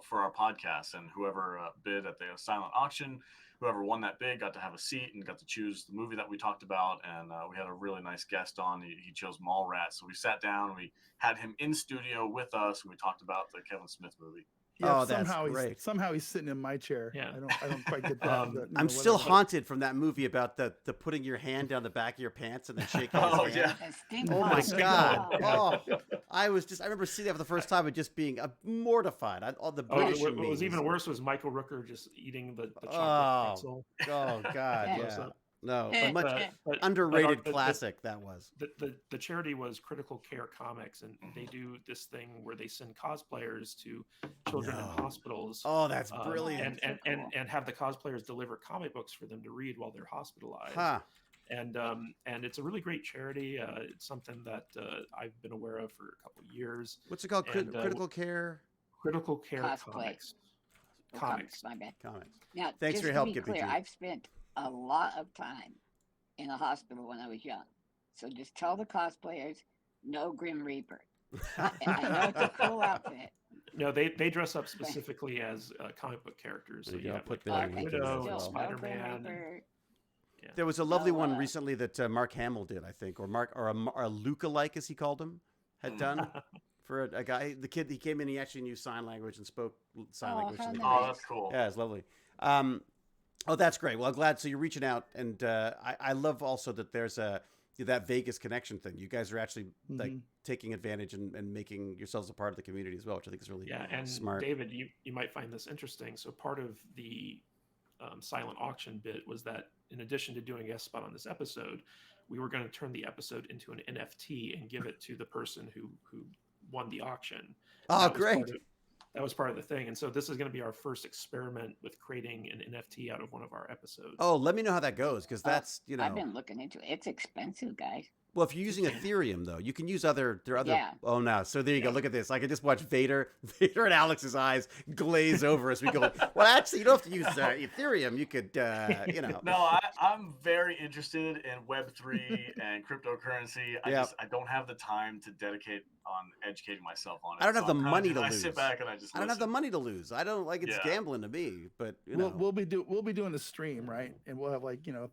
for our podcast, and whoever bid at the silent auction, whoever won that bid got to have a seat and got to choose the movie that we talked about. And we had a really nice guest on. He chose Mallrats, so we sat down, we had him in studio with us, and we talked about the Kevin Smith movie. Yeah, Oh, that's great. Somehow he's sitting in my chair. Yeah. I don't quite get that. I'm still haunted from that movie about the putting your hand down the back of your pants and then shaking his hand. Yeah. Oh my God! Oh, I remember seeing that for the first time and just being mortified. All the British. What was even worse was Michael Rooker just eating the chocolate pretzel. Oh God! Yeah. No, Yeah. a much But underrated classic that was. The charity was Critical Care Comics, and they do this thing where they send cosplayers to children in hospitals. Oh, that's brilliant! And have the cosplayers deliver comic books for them to read while they're hospitalized. Huh. And it's a really great charity. It's something that I've been aware of for a couple of years. What's it called? Critical Care. Critical Care Cosplay. Comics. My bad. Comics. Now, Thanks just for your to help, be Gippy clear, G. I've spent a lot of time in a hospital when I was young. So just tell the cosplayers, no Grim Reaper. And I know it's a cool outfit. No, they dress up specifically as comic book characters. So There you you go. have Put like that in Widow as and well. Spider-Man. No Grim Reaper. There was a lovely No, one recently that Mark Hamill did, I think, or a Luca-like, as he called him, had done for a guy. The kid, he came in, he actually knew sign language and spoke sign language. how to the nice. Oh, that's cool. Yeah, it's lovely. Oh, that's great. Well, I'm glad. So you're reaching out, and I love also that there's that Vegas connection thing. You guys are actually like taking advantage and making yourselves a part of the community as well, which I think is really smart. David, you might find this interesting. So part of the silent auction bit was that in addition to doing a guest spot on this episode, we were going to turn the episode into an NFT and give it to the person who won the auction. Oh, great. That was part of the thing. And so this is going to be our first experiment with creating an NFT out of one of our episodes. Oh, let me know how that goes, because that's, I've been looking into it. It's expensive, guys. Well, if you're using Ethereum, though, you can use other. Yeah. Oh, no. So there you go. Look at this. I can just watch Vader and Alex's eyes glaze over as we go. Well, actually, you don't have to use Ethereum. You could, No, I'm very interested in Web3 and cryptocurrency. I don't have the time to dedicate on educating myself on it. I don't have the money to I lose. sit back and I just. I don't have the money to lose. I don't like it's gambling to me, but we'll be doing a stream, right? And we'll have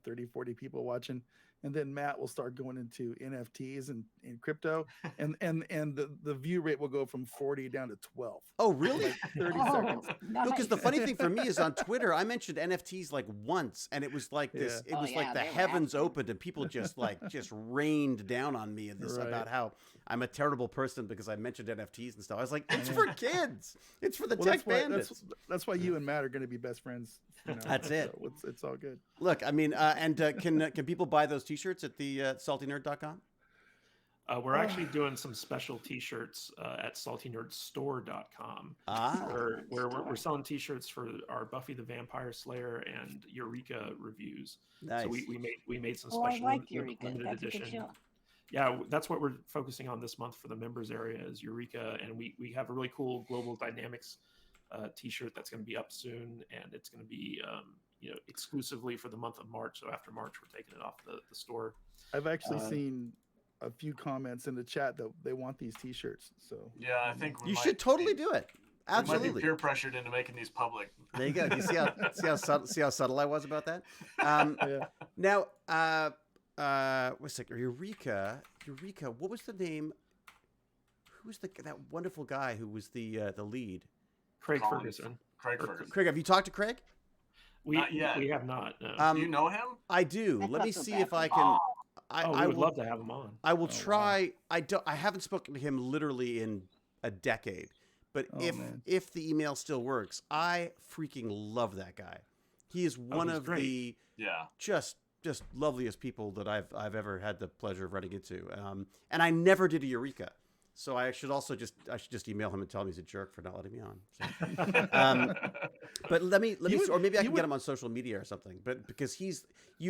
30, 40 people watching. And then Matt will start going into NFTs and crypto, and the view rate will go from 40 down to 12. Oh, really? Like 30 seconds. No, because the funny thing for me is on Twitter, I mentioned NFTs like once, and it was like this. It was like the heavens opened, and people just rained down on me in this about how I'm a terrible person because I mentioned NFTs and stuff. I was like, it's for kids. It's for the tech bandits. That's why you and Matt are going to be best friends. That's it. So it's all good. Look, I mean, can people buy those T-shirts at the saltynerd.com? We're actually doing some special T-shirts at saltynerdstore.com. Where we're selling T-shirts for our Buffy the Vampire Slayer and Eureka reviews. Nice. So we made some special limited edition. Yeah, that's what we're focusing on this month for the members area is Eureka, and we have a really cool Global Dynamics T-shirt that's going to be up soon, and it's going to be exclusively for the month of March. So after March, we're taking it off the store. I've actually seen a few comments in the chat that they want these T-shirts. So yeah, I think you should totally do it. Absolutely, we might be peer pressured into making these public. There you go. You see how subtle I was about that. Now, wait a second. Eureka. What was the name? Who was that wonderful guy who was the lead? Craig Ferguson. Craig, have you talked to Craig? We have not. No. Do you know him? I do. Let me see if I can. we will would love to have him on. I will wow. try. I haven't spoken to him literally in a decade, but Oh, man. if the email still works, I freaking love that guy. He is one he's of great. the Yeah. just loveliest people that I've ever had the pleasure of running into. And I never did a Eureka. So I should just email him and tell him he's a jerk for not letting me on. So, but let me, or maybe I can get him on social media or something. But because you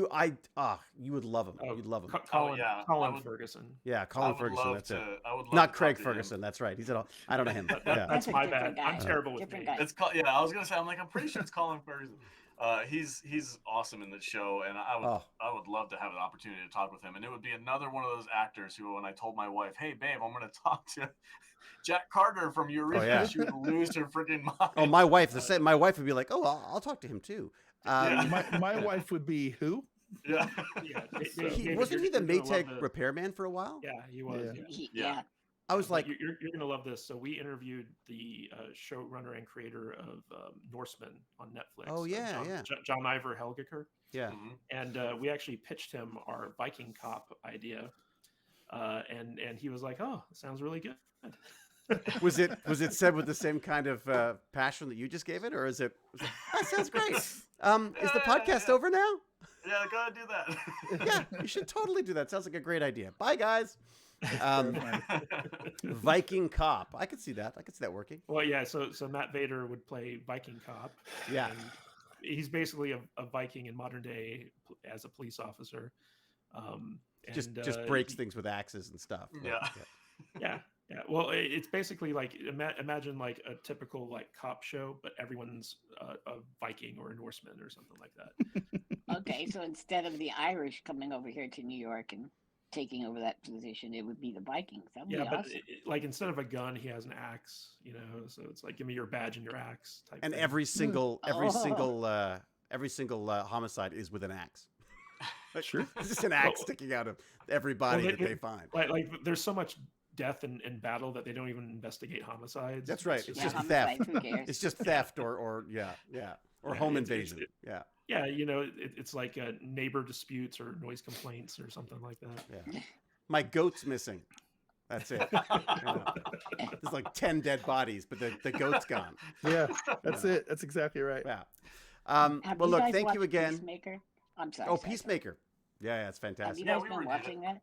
would love him. You'd love him. Colin, yeah, Colin I would- Ferguson. Yeah, I Colin would Ferguson. love That's to. it. I would love Not to Craig talk to him. Ferguson. That's right. He's all. I don't know him. That- Yeah. That's a my different bad. guy. I'm terrible with Different names. guy. It's called. Yeah, I was gonna say. I'm like, I'm pretty sure it's Colin Ferguson. He's awesome in the show, and I would love to have an opportunity to talk with him. And it would be another one of those actors who, when I told my wife, "Hey, babe, I'm going to talk to Jack Carter from Eureka," yeah. she would lose her freaking mind. Oh, my wife. My wife would be like, "Oh, I'll talk to him too." Yeah. My wife would be who? Yeah. Yeah, Wasn't he the you're gonna love Maytag repairman for a while? Yeah, he was. Yeah. Yeah. Yeah. I was like, you're going to love this. So we interviewed the showrunner and creator of Norseman on Netflix. Oh, yeah, John, yeah. John Iver Helgaker. yeah. Mhm. And we actually pitched him our Viking cop idea, and he was like, "Oh, it sounds really good." Was it said with the same kind of passion that you just gave it, or is it? That sounds great. Is the podcast over now? Yeah, go ahead and do Yeah, you should totally do that. Sounds like a great idea. Bye, guys. that. Viking cop. I could see that. I could see that working. Well, yeah. So Matt Vader would play Viking cop. Yeah. And he's basically a Viking in modern day as a police officer. Just And, breaks things with axes and stuff. Yeah. Yeah. Well, it's basically like imagine like a typical like cop show, but everyone's a Viking or a Norseman or something like that. Okay, so instead of the Irish coming over here to New York and taking over that position, it would be the Vikings. That would Yeah, be but awesome. like instead of a gun, he has an axe. So it's like give me your badge and your axe type. And thing. every single Oh. homicide is with an axe. Sure. It's just an axe sticking out of every body that they find. like there's so much death in battle that they don't even investigate homicides. That's right. It's Yeah, just homicide, theft. who cares? It's just theft or or home it's- invasion. it's- Yeah. Yeah, it's like neighbor disputes or noise complaints or something like that. Yeah. My goat's missing. That's it. There's like 10 dead bodies, but the goat's gone. Yeah, that's it. That's exactly right. Yeah. Have Well, you look, guys thank you watched again. Peacemaker? I'm sorry. Oh, sorry. Peacemaker. Yeah, it's Have you fantastic. Yeah, guys we been reviewed watching it. that?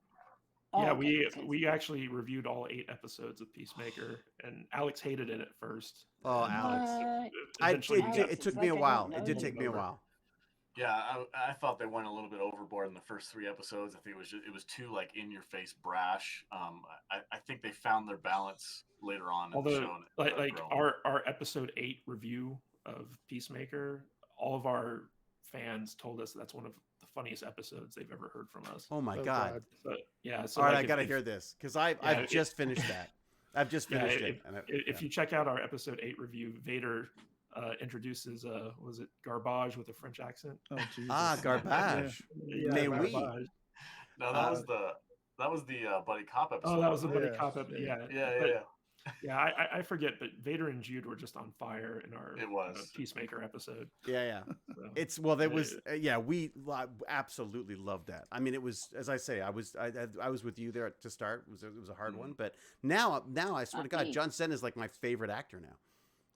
Yeah, Oh, okay, we actually reviewed all 8 episodes of Peacemaker, and Alex hated it at first. Oh, Alex. What? Eventually he got- It took It's me a like I while. don't It know did you. take me a while. Yeah, I thought they went a little bit overboard in the first 3 episodes. I think it was too like in your face brash. I think they found their balance later on in the Although, show. and it like, started like growing. our episode 8 review of Peacemaker, all of our fans told us that's one of the funniest episodes they've ever heard from us. Oh my Oh, God. God. So, yeah. So All right, like, I got to hear this because I've if- just finished that. I've just Yeah, finished if, it. And if you check out our episode 8 review, Vader introduces was it garbage with a French accent? Oh, Jesus. garbage. Yeah, Mais oui. garbage. No, that was the buddy cop episode. Oh, that was the wasn't buddy Yeah. cop. Yeah, Yeah. yeah. I forget, but Vader and Jude were just on fire in our It was. Peacemaker episode. Yeah. So. There was we absolutely loved that. I mean, it was, as I say, I was with you there to start. It was a hard one, but now I swear to God, me. John Cena is like my favorite actor now.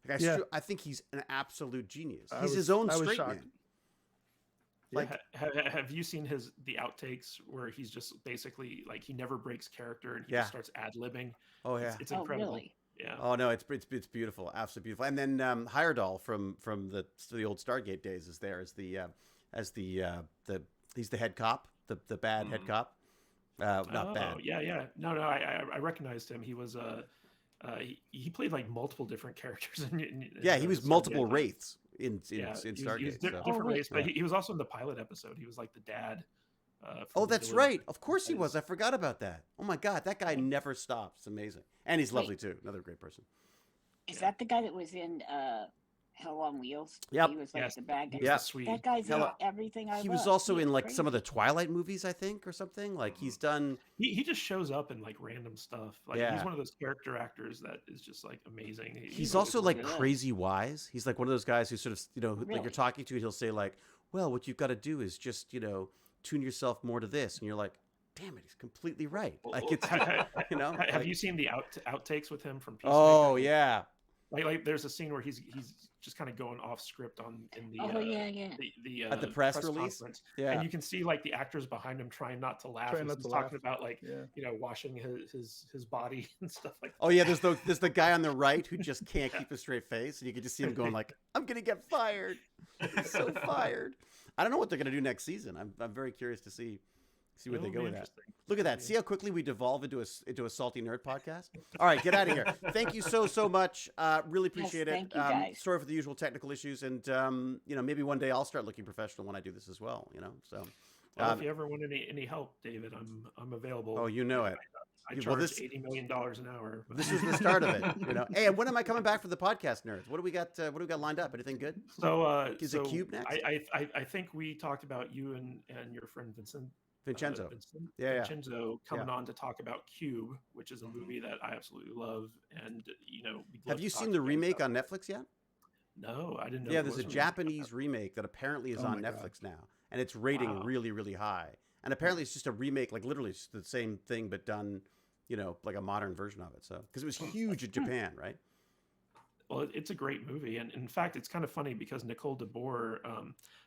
Like Yeah. I think he's an absolute genius. I He's was- his own I was straight shocked. man. Yeah. Like Have you seen the outtakes where he's just basically like he never breaks character and he Yeah. just starts ad libbing? oh yeah. It's Oh, incredible. really? Yeah. Oh no, it's beautiful, absolutely beautiful. And then Heyerdahl from the old Stargate days is there as the he's the head cop, the bad head cop. Not bad. Yeah. No, I recognized him. He was he played like multiple different characters. Yeah, he was Stargate. multiple wraiths in Yeah, Stargate. He was so. different wait. race, but he was also in the pilot episode. He was like the dad. From Oh, the that's village. right. Of course he was. I forgot about that. Oh my God, that guy never stops. It's amazing, and he's lovely too. Another great person. Is that the guy that was in Hell on Wheels? Yep. He was like Yes. the bad guy. He was Yeah. the Swede. That guy's in Hell- everything I He love. was also He's in like some of the crazy. Twilight movies, I think, or something. Like he's done. He just shows up in like random stuff. Like Yeah. he's one of those character actors that is just like amazing. He's also like Yeah. crazy wise. He's like one of those guys who sort of, like you're Really? talking to, and he'll say like, "Well, what you've got to do is just, tune yourself more to this," and you're like, damn it, he's completely right. Well, Like it's, you know, have like, you seen the outtakes with him from Peacemaker? oh yeah. Like there's a scene where he's just kind of going off script in the the At the press release? conference, Yeah. and you can see like the actors behind him trying not to laugh. Trying as not he's to talking laugh. about like Yeah. washing his body and stuff like that. Oh yeah, there's the guy on the right who just can't keep a straight face, and you can just see him going like, "I'm gonna get fired, I'm so fired." I don't know what they're gonna do next season. I'm very curious to see where they It'll go be with that. interesting. Look at that. See how quickly we devolve into a salty nerd podcast. All right, get out of here. Thank you so much. Really appreciate it. thank you, guys. Sorry for the usual technical issues, and you know, maybe one day I'll start looking professional when I do this as well. You know, so. Well, if you ever want any help, David, I'm available. Oh, you know it. I Well, charge this- $80 million an hour. This is the start of it, you know. Hey, and when am I coming back for the podcast nerds? What do we got? What do we got lined up? Anything good? So Is it Cube next? I think we talked about you and your friend Vincenzo. Yeah. Yeah. Vincenzo coming Yeah. on to talk about Cube, which is a movie that I absolutely love. And we'd love Have you to talk seen to the you remake about on Netflix yet? it. No, I didn't know. Yeah, there there's a was Japanese remake that apparently is Oh on my God. Netflix now, and it's rating Wow. really, really high. And apparently, it's just a remake, like literally it's the same thing but done, you know, like a modern version of it. So, because it was huge in Japan, right? Well, it's a great movie, and in fact, it's kind of funny because Nicole DeBoer,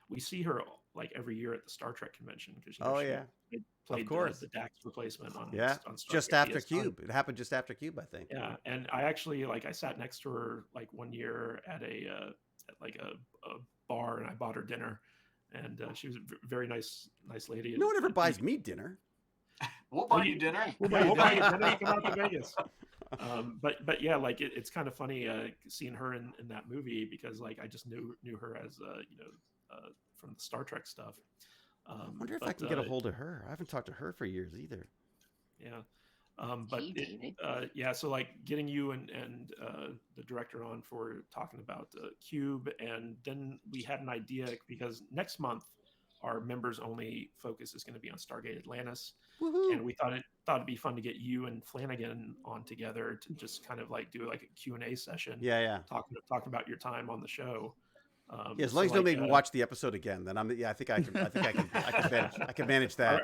we see her like every year at the Star Trek convention because Oh, yeah. played course. the Dax replacement on Yeah, on Star just Trek after DS9. Cube. It happened just after Cube, I think. Yeah, and I actually I sat next to her like one year at a bar, and I bought her dinner, and she was a very nice lady. No one ever and buys me dinner. We'll buy you dinner. We'll buy you dinner. You come out to Vegas. But yeah, like it's kind of funny seeing her in that movie because like I just knew her as from the Star Trek stuff. I wonder if I can get a hold of her. I haven't talked to her for years either. Yeah. Gee, David. Yeah, so like getting you and the director on for talking about Cube, and then we had an idea because next month our members only focus is going to be on Stargate Atlantis, Woohoo! and we thought it'd be fun to get you and Flanagan on together to just kind of like do like a Q&A session. Yeah. Talking about your time on the show. Yeah, as long as you don't make me watch the episode again, then I think I can manage that.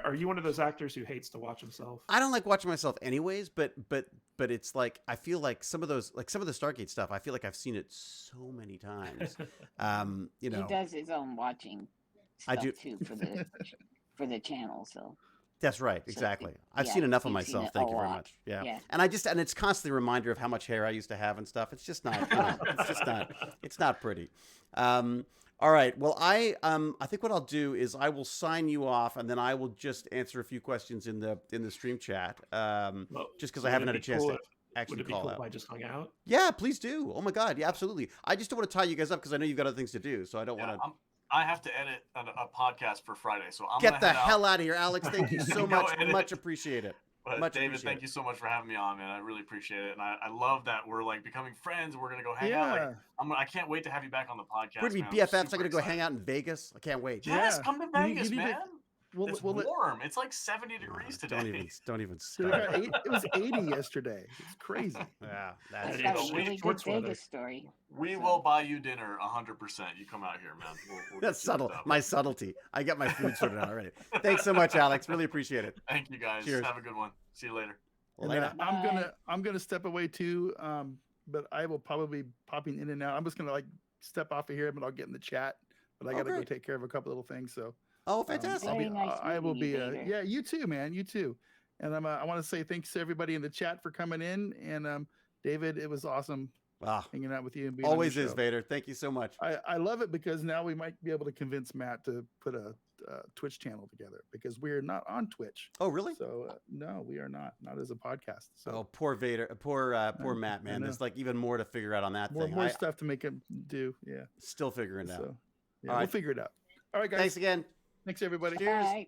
Are you one of those actors who hates to watch himself? I don't like watching myself anyways, but it's like I feel like some of the Stargate stuff, I feel like I've seen it so many times. You know, He does his own watching I stuff do. too for the channel. So That's right, So, exactly. I've yeah, seen enough of you've seen myself. it Thank a you very lot. much. Yeah. Yeah. And it's constantly a reminder of how much hair I used to have and stuff. It's just not, it's not pretty. All right. Well, I think what I'll do is I will sign you off, and then I will just answer a few questions in the stream chat. Just because I haven't had a chance to actually would it be call cool out. if I just hung out? Yeah, please do. Oh my God, yeah, absolutely. I just don't want to tie you guys up because I know you've got other things to do, so I don't want to. I have to edit a podcast for Friday, so I'm Get gonna the head hell out of here, Alex. Thank you so Go much. edit. Much appreciate it. But Much David, appreciate thank it. you so much for having me on, man. I really appreciate it, and I love that we're like becoming friends. And we're gonna go hang out. Yeah. Like, I can't wait to have you back on the podcast. We're gonna be man. BFFs. I'm super gonna go excited. hang out in Vegas. I can't wait. Yes, Yeah. come to You Vegas, need to- man. We'll, It's we'll, warm. It's like 70 degrees today. Don't even It start. was 80 yesterday. It's crazy. Yeah, That's that's That got is a really good shorts weather. Vegas story. We So- will buy you dinner 100%. You come out here, man. We'll that's get you subtle. hooked up. My subtlety. I got my food sorted out already. Thanks so much, Alex. Really appreciate it. Thank you guys. Cheers. Have a good one. See you later. And Later. I'm gonna step away too. But I will probably be popping in and out. I'm just gonna like step off of here, but I'll get in the chat. But I Oh, gotta go great. take care of a couple little things. So Oh, fantastic. I'll be, Very nice I will meeting be. you, David. Yeah, you too, man. You too. And I want to say thanks to everybody in the chat for coming in. And David, it was awesome Ah, hanging out with you and being on always your is, show. Vader. Thank you so much. I love it because now we might be able to convince Matt to put a Twitch channel together because we're not on Twitch. Oh, really? So no, we are not as a podcast. So Oh, poor Vader. Poor Matt, I man. There's know. like even more to figure out on that more thing. more I stuff to make him do. Yeah. still figuring it out. So yeah, All we'll right. figure it out. All right, guys. Thanks again. Thanks everybody. Cheers. Bye.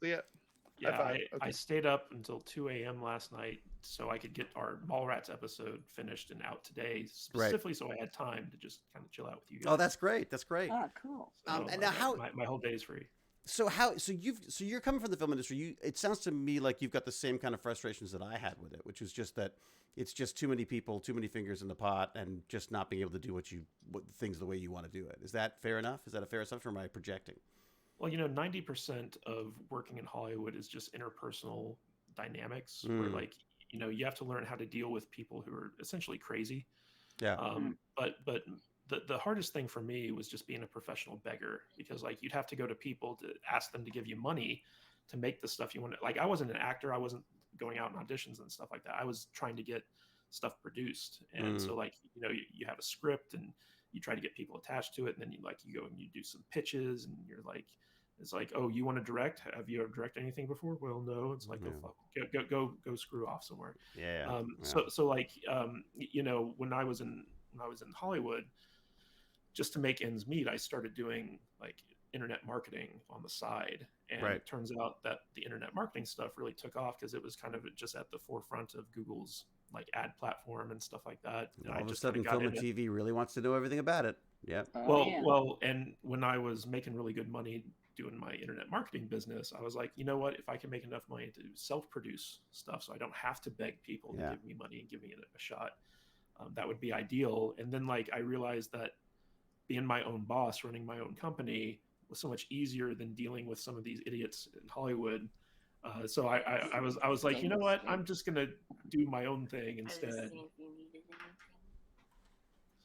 See ya. Yeah, five. I Okay. stayed up until 2 a.m. last night so I could get our Mallrats episode finished and out today, specifically so I had time to just kind of chill out with you guys. Oh, that's great. That's great. Oh, cool. So and now how- my whole day is free. So you're coming from the film industry. It sounds to me like you've got the same kind of frustrations that I had with it, which is just that it's just too many people, too many fingers in the pot, and just not being able to do things the way you want to do it. Is that fair enough? Is that a fair assumption, or am I projecting? Well, 90% of working in Hollywood is just interpersonal dynamics where like, you have to learn how to deal with people who are essentially crazy. Yeah. But the hardest thing for me was just being a professional beggar, because like you'd have to go to people to ask them to give you money to make the stuff you want. Like I wasn't an actor. I wasn't going out in auditions and stuff like that. I was trying to get stuff produced. And so like, you have a script and you try to get people attached to it. And then you go and you do some pitches and you're like, it's like, oh, you want to direct? Have you ever directed anything before? Well, no. It's like, go screw off somewhere. Yeah. So like, when I was in Hollywood, just to make ends meet, I started doing like internet marketing on the side. And Right. it turns out that the internet marketing stuff really took off because it was kind of just at the forefront of Google's like ad platform and stuff like that. And All of a sudden, film and TV really wants to know everything about it. Yeah. Well, and when I was making really good money doing my internet marketing business, I was like, you know what? If I can make enough money to self-produce stuff, so I don't have to beg people to give me money and give me a shot, that would be ideal. And then like I realized that being my own boss, running my own company, was so much easier than dealing with some of these idiots in Hollywood. So I was like, you know what? I'm just gonna do my own thing instead.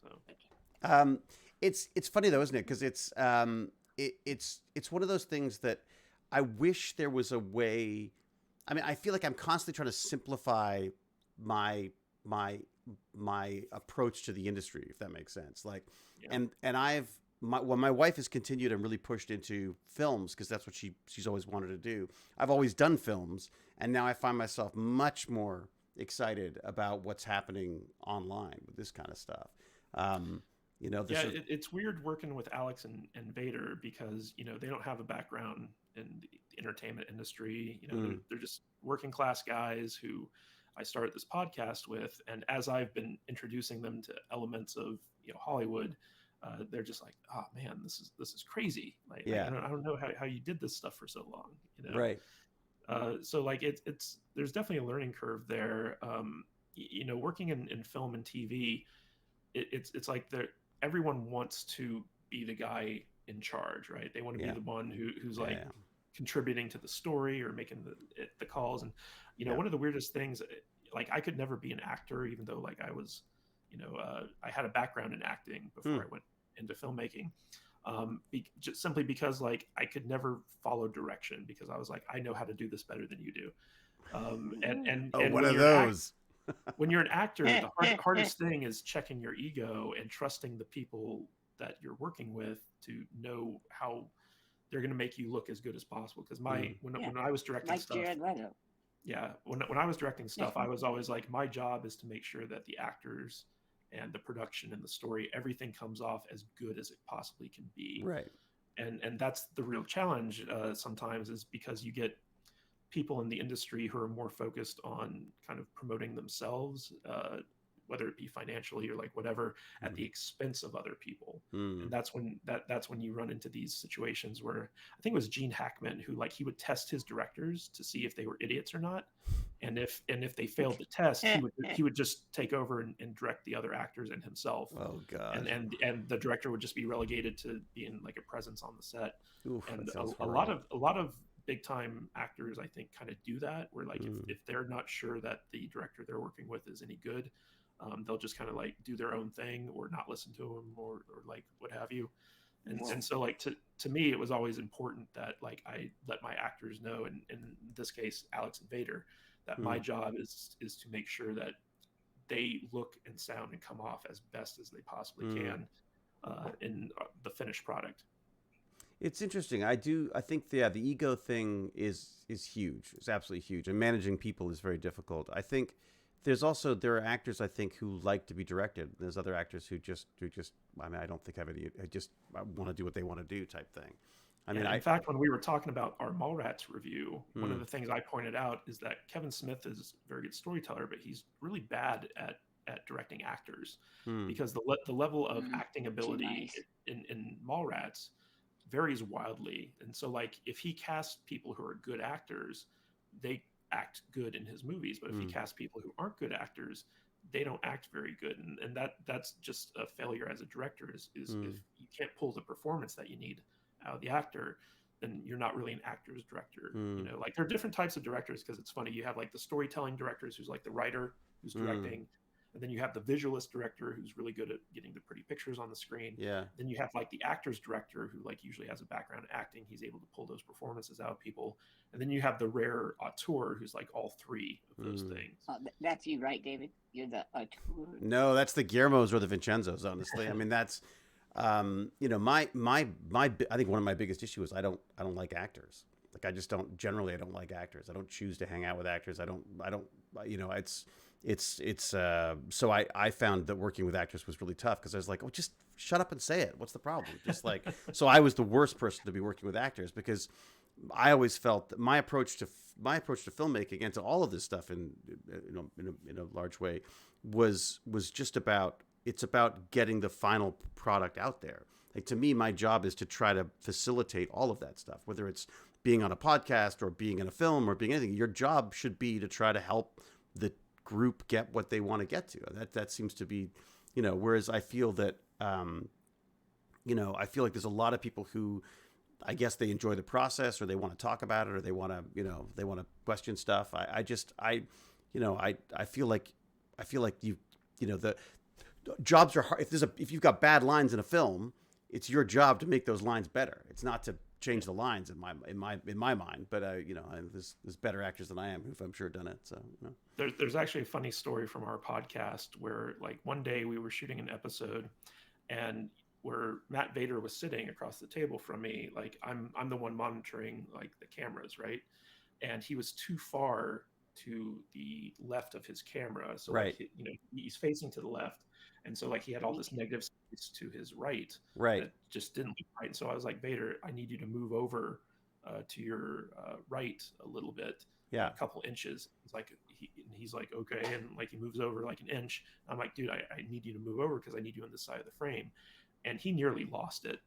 So. It's funny though, isn't it? Because it's one of those things that I wish there was a way. I mean, I feel like I'm constantly trying to simplify my approach to the industry, if that makes sense. Like, and my wife has continued and really pushed into films because that's what she's always wanted to do. I've always done films, and now I find myself much more excited about what's happening online with this kind of stuff. It's weird working with Alex and Vader because they don't have a background in the entertainment industry. They're just working class guys who I started this podcast with, and as I've been introducing them to elements of Hollywood, they're just like, oh man, this is crazy. Like, I don't know how you did this stuff for so long. Right. So like it's there's definitely a learning curve there. Working in film and TV, it's like everyone wants to be the guy in charge, right? They want to be the one who's contributing to the story or making the calls. And one of the weirdest things, like I could never be an actor, even though like I was, I had a background in acting before I went into filmmaking. Just simply because like I could never follow direction because I was like, I know how to do this better than you do. And one of those. When you're an actor, the hardest thing is checking your ego and trusting the people that you're working with to know how they're going to make you look as good as possible. Because when I was directing like stuff, Jared Leto. Yeah, when I was directing stuff, I was always like, my job is to make sure that the actors and the production and the story, everything comes off as good as it possibly can be. Right. And that's the real challenge sometimes, is because you get people in the industry who are more focused on kind of promoting themselves, whether it be financially or like whatever, at the expense of other people. And that's when you run into these situations where I think it was Gene Hackman who like he would test his directors to see if they were idiots or not. And if they failed the test, he would just take over and direct the other actors and himself. Oh God. And the director would just be relegated to being like a presence on the set. Oof, and a lot of big time actors, I think, kind of do that, where like if they're not sure that the director they're working with is any good, they'll just kind of like do their own thing or not listen to him or like what have you. And so like to me, it was always important that like I let my actors know, and in this case, Alex and Vader, that my job is to make sure that they look and sound and come off as best as they possibly can in the finished product. It's interesting. I think the ego thing is huge. It's absolutely huge. And managing people is very difficult. I think there are actors I think who like to be directed. There's other actors who just I mean, I don't think I have any, I want to do what they want to do type thing. I mean, in fact, when we were talking about our Mallrats review, one of the things I pointed out is that Kevin Smith is a very good storyteller, but he's really bad at directing actors because the level of acting ability in Mallrats varies wildly. And so like if he casts people who are good actors, they act good in his movies, but if he casts people who aren't good actors, they don't act very good. And that's just a failure as a director is if you can't pull the performance that you need out of the actor. then you're not really an actor's director. Mm. You know, like there are different types of directors, because it's funny. You have like the storytelling directors, who's like the writer who's directing, and then you have the visualist director who's really good at getting the pretty pictures on the screen. Yeah. Then you have like the actor's director who like usually has a background in acting. He's able to pull those performances out of people. And then you have the rare auteur who's like all three of those things. That's you, right, David? You're the auteur. No, that's the Guillermos or the Vincenzos, honestly. I mean, that's you know, my I think one of my biggest issues is I don't like actors. Like I just don't generally I don't like actors. I don't choose to hang out with actors. I don't you know, it's so I found that working with actors was really tough, because I was like, oh, just shut up and say it. What's the problem? Just like, so I was the worst person to be working with actors, because I always felt that my approach to filmmaking and to all of this stuff in a large way was just about, it's about getting the final product out there. Like, to me, my job is to try to facilitate all of that stuff, whether it's being on a podcast or being in a film or being anything. Your job should be to try to help the group get what they want to get to. That seems to be, you know, whereas I feel that, you know, I feel like there's a lot of people who, I guess they enjoy the process, or they want to talk about it, or they want to, you know, they want to question stuff. I feel like you know, the jobs are hard. If you've got bad lines in a film, it's your job to make those lines better. It's not to change the lines in my mind. But you know, there's better actors than I am who've, I'm sure, done it. So you know. There's actually a funny story from our podcast where, like, one day we were shooting an episode, and where Matt Vader was sitting across the table from me, like I'm the one monitoring like the cameras, right? And he was too far to the left of his camera, so right, like, you know, he's facing to the left, and so like he had all this negative space to his right, right, that just didn't look right. And so I was like, Vader, I need you to move over to your right a little bit, yeah, a couple inches. He's like, okay, and like he moves over like an inch. I'm like, dude, I need you to move over because I need you on this side of the frame. And he nearly lost it.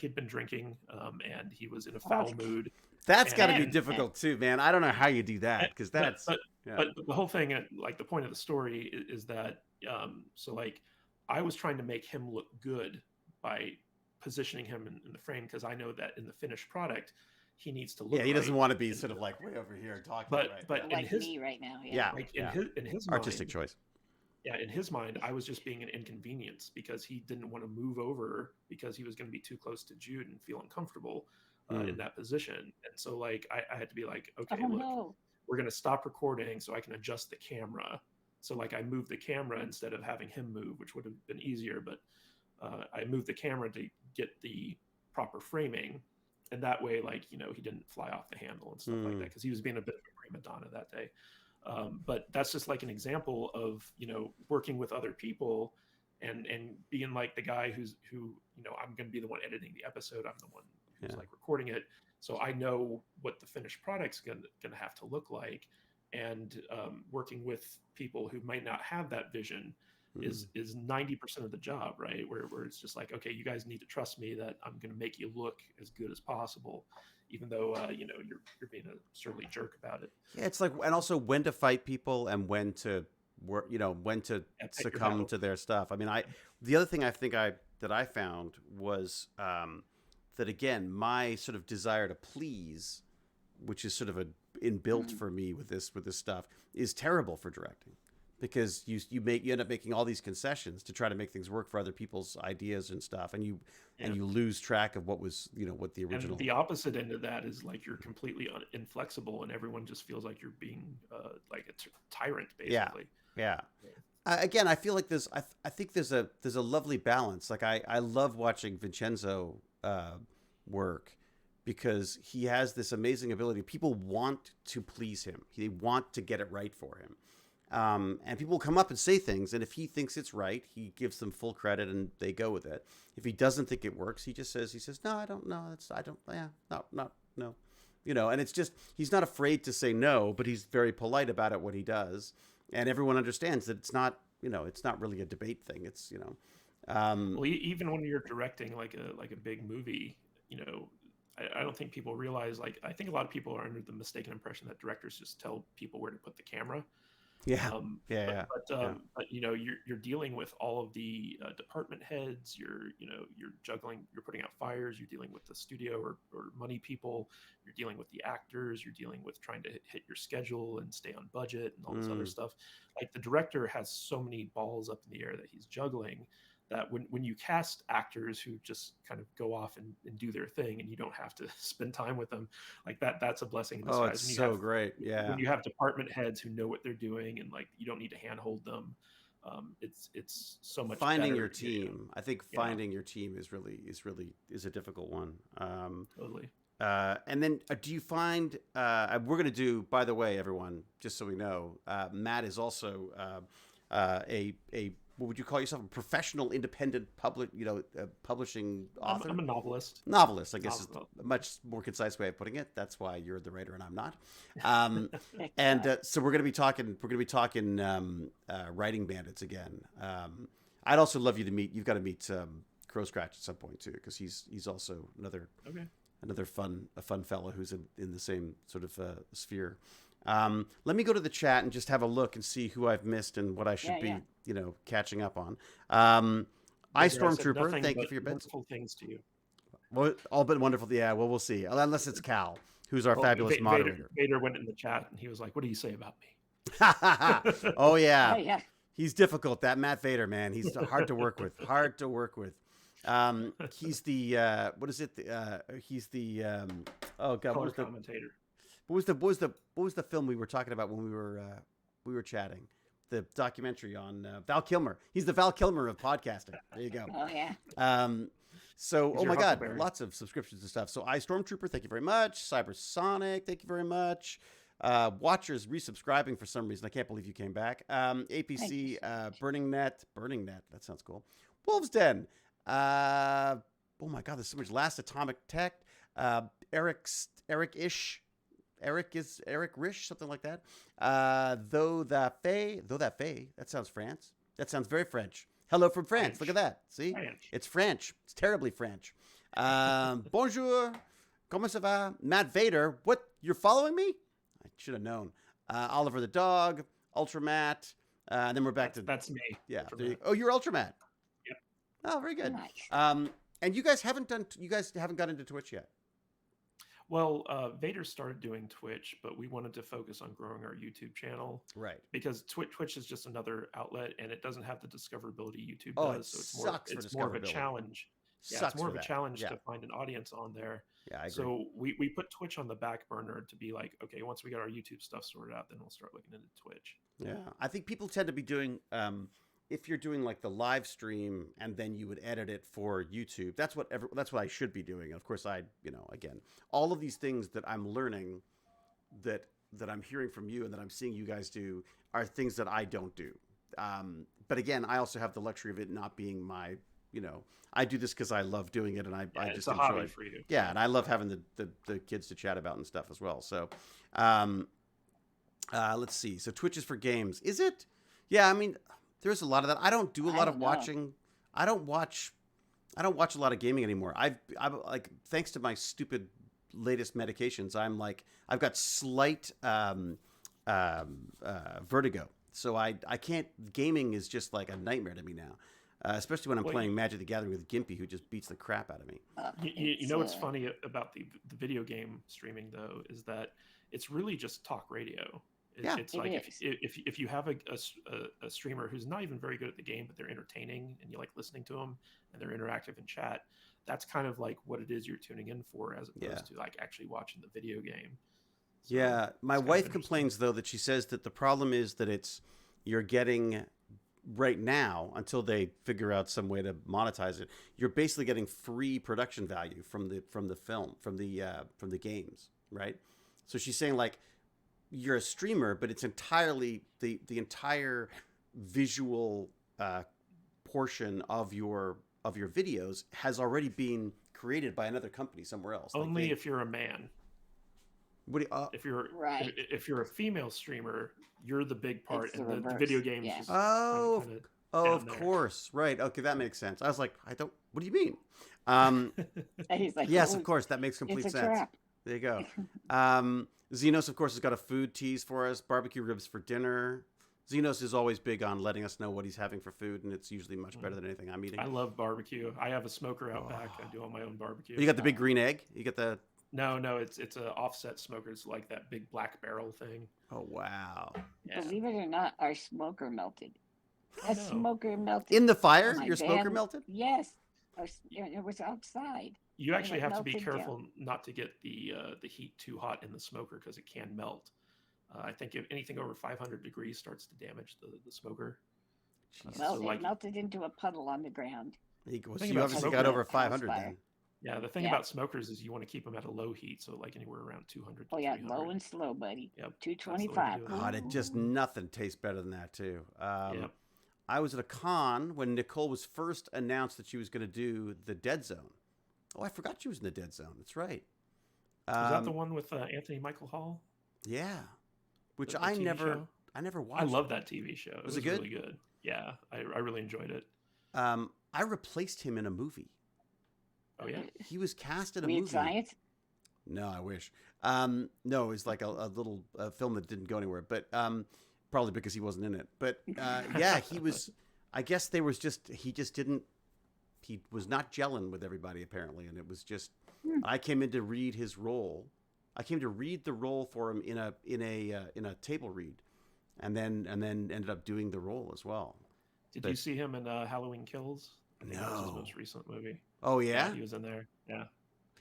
He'd been drinking, and he was in a foul mood. That's got to be difficult too, man. I don't know how you do that, because that's. But the whole thing, like the point of the story, is that so like I was trying to make him look good by positioning him in the frame, because I know that in the finished product he needs to look. Yeah, he doesn't want to be sort of like way over here talking. But like me right now. Like in his artistic mind, choice. Yeah, in his mind, I was just being an inconvenience, because he didn't want to move over because he was going to be too close to Jude and feel uncomfortable in that position. And so, like, I had to be like, okay, look, we're going to stop recording so I can adjust the camera. So, like, I moved the camera instead of having him move, which would have been easier. But I moved the camera to get the proper framing. And that way, like, you know, he didn't fly off the handle and stuff like that, because he was being a bit of a prima donna that day. But that's just like an example of, you know, working with other people and being like the guy who, you know, I'm going to be the one editing the episode. I'm the one who's like recording it. So I know what the finished product's going to have to look like. And working with people who might not have that vision is 90% of the job, right? Where it's just like, okay, you guys need to trust me that I'm going to make you look as good as possible, even though you know, you're being a surly jerk about it. Yeah, it's like, and also when to fight people and when to work, you know, when to succumb to their stuff. I mean, the other thing I think that I found was that, again, my sort of desire to please, which is sort of inbuilt for me with this stuff, is terrible for directing. Because you end up making all these concessions to try to make things work for other people's ideas and stuff, and you lose track of what was, you know, what the original. And the opposite end of that is like you're completely inflexible, and everyone just feels like you're being like a tyrant, basically. Yeah. Again, I feel like I think there's a lovely balance. Like I love watching Vincenzo work, because he has this amazing ability. People want to please him. They want to get it right for him. And people will come up and say things, and if he thinks it's right, he gives them full credit and they go with it. If he doesn't think it works, he says, no, I don't know. No. You know, and it's just, he's not afraid to say no, but he's very polite about it when he does. And everyone understands that it's not, you know, it's not really a debate thing. It's, you know, well, even when you're directing like a big movie, you know, I don't think people realize, like, I think a lot of people are under the mistaken impression that directors just tell people where to put the camera. Yeah. But, Yeah. but you're dealing with all of the department heads. You're juggling. You're putting out fires. You're dealing with the studio or money people. You're dealing with the actors. You're dealing with trying to hit your schedule and stay on budget and all this other stuff. Like the director has so many balls up in the air that he's juggling, that when you cast actors who just kind of go off and do their thing and you don't have to spend time with them, like that's a blessing in disguise. Oh, it's so great. Yeah. When you have department heads who know what they're doing and like you don't need to handhold them, it's so much finding better. your team. I think finding your team is a difficult one. Totally. And then do you find we're going to do, by the way, everyone, just so we know, Matt is also a what would you call yourself? A professional independent publishing author? I'm a novelist. Novelist, I guess, is a much more concise way of putting it. That's why you're the writer and I'm not. And so we're going to be talking. We're going to be talking writing bandits again. I'd also love you to meet. You've got to meet Crow Scratch at some point too, because he's also another fun fellow who's in the same sort of sphere. Let me go to the chat and just have a look and see who I've missed and what I should be, catching up on. Stormtrooper, thank you for your bits. Wonderful things to you. Well, all but wonderful. Yeah, well, we'll see. Unless it's Cal, who's our fabulous moderator. Vader went in the chat and he was like, "What do you say about me?" Oh yeah, he's difficult. That Matt Vader, man, he's hard to work with. Hard to work with. He's the what is it? He's the oh god, what was the commentator? What was the film we were talking about when we were chatting? The documentary on Val Kilmer. He's the Val Kilmer of podcasting. There you go. Oh yeah. So, He's oh my God, Huckleberry. lots of subscriptions and stuff. So, Stormtrooper, thank you very much. Cybersonic, thank you very much. Watchers resubscribing for some reason. I can't believe you came back. APC, Burning Net. That sounds cool. Wolves Den. Oh my God, there's so much. Last Atomic Tech. Eric Rish, something like that. Though that Fay. That sounds France. That sounds very French. Hello from France. Look at that. See? French. It's French. It's terribly French. Bonjour. Comment ça va? Matt Vader. What? You're following me? I should have known. Oliver the dog. Ultramat. And then we're back to... That's me. Yeah. Oh, you're Ultramat. Yep. Oh, very good. Nice. And you guys haven't got into Twitch yet. Well, Vader started doing Twitch, but we wanted to focus on growing our YouTube channel. Right. Because Twitch is just another outlet, and it doesn't have the discoverability YouTube Oh, does. it It's more of a discoverability. challenge. Yeah, Sucks it's more for of a that. challenge Yeah. to find an audience on there. Yeah, I agree. So we put Twitch on the back burner to be like, okay, once we get our YouTube stuff sorted out, then we'll start looking into Twitch. Yeah, I think people tend to be doing if you're doing like the live stream and then you would edit it for YouTube. That's what I should be doing. And of course, again, all of these things that I'm learning that I'm hearing from you and that I'm seeing you guys do are things that I don't do. But again, I also have the luxury of it not being my, I do this because I love doing it and I just it's a hobby enjoy it. for you. Yeah, and I love having the kids to chat about and stuff as well. So, let's see. So Twitch is for games. Is it? Yeah, I mean, there's a lot of that. I don't do a lot of watching. I don't watch a lot of gaming anymore. I'm like, thanks to my stupid latest medications, I've got slight vertigo. So I can't, gaming is just like a nightmare to me now. Especially when I'm playing Magic the Gathering with Gimpy, who just beats the crap out of me. You know what's funny about the video game streaming though is that it's really just talk radio. It's like if you have a streamer who's not even very good at the game, but they're entertaining and you like listening to them and they're interactive in chat, that's kind of like what it is you're tuning in for, as opposed to like actually watching the video game. So yeah, my wife complains though that she says that the problem is that you're getting right now, until they figure out some way to monetize it, you're basically getting free production value from the film, from the games, right? So she's saying like, you're a streamer, but it's entirely the entire visual portion of your videos has already been created by another company somewhere else. Only if you're a man. What do you, if you're a female streamer, you're the big part, and the video games. Yeah. Of course, right? Okay, that makes sense. I was like, what do you mean? He's like, yes, of course, that makes complete it's a sense. trap. There you go. Xenos, of course, has got a food tease for us. Barbecue ribs for dinner. Xenos is always big on letting us know what he's having for food, and it's usually much better than anything I'm eating. I love barbecue. I have a smoker out back. I do all my own barbecue. You got the big green egg? You got the... No, it's an offset smoker. It's like that big black barrel thing. Oh, wow. Yeah. Believe it or not, our smoker melted. That No. smoker melted. In the fire? My Your smoker van- melted? Yes. It was outside. You actually it have to be melted down. careful not to get the heat too hot in the smoker because it can melt. I think if anything over 500 degrees starts to damage the smoker. Jesus. Well, So, like- it melted into a puddle on the ground. You Thing about obviously smoker- got over House 500 fire. then. Yeah, the thing Yeah. about smokers is you want to keep them at a low heat, so like anywhere around 200 to Oh yeah, 300. low and slow, buddy. Yep. 225. God, it just nothing tastes better than that too. Yep. I was at a con when Nicole was first announced that she was going to do the Dead Zone. Oh, I forgot she was in the Dead Zone. That's right. Was that the one with Anthony Michael Hall? Yeah, which The I TV never show? watched. I love that TV show. It Was was it good? really good. Yeah, I really enjoyed it. I replaced him in a movie. Oh yeah. He was cast in a Weird movie. Science. No, I wish. No, it was like a little film that didn't go anywhere, but probably because he wasn't in it. But yeah, he was. I guess he was not gelling with everybody apparently, and it was just. I came in to read his role. I came to read the role for him in a table read, and then ended up doing the role as well. Did you see him in Halloween Kills? I think that was his No. most recent movie. Oh yeah, He was in there. Yeah.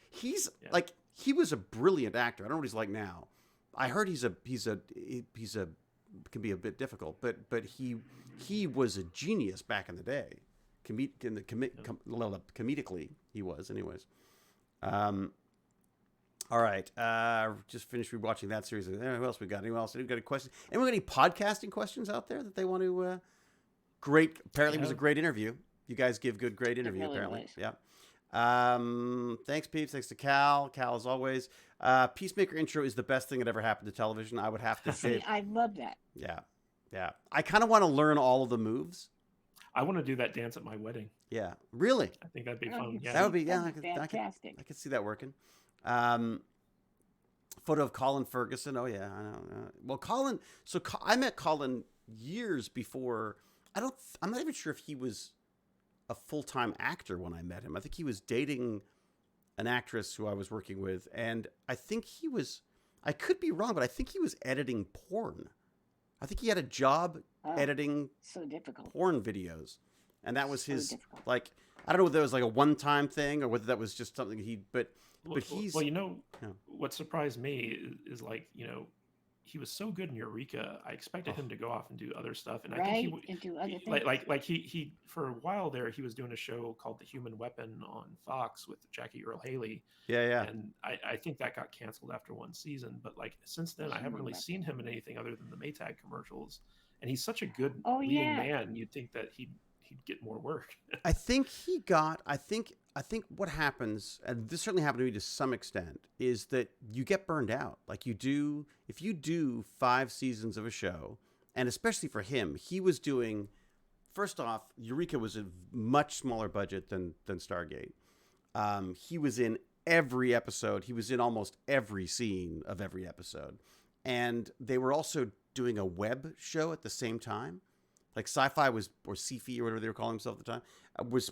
he's Yeah. like he was a brilliant actor. I don't know what he's like now. I heard he's can be a bit difficult, but he was a genius back in the day. Comedically, he was, anyways. All right, just finished rewatching that series. Who else we got? Anyone else? Anyone got any questions? Anyone got any podcasting questions out there that they want to? Great. Apparently, it was a great interview. You guys give great interview. really Apparently, was. yeah. Thanks, Peeps. Thanks to Cal, as always. Peacemaker intro is the best thing that ever happened to television. I would have to say, See, I love that. yeah. I kind of want to learn all of the moves. I want to do that dance at my wedding. Yeah, really. I think that'd be Oh, fun. you Yeah. That would be That'd be I fantastic. could see that working. Photo of Colin Ferguson. Oh yeah, I know. Well, Colin. So I met Colin years before. I'm not even sure if he was a full-time actor when I met him. I think he was dating an actress who I was working with, and I think he was. I could be wrong, but I think he was editing porn. I think he had a job Oh, editing so difficult. porn videos, and that was So his difficult. like. I don't know whether that was like a one-time thing or whether that was just something but he's Well, you know, yeah. what surprised me is like, you know, he was so good in Eureka. I expected him to go off and do other stuff, and I Right? think And do other things. like he for a while there he was doing a show called The Human Weapon on Fox with Jackie Earl Haley, yeah. and I think that got canceled after one season. But like since then, The I haven't Human really Weapon. seen him in anything other than the Maytag commercials, and he's such a good Oh, leading yeah. man. You'd think that he'd get more work. I think he got. I think what happens, and this certainly happened to me to some extent, is that you get burned out. Like you do, if you do 5 seasons of a show, and especially for him, he was doing. First off, Eureka was a much smaller budget than Stargate. He was in every episode. He was in almost every scene of every episode, and they were also doing a web show at the same time. Like Sci-Fi was, or Sci-Fi or whatever they were calling themselves at the time,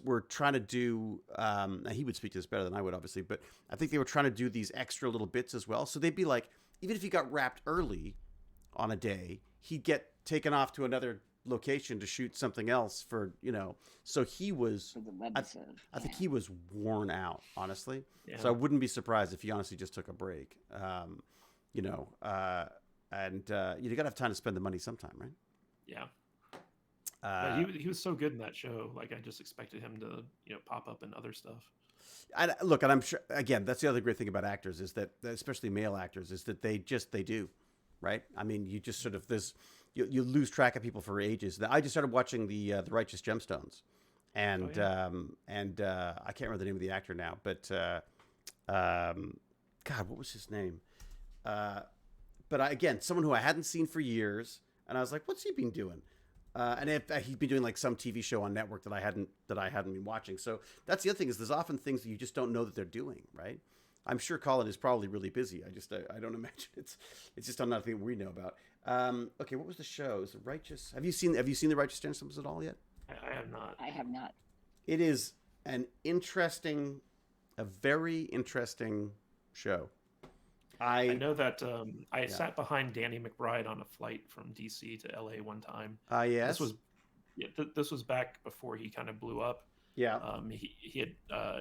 were trying to do, and he would speak to this better than I would, obviously, but I think they were trying to do these extra little bits as well. So they'd be like, even if he got wrapped early on a day, he'd get taken off to another location to shoot something else for, so he was, For the webisode. I think he was worn out, honestly. Yeah. So I wouldn't be surprised if he honestly just took a break, and you gotta have time to spend the money sometime, right? Yeah. But he was so good in that show. Like I just expected him to, pop up in other stuff. And look, and I'm sure again, that's the other great thing about actors is that, especially male actors, is that they do, right? I mean, you just sort of you lose track of people for ages. I just started watching the Righteous Gemstones, and I can't remember the name of the actor now, but God, what was his name? But again, someone who I hadn't seen for years, and I was like, what's he been doing? And he's been doing like some TV show on network that I hadn't been watching. So that's the other thing is there's often things that you just don't know that they're doing, right? I'm sure Colin is probably really busy. I don't imagine it's just not a thing we know about. Okay, what was the show? Is it Righteous? Have you seen the Righteous Gemstones at all yet? I have not. I have not. It is a very interesting show. I know that I sat behind Danny McBride on a flight from DC to LA one time. Yes. This was back before he kind of blew up. Yeah. He had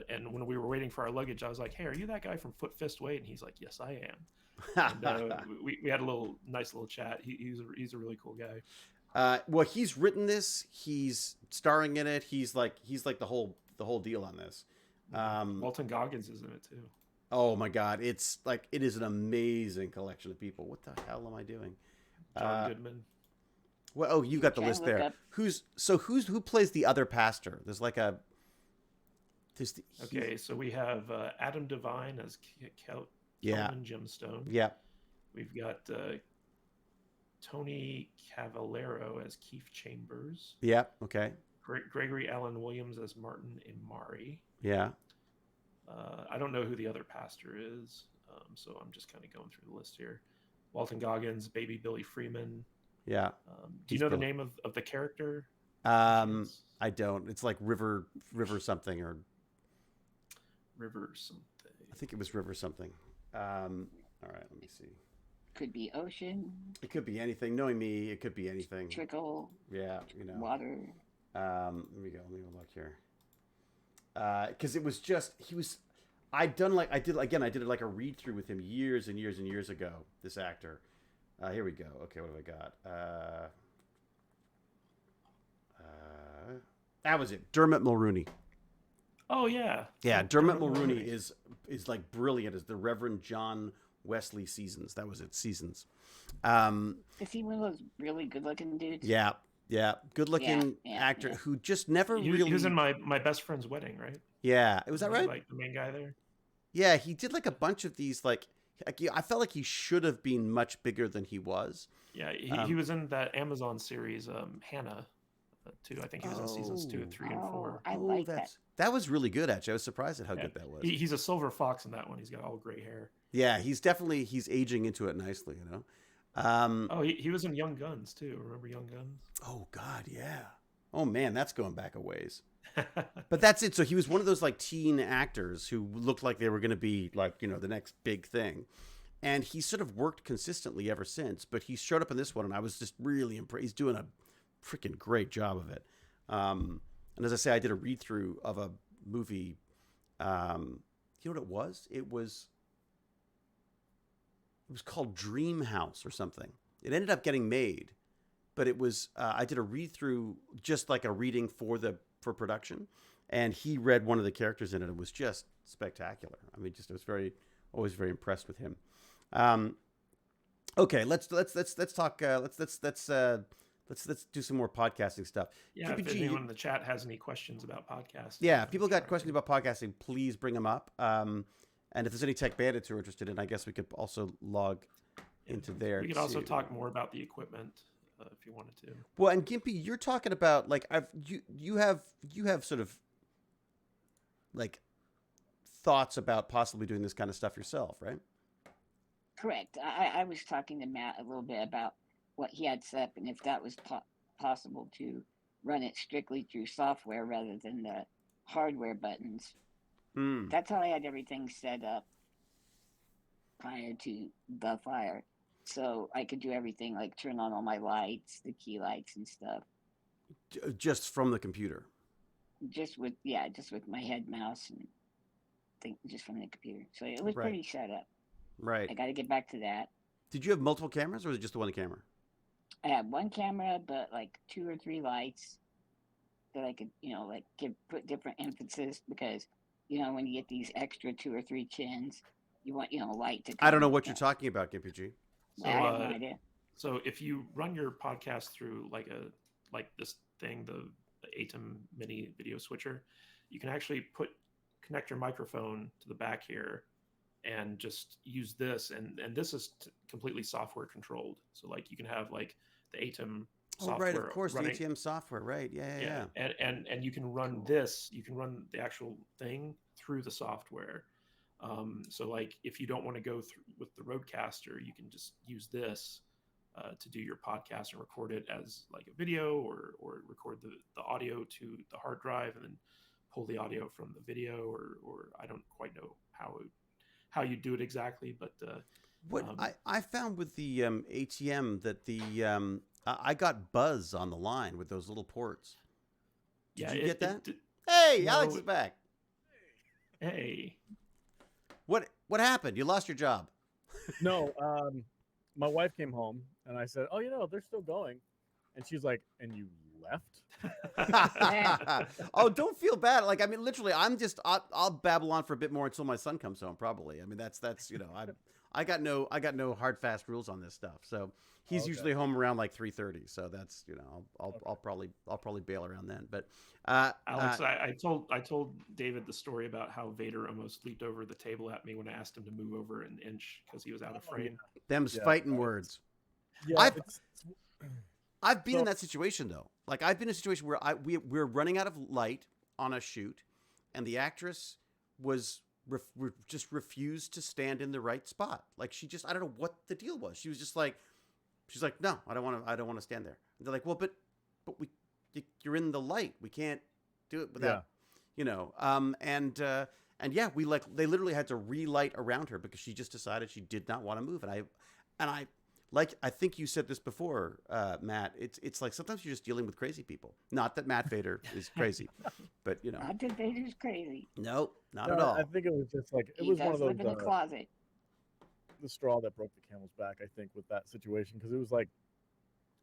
and when we were waiting for our luggage, I was like, "Hey, are you that guy from Foot Fist Weight?" And he's like, "Yes, I am." And we had a nice little chat. He's a really cool guy. Well, he's written this. He's starring in it. He's like the whole deal on this. Walton Goggins is in it too. Oh my God! It is an amazing collection of people. What the hell am I doing? John Goodman. Well, oh, you got the list there. Who plays the other pastor? There's like a. Okay, so we have Adam Devine as Kelvin Gemstone. Yeah. We've got Tony Cavallero as Keith Chambers. Yeah. Okay. Gregory Allen Williams as Martin Imari. Yeah. I don't know who the other pastor is, so I'm just kind of going through the list here. Walton Goggins, Baby Billy Freeman. Yeah. Do you know the name of the character? I don't. It's like River something or River something. I think it was River something. All right, let me see. Could be ocean. It could be anything. Knowing me, it could be anything. Trickle. Yeah, Water. Let me go look here. Because it was just I did like a read through with him years and years and years ago. This actor. Here we go. Okay, what have I got? That was it. Dermot Mulrooney. Oh yeah. Yeah, Dermot Mulrooney is like brilliant as the Reverend John Wesley Seasons. That was it. Seasons. Is he one of those really good-looking dudes? Yeah. Good-looking actor who just never really. He was in my best friend's wedding, right? Yeah, was that right? Like the main guy there. Yeah, he did like a bunch of these. Like I felt like he should have been much bigger than he was. Yeah, he was in that Amazon series, Hannah, too. I think he was in seasons 2, 3, and 4. I like that. That was really good, actually. I was surprised at how good that was. He's a silver fox in that one. He's got all gray hair. Yeah, he's aging into it nicely, He was in Young Guns too. Remember Young Guns? Oh God, yeah. Oh man, that's going back a ways. But that's it. So he was one of those like teen actors who looked like they were going to be like, the next big thing. And he sort of worked consistently ever since, but he showed up in this one and I was just really impressed. He's doing a freaking great job of it. And as I say, I did a read through of a movie. You know what it was? It was called Dream House or something. It ended up getting made, but it was, I did a read through, just like a reading for production. And he read one of the characters in it. It was just spectacular. I mean, I was always very impressed with him. Okay, let's talk. Let's do some more podcasting stuff. Yeah, if anyone in the chat has any questions about podcasting. Yeah, if people got questions about podcasting, please bring them up. And if there's any tech bandits who are interested in, I guess we could also log into there. We could also talk more about the equipment if you wanted to. Well, and Gimpy, you're talking about like you have sort of like thoughts about possibly doing this kind of stuff yourself, right? Correct. I was talking to Matt a little bit about what he had set up and if that was possible to run it strictly through software rather than the hardware buttons. That's how I had everything set up prior to the fire. So I could do everything like turn on all my lights, the key lights and stuff. Just from the computer? Just with my head mouse and just from the computer. So it was pretty set up. Right. I got to get back to that. Did you have multiple cameras or was it just the one camera? I had one camera, but like 2 or 3 lights that I could, put different emphasis because, when you get these extra 2 or 3 chins, you want, light to come. I don't know what you're talking about, Gimpy G. I have no idea. So if you run your podcast through like this thing, the ATEM mini video switcher, you can actually connect your microphone to the back here and just use this. And this is completely software controlled. So like you can have like the ATEM software. Oh, right. Of course. running. The ATM software. Right. Yeah. And you can run this, you can run the actual thing through the software. So like if you don't want to go through with the Rodecaster, you can just use this to do your podcast and record it as like a video, or record the audio to the hard drive and then pull the audio from the video, or I don't quite know how you do it exactly, but What I found with the ATM that I got buzz on the line with those little ports. Did you get that? Hey, no, Alex is back. Hey. What happened? You lost your job. No, my wife came home and I said, "Oh, they're still going," and she's like, "And you left?" Oh, don't feel bad. Like, I mean, literally, I'll babble on for a bit more until my son comes home. Probably. I mean, that's I got no hard fast rules on this stuff. So he's usually home around like 3:30. So that's I'll probably bail around then. But Alex, I told David the story about how Vader almost leaped over the table at me when I asked him to move over an inch because he was out of frame. Them's fighting words. Yeah, I've been in that situation though. Like I've been in a situation where we're running out of light on a shoot, and the actress was just refused to stand in the right spot. Like I don't know what the deal was. She's like, no, I don't want to stand there. And they're like, well, but you're in the light. We can't do it without, and yeah, they literally had to relight around her because she just decided she did not want to move. And I like, I think you said this before, Matt, it's like sometimes you're just dealing with crazy people. Not that Matt Vader is crazy, but Not that Vader's crazy. No, not at all. I think it was just like He was does one of those live in the closet. The straw that broke the camel's back, I think, with that situation, because it was like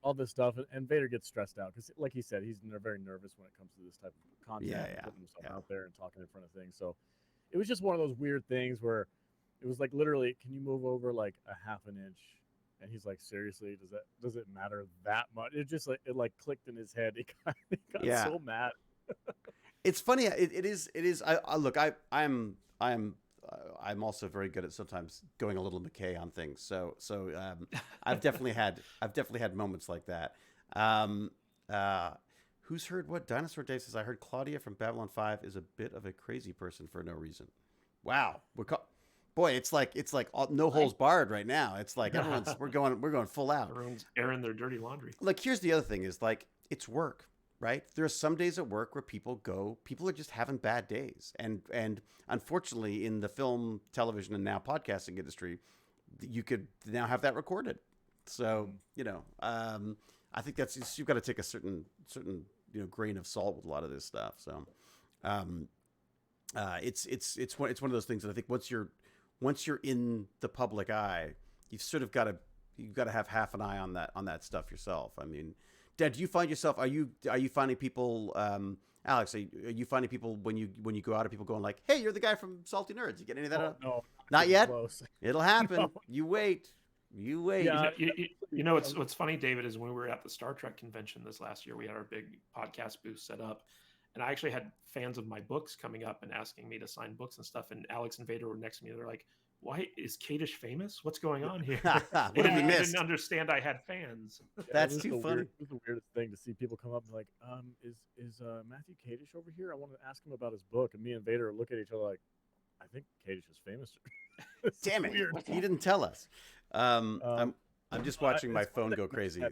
all this stuff, and Vader gets stressed out because, like he said, he's very nervous when it comes to this type of content, putting himself out there and talking in front of things. So it was just one of those weird things where it was like, literally, can you move over like a half an inch? And he's like, seriously, does it matter that much? It just it clicked in his head. He got so mad. It's funny. It is. Look, I'm also very good at sometimes going a little McKay on things. So I've definitely had moments like that. Who's heard what? Dinosaur Dave says, I heard Claudia from Babylon 5 is a bit of a crazy person for no reason. Wow. Boy, it's like no holes barred right now. It's like we're going full out. Everyone's airing their dirty laundry. Like, here's the other thing is like, it's work, right? There are some days at work where people are just having bad days. And unfortunately in the film, television, and now podcasting industry, you could now have that recorded. So, I think you've got to take a certain grain of salt with a lot of this stuff. So, it's one of those things that I think once you're in the public eye, you've got to have half an eye on that stuff yourself. I mean, Dad, do you find yourself, are you finding people, Alex, are you finding people when you go out, are people going like, hey, you're the guy from Salty Nerds? You get any of that? No, not yet. Close. It'll happen. No. You wait. Yeah, what's funny, David, is when we were at the Star Trek convention this last year, we had our big podcast booth set up, and I actually had fans of my books coming up and asking me to sign books and stuff. And Alex and Vader were next to me. They're like, "Why is Kadish famous? What's going on here?" What have we missed? Didn't understand I had fans. That's too funny. It was the weirdest thing to see people come up and like, is Matthew Kadish over here? I want to ask him about his book. And me and Vader look at each other like, I think Kadish is famous. Damn it! Weird. He didn't tell us. I'm just watching my phone go crazy.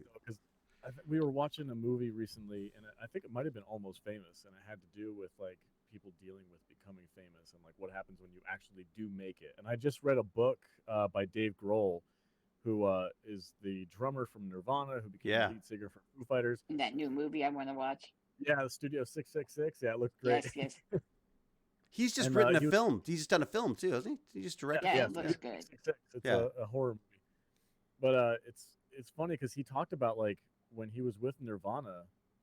We were watching a movie recently, and I think it might have been Almost Famous, and it had to do with like people dealing with becoming famous and like what happens when you actually do make it. And I just read a book by Dave Grohl, who is the drummer from Nirvana, who became the lead singer for Foo Fighters. In that new movie I want to watch. Yeah, the Studio 666. Yeah, it looked great. Yes. He's just written a film. He's just done a film too, hasn't he? He just directed. Yeah, it looks good. It's a horror movie, but it's funny because he talked about like when he was with Nirvana,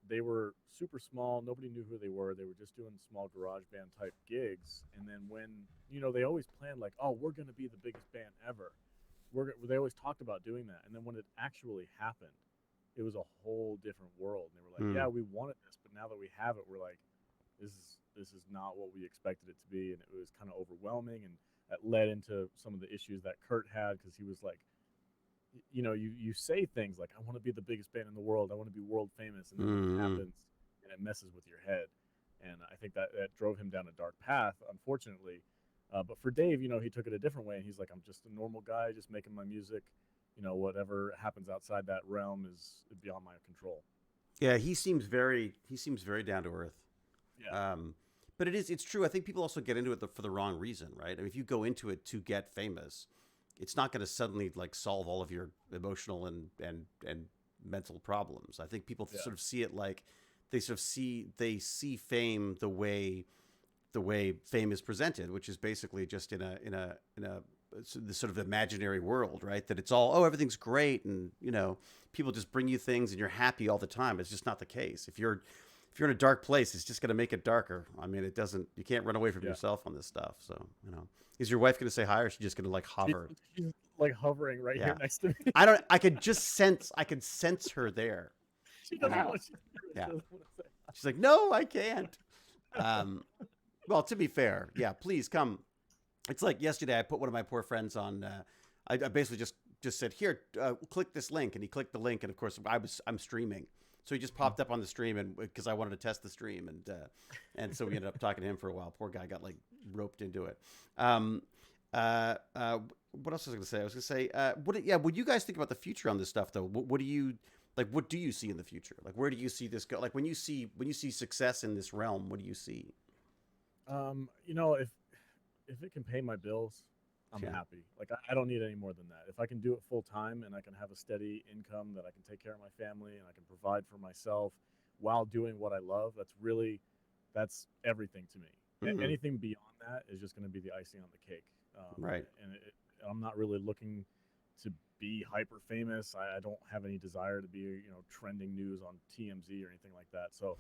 they were super small. Nobody knew who they were. They were just doing small garage band type gigs. And then when they always planned like, oh, we're going to be the biggest band ever. They always talked about doing that. And then when it actually happened, it was a whole different world. And they were like, yeah, we wanted this, but now that we have it, we're like, this is not what we expected it to be. And it was kind of overwhelming, and that led into some of the issues that Kurt had, because he was like, you say things like, I want to be the biggest band in the world, I want to be world famous, and then it happens and it messes with your head. And I think that drove him down a dark path, unfortunately. But for Dave, he took it a different way, and he's like, I'm just a normal guy, just making my music. Whatever happens outside that realm is beyond my control. Yeah, he seems very down to earth. Yeah. But it's true. I think people also get into it for the wrong reason, right? I mean, if you go into it to get famous, it's not going to suddenly like solve all of your emotional and mental problems. I think people sort of see it like they see fame the way fame is presented, which is basically just in a this sort of imaginary world, right? That it's all, everything's great, and people just bring you things and you're happy all the time. It's just not the case. If you're in a dark place, it's just going to make it darker. I mean, you can't run away from yourself on this stuff. So, is your wife going to say hi, or is she just going to like hover? She's like hovering right here next to me. I could sense her there. She doesn't want to. Yeah. She's like, no, I can't. Well, to be fair, yeah, please come. It's like yesterday, I put one of my poor friends on. I basically just said, here, click this link, and he clicked the link, and of course, I'm streaming, so he just popped up on the stream, and because I wanted to test the stream, and so we ended up talking to him for a while. Poor guy got like roped into it. What else was I going to say? I was going to say, what do you guys think about the future on this stuff, though? What do you like? What do you see in the future? Like, where do you see this go? Like, when you see success in this realm, what do you see? If it can pay my bills, I'm happy. Like, I don't need any more than that. If I can do it full time and I can have a steady income that I can take care of my family and I can provide for myself while doing what I love, that's everything to me. Mm-hmm. Anything beyond that is just going to be the icing on the cake. Right. And I'm not really looking to be hyper famous. I don't have any desire to be, trending news on TMZ or anything like that. So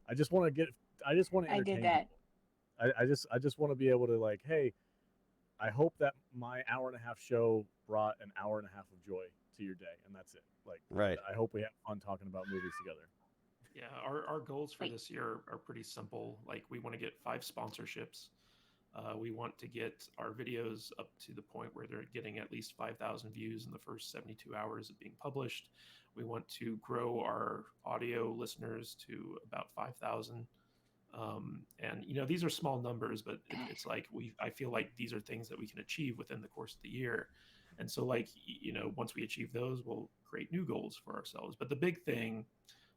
I just want to entertain I did that. people. I just want to be able to like, hey, I hope that my hour and a half show brought an hour and a half of joy to your day, and that's it. Like, right. I hope we have fun talking about movies together. Yeah, our goals for this year are pretty simple. Like, we want to get 5 sponsorships. We want to get our videos up to the point where they're getting at least 5,000 views in the first 72 hours of being published. We want to grow our audio listeners to about 5,000. And these are small numbers, but it's like I feel like these are things that we can achieve within the course of the year. And so, like, once we achieve those, we'll create new goals for ourselves. But the big thing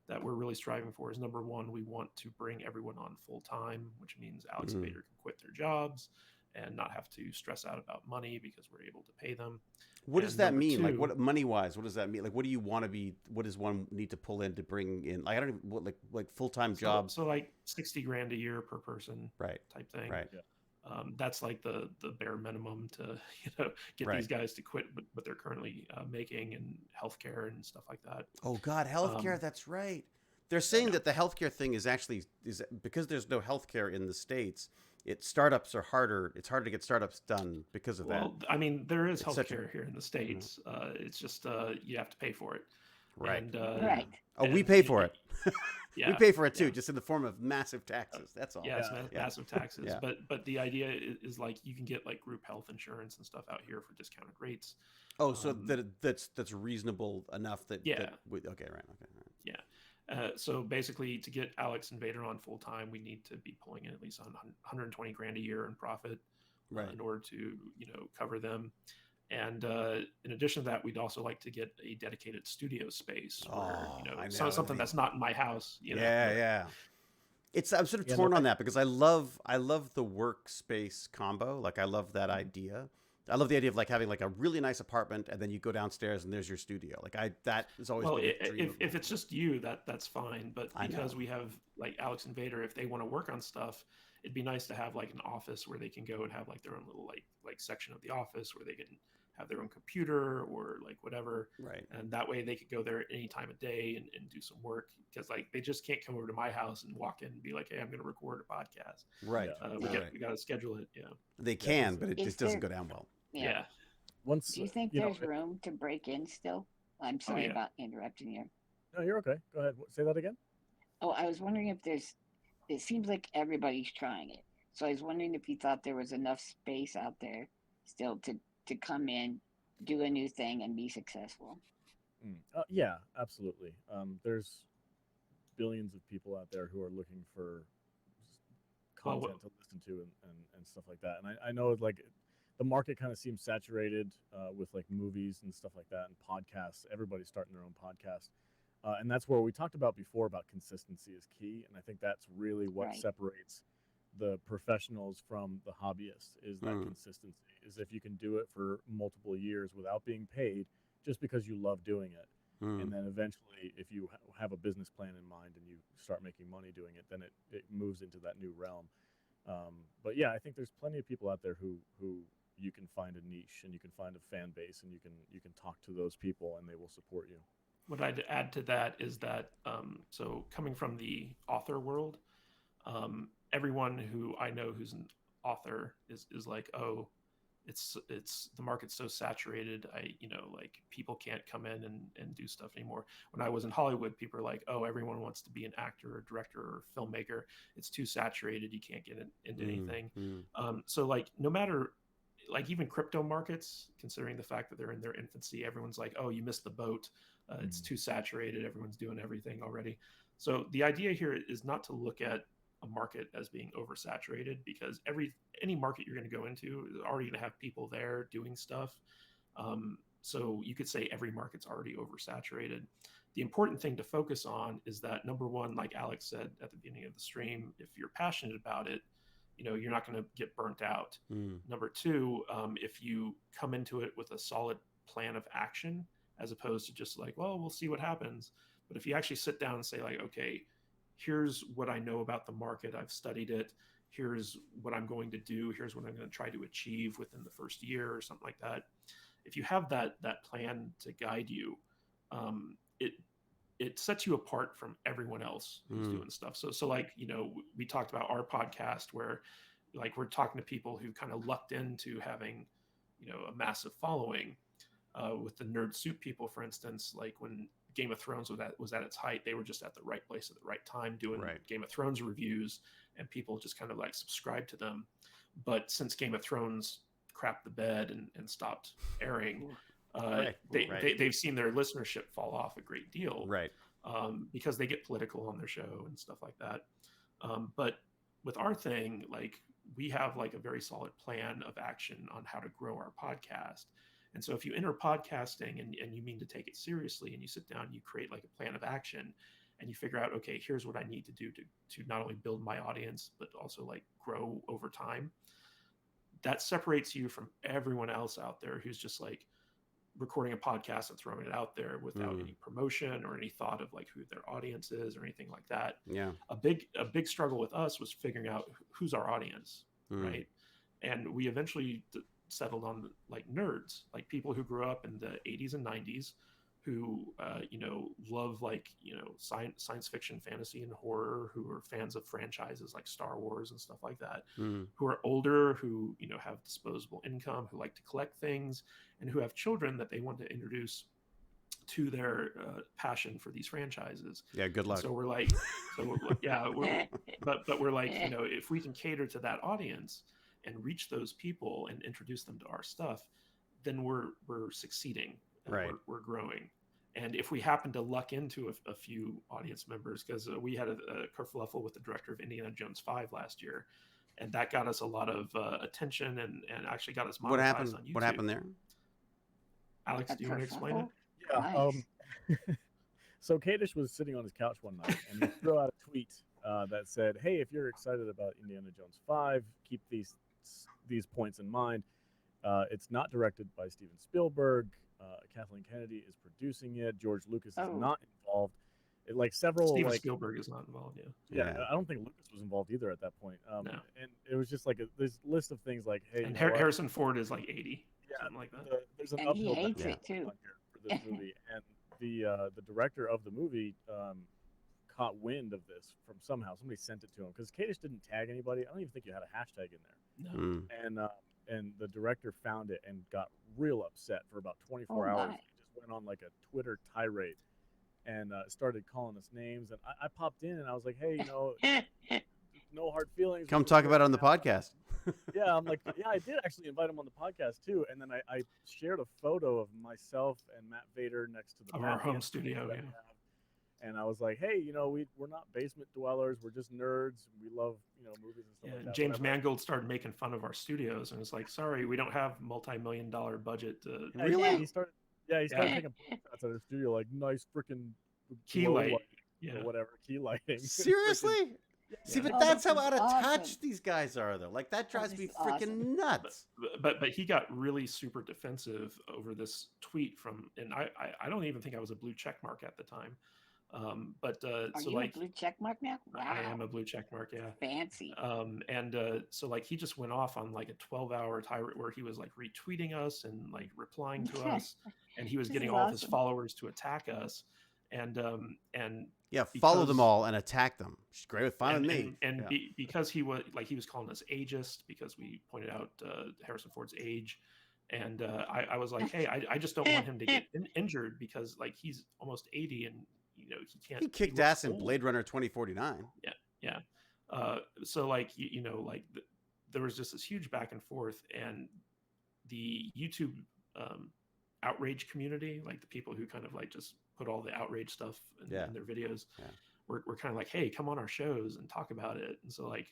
that we're really striving for is, number one, we want to bring everyone on full time, which means Alex and Vader can quit their jobs and not have to stress out about money because we're able to pay them. What does that mean? Like, what money-wise? What does that mean? Like, what do you want to be? What does one need to pull in to bring in? Like, I don't even like full-time jobs. So like $60,000 a year per person, right? Type thing, right? Yeah. That's like the bare minimum to get these guys to quit what they're currently making, and healthcare and stuff like that. Oh God, healthcare. That's right. They're saying that the healthcare thing is because there's no healthcare in the States. Startups are harder. It's harder to get startups done because of that. Well, I mean, there is healthcare here in the States. It's just you have to pay for it. Right. And, right. Oh, we pay for it. Yeah, we pay for it too, just in the form of massive taxes. That's all. Yeah, it's massive taxes. Yeah. But the idea is like you can get like group health insurance and stuff out here for discounted rates. Oh, so that's reasonable enough that. Yeah. Okay. Right. Yeah. So basically, to get Alex and Vader on full time, we need to be pulling in at least $120,000 a year in profit, right, in order to cover them. And in addition to that, we'd also like to get a dedicated studio space, where something that's not in my house. Yeah. I'm sort of torn on that because I love the workspace combo. Like, I love that idea. I love the idea of like having like a really nice apartment and then you go downstairs and there's your studio. Like, that is always been a dream. If it's just you, that's fine. But because we have like Alex and Vader, if they want to work on stuff, it'd be nice to have like an office where they can go and have like their own little like section of the office where they can have their own computer or like whatever. Right. And that way they could go there any time of day and do some work, because like they just can't come over to my house and walk in and be like, hey, I'm going to record a podcast. Right. We got to schedule it. Yeah. They can, but it just doesn't go down well. Yeah. Do you think there's room to break in still? I'm sorry about interrupting you. No, you're okay. Go ahead. Say that again. Oh, I was wondering if it seems like everybody's trying it. So I was wondering if you thought there was enough space out there still to come in, do a new thing, and be successful. Yeah, absolutely. There's billions of people out there who are looking for Well, content to listen to and stuff like that. And I know like the market kind of seems saturated with like movies and stuff like that and podcasts. Everybody's starting their own podcast. And that's where we talked about before about consistency is key. And I think that's really what Right. separates the professionals from the hobbyists is that consistency, is if you can do it for multiple years without being paid just because you love doing it. And then eventually, if you have a business plan in mind and you start making money doing it, then it moves into that new realm. But yeah, I think there's plenty of people out there who you can find a niche and you can find a fan base and you can talk to those people and they will support you. What I'd add to that is that so coming from the author world, everyone who I know who's an author is like, oh, it's the market's so saturated. Like people can't come in and do stuff anymore. When I was in Hollywood, people are like, oh, everyone wants to be an actor or director or filmmaker. It's too saturated. You can't get into anything. So like no matter, like even crypto markets, considering the fact that they're in their infancy, everyone's like, oh, you missed the boat. It's too saturated. Everyone's doing everything already. So the idea here is not to look at a market as being oversaturated, because any market you're going to go into is already going to have people there doing stuff. So you could say every market's already oversaturated. The important thing to focus on is that, number one, like Alex said at the beginning of the stream, if you're passionate about it, you're not going to get burnt out. Number two, if you come into it with a solid plan of action, as opposed to just like, well, we'll see what happens. But if you actually sit down and say like, okay, here's what I know about the market. I've studied it. Here's what I'm going to do. Here's what I'm going to try to achieve within the first year or something like that. If you have that plan to guide you, it sets you apart from everyone else who's doing stuff. So like, we talked about our podcast where like we're talking to people who kind of lucked into having, a massive following. With the Nerd Soup people, for instance, like when Game of Thrones was at its height, they were just at the right place at the right time doing Game of Thrones reviews, and people just kind of like subscribed to them. But since Game of Thrones crapped the bed and stopped airing, they've seen their listenership fall off a great deal, because they get political on their show and stuff like that. But with our thing, like we have like a very solid plan of action on how to grow our podcast. And so if you enter podcasting and you mean to take it seriously and you sit down and you create like a plan of action and you figure out, okay, here's what I need to do to not only build my audience, but also like grow over time, that separates you from everyone else out there who's just like recording a podcast and throwing it out there without any promotion or any thought of like who their audience is or anything like that. Yeah. A big struggle with us was figuring out who's our audience, right? And we eventually settled on like nerds, like people who grew up in the 80s and 90s who love like science fiction, fantasy, and horror, who are fans of franchises like Star Wars and stuff like that, who are older, who have disposable income, who like to collect things, and who have children that they want to introduce to their passion for these franchises. Yeah, good luck. And so we're like, but we're like, if we can cater to that audience and reach those people and introduce them to our stuff, then we're succeeding. Right. We're growing. And if we happen to luck into a few audience members, because we had a kerfuffle with the director of Indiana Jones 5 last year, and that got us a lot of attention and actually got us monetized on YouTube. What happened there? Alex, do you want to explain it? Yeah. Nice. So Kadish was sitting on his couch one night and he threw out a tweet that said, hey, if you're excited about Indiana Jones 5, keep these points in mind. It's not directed by Steven Spielberg. Kathleen Kennedy is producing it. George Lucas is not involved. Steven Spielberg is not involved. Yeah, I don't think Lucas was involved either at that point. No. And it was just like this list of things like, hey, and Harrison Ford is like 80, something like that. There's an and uphill he hates battle it too for this movie, and the director of the movie caught wind of this from somehow. Somebody sent it to him because Kadish didn't tag anybody. I don't even think you had a hashtag in there. No. And the director found it and got real upset for about 24 hours. He just went on like a Twitter tirade and started calling us names. And I popped in and I was like, hey, no hard feelings. Come talk about it on the podcast. Yeah, I'm like, yeah, I did actually invite him on the podcast too. And then I shared a photo of myself and Matt Vader next to the our home studio. and I was like, hey, we're not basement dwellers. We're just nerds. We love, movies and stuff Yeah, like that. James Whatever. Mangold started making fun of our studios, and it's like, sorry, we don't have multi-million-dollar budget to Yeah, Really? he started taking shots at his studio, like nice freaking key glow light. light Yeah. or whatever, key lighting. Seriously? See, but Oh, that's this how is out of touch awesome. these guys are, though. Like, that drives this me is freaking awesome. nuts. But he got really super defensive over this tweet from, and I don't even think I was a blue check mark at the time. But Are so you like a blue check mark now? Wow. I am a blue check mark, yeah. Fancy. And so like he just went off on like a 12-hour tirade where he was like retweeting us and like replying to us, and he was This getting is all of his awesome. followers to attack us, and Yeah, follow them because- all and attack them. It's great with fine with me. and Yeah. because he was calling us ageist because we pointed out Harrison Ford's age, and I was like, hey, I just don't want him to get injured because like he's almost 80 and he can't. He kicked looks ass in old. Blade Runner 2049. Yeah. So like there was just this huge back and forth, and the YouTube outrage community, like the people who kind of like just put all the outrage stuff in their videos, were kind of like, hey, come on our shows and talk about it. And so like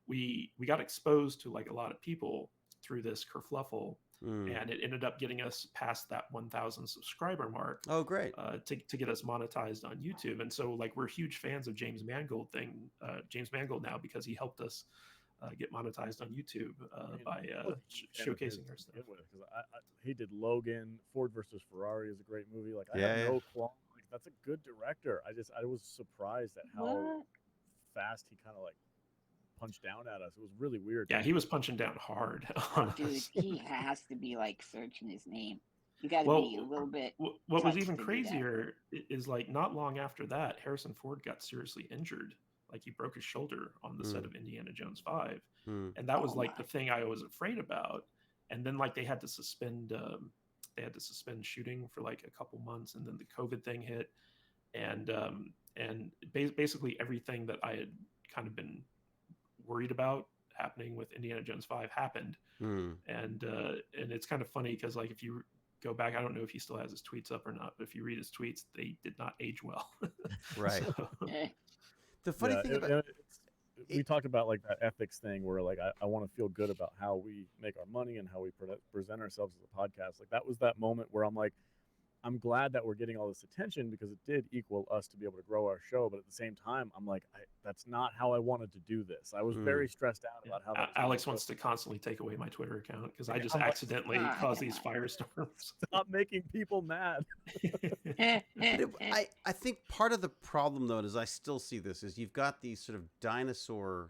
we got exposed to like a lot of people through this kerfluffle, and it ended up getting us past that 1,000 subscriber mark. Oh, great. To get us monetized on YouTube. And so like we're huge fans of James Mangold now because he helped us get monetized on YouTube by showcasing our stuff. Because he did Logan, Ford versus Ferrari is a great movie. Like I Yeah, have yeah. no qualm. Like that's a good director. I was surprised at how What? fast he kind of like punched down at us. It was really weird. Yeah, he was punching down hard on Dude, us. he has to be like searching his name. You got to Well, be a little bit. What was touched even to do that. crazier is like not long after that, Harrison Ford got seriously injured. Like he broke his shoulder on the set of Indiana Jones 5. And that was Oh, like my. the thing I was afraid about. And then like they had to suspend shooting for like a couple months, and then the COVID thing hit, and basically everything that I had kind of been worried about happening with Indiana Jones 5 happened. And it's kind of funny because like if you go back, I don't know if he still has his tweets up or not, but if you read his tweets, they did not age well. Right. So, The funny thing about we talked about like that ethics thing where like I want to feel good about how we make our money and how we present ourselves as a podcast. Like that was that moment where I'm like, I'm glad that we're getting all this attention because it did equal us to be able to grow our show. But at the same time, I'm like, that's not how I wanted to do this. I was very stressed out about how that was Alex gonna wants to constantly take away my Twitter account because I Yeah, just I'm like, accidentally cause these firestorms. stop making people mad. I think part of the problem, though, is I still see this, is you've got these sort of dinosaur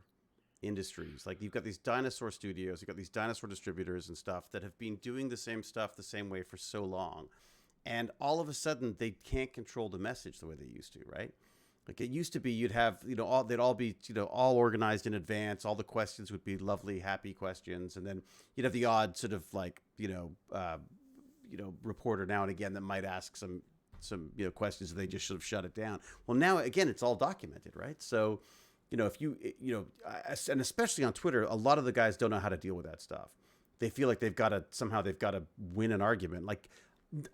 industries. Like you've got these dinosaur studios, you've got these dinosaur distributors and stuff that have been doing the same stuff the same way for so long. And all of a sudden, they can't control the message the way they used to, right? Like it used to be, you'd have, they'd all be, all organized in advance. All the questions would be lovely, happy questions, and then you'd have the odd sort of like, reporter now and again that might ask some questions, and they just sort of shut it down. Well, now again, it's all documented, right? So, if you, and especially on Twitter, a lot of the guys don't know how to deal with that stuff. They feel like they've got to win an argument. Like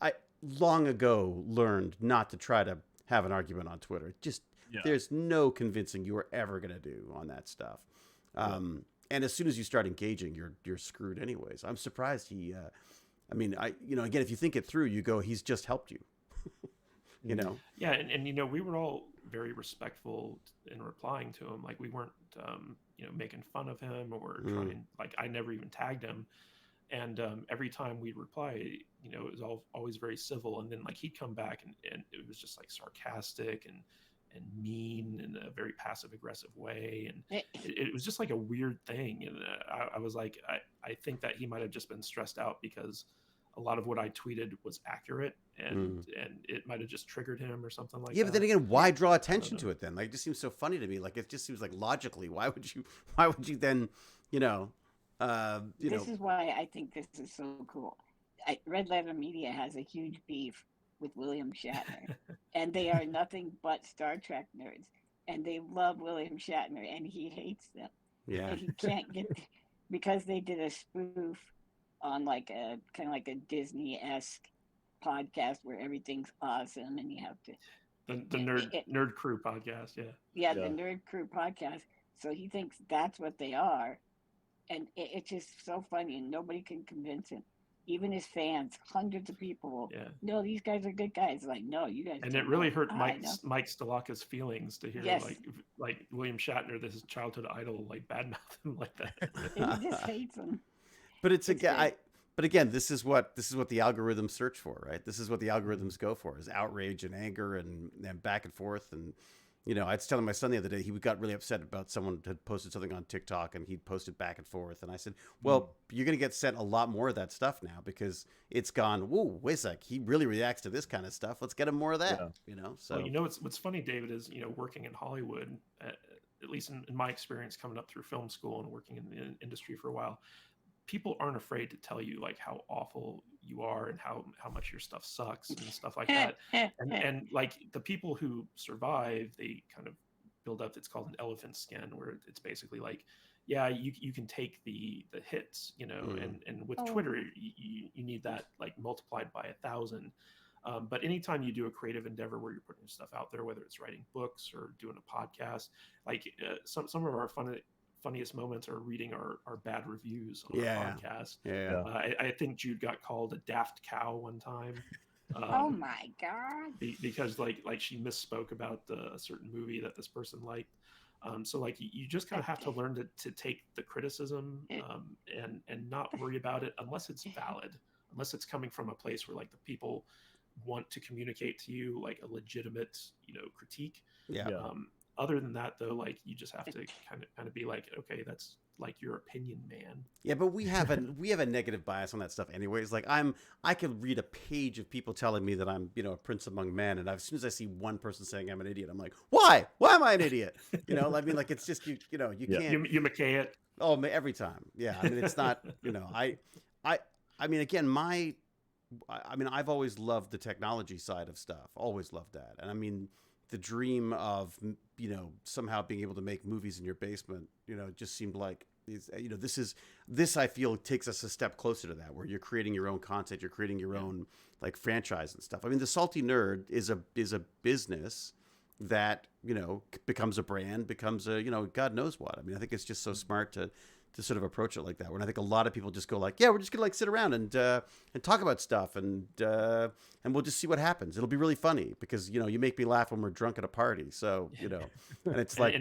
I long ago learned not to try to have an argument on Twitter. There's no convincing you are ever going to do on that stuff. And as soon as you start engaging, you're screwed anyways. I'm surprised he, again, if you think it through, you go, he's just helped you, Yeah. And we were all very respectful in replying to him. Like we weren't, making fun of him or trying, like I never even tagged him. And every time we'd reply, it was always very civil. And then like he'd come back and it was just like sarcastic and mean in a very passive aggressive way. And it was just like a weird thing. And I was like, I think that he might have just been stressed out because a lot of what I tweeted was accurate and it might have just triggered him or something like that. Yeah, but then again, why draw attention to it then? Like, it just seems so funny to me. Like, it just seems like logically, why would you then, This is why I think this is so cool. Red Letter Media has a huge beef with William Shatner, and they are nothing but Star Trek nerds, and they love William Shatner, and he hates them. Yeah. And he can't get because they did a spoof on like a kind of like a Disney-esque podcast where everything's awesome, and you have to the nerd crew podcast. Yeah. Yeah, the Nerd Crew podcast. So he thinks that's what they are, and it's just so funny, and nobody can convince him. Even his fans, hundreds of people. Yeah. No, these guys are good guys. Like, no, you guys. And don't it really know. hurt I know. Mike Stalaka's feelings to hear Yes. like William Shatner, this is childhood idol, like badmouth him like that. And he just hates him. But but again, this is what the algorithms search for, right? This is what the algorithms go for: is outrage and anger and back and forth. And I was telling my son the other day, he got really upset about someone had posted something on TikTok and he'd posted back and forth. And I said, well, you're going to get sent a lot more of that stuff now because it's gone, whoa, wait a sec, he really reacts to this kind of stuff. Let's get him more of that, So, well, what's funny, David, is, working in Hollywood, at least in my experience coming up through film school and working in the industry for a while, people aren't afraid to tell you like how awful you are and how much your stuff sucks and stuff like that. and like the people who survive, they kind of build up, it's called an elephant skin, where it's basically like, yeah, you can take the hits, and with Twitter, you need that like multiplied by 1,000. But anytime you do a creative endeavor where you're putting your stuff out there, whether it's writing books or doing a podcast, like some of our funniest moments are reading our bad reviews on our podcast. I think Jude got called a daft cow one time. Oh my God! Because like she misspoke about a certain movie that this person liked. So like you just kind of have to learn to take the criticism and not worry about it unless it's valid, unless it's coming from a place where like the people want to communicate to you like a legitimate critique. Other than that, though, like you just have to kind of be like, okay, that's like your opinion, man. Yeah, but we have a negative bias on that stuff, anyways. Like I could read a page of people telling me that I'm a prince among men, and as soon as I see one person saying I'm an idiot, I'm like, why? Why am I an idiot? I mean, like it's just you can't. You McKay it. Oh, every time. Yeah, I mean, it's not. I mean, again, I've always loved the technology side of stuff. Always loved that, and I mean, the dream of somehow being able to make movies in your basement just seemed like this I feel takes us a step closer to that, where you're creating your own content, you're creating your own like franchise and stuff. I mean, the Salty Nerd is a business that becomes a brand, becomes a God knows what. I mean, I think it's just so smart to sort of approach it like that. When I think a lot of people just go like, yeah, we're just gonna like sit around and talk about stuff and we'll just see what happens. It'll be really funny because you make me laugh when we're drunk at a party. So and it's like,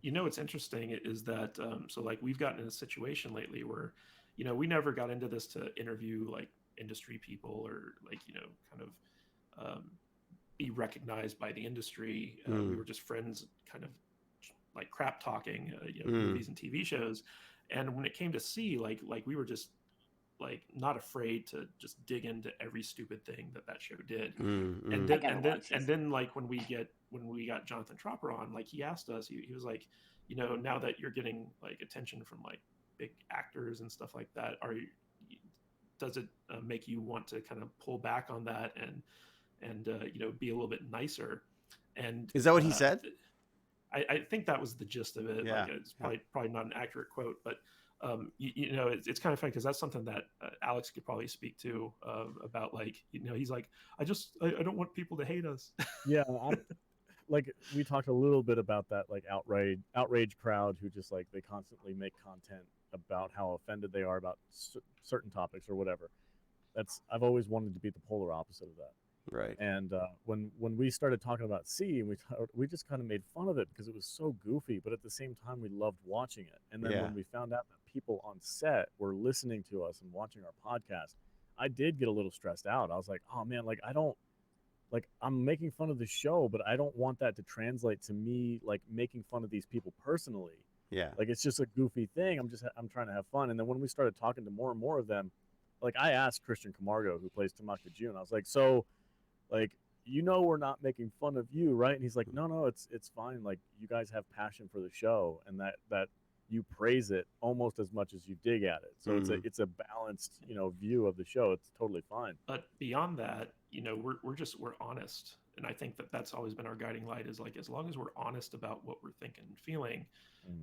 what's interesting is that so like we've gotten in a situation lately where we never got into this to interview like industry people or like kind of be recognized by the industry. We were just friends, kind of like crap talking movies and TV shows. And when it came to C, like we were just like not afraid to just dig into every stupid thing that show did. And then like when we got Jonathan Tropper on, like he asked us, he was like, now that you're getting like attention from like big actors and stuff like that, does it make you want to kind of pull back on that and be a little bit nicer? And is that what he said? I think that was the gist of it. Yeah. Like it's probably not an accurate quote, but it's kind of funny because that's something that Alex could probably speak to about. Like he's like, I don't want people to hate us. Yeah, like we talked a little bit about that, like outrage crowd who just like they constantly make content about how offended they are about certain topics or whatever. I've always wanted to be the polar opposite of that. Right. And when we started talking about C, we just kind of made fun of it because it was so goofy, but at the same time we loved watching it. And then when we found out that people on set were listening to us and watching our podcast, I did get a little stressed out. I was like, oh man, like I'm making fun of the show, but I don't want that to translate to me like making fun of these people personally. Yeah. Like it's just a goofy thing. I'm trying to have fun. And then when we started talking to more and more of them, like I asked Christian Camargo, who plays Tamaka June, I was like, so like, we're not making fun of you, right? And he's like, no, it's fine. Like you guys have passion for the show and that you praise it almost as much as you dig at it. So it's a balanced, view of the show. It's totally fine. But beyond that, we're honest. And I think that's always been our guiding light is like, as long as we're honest about what we're thinking and feeling,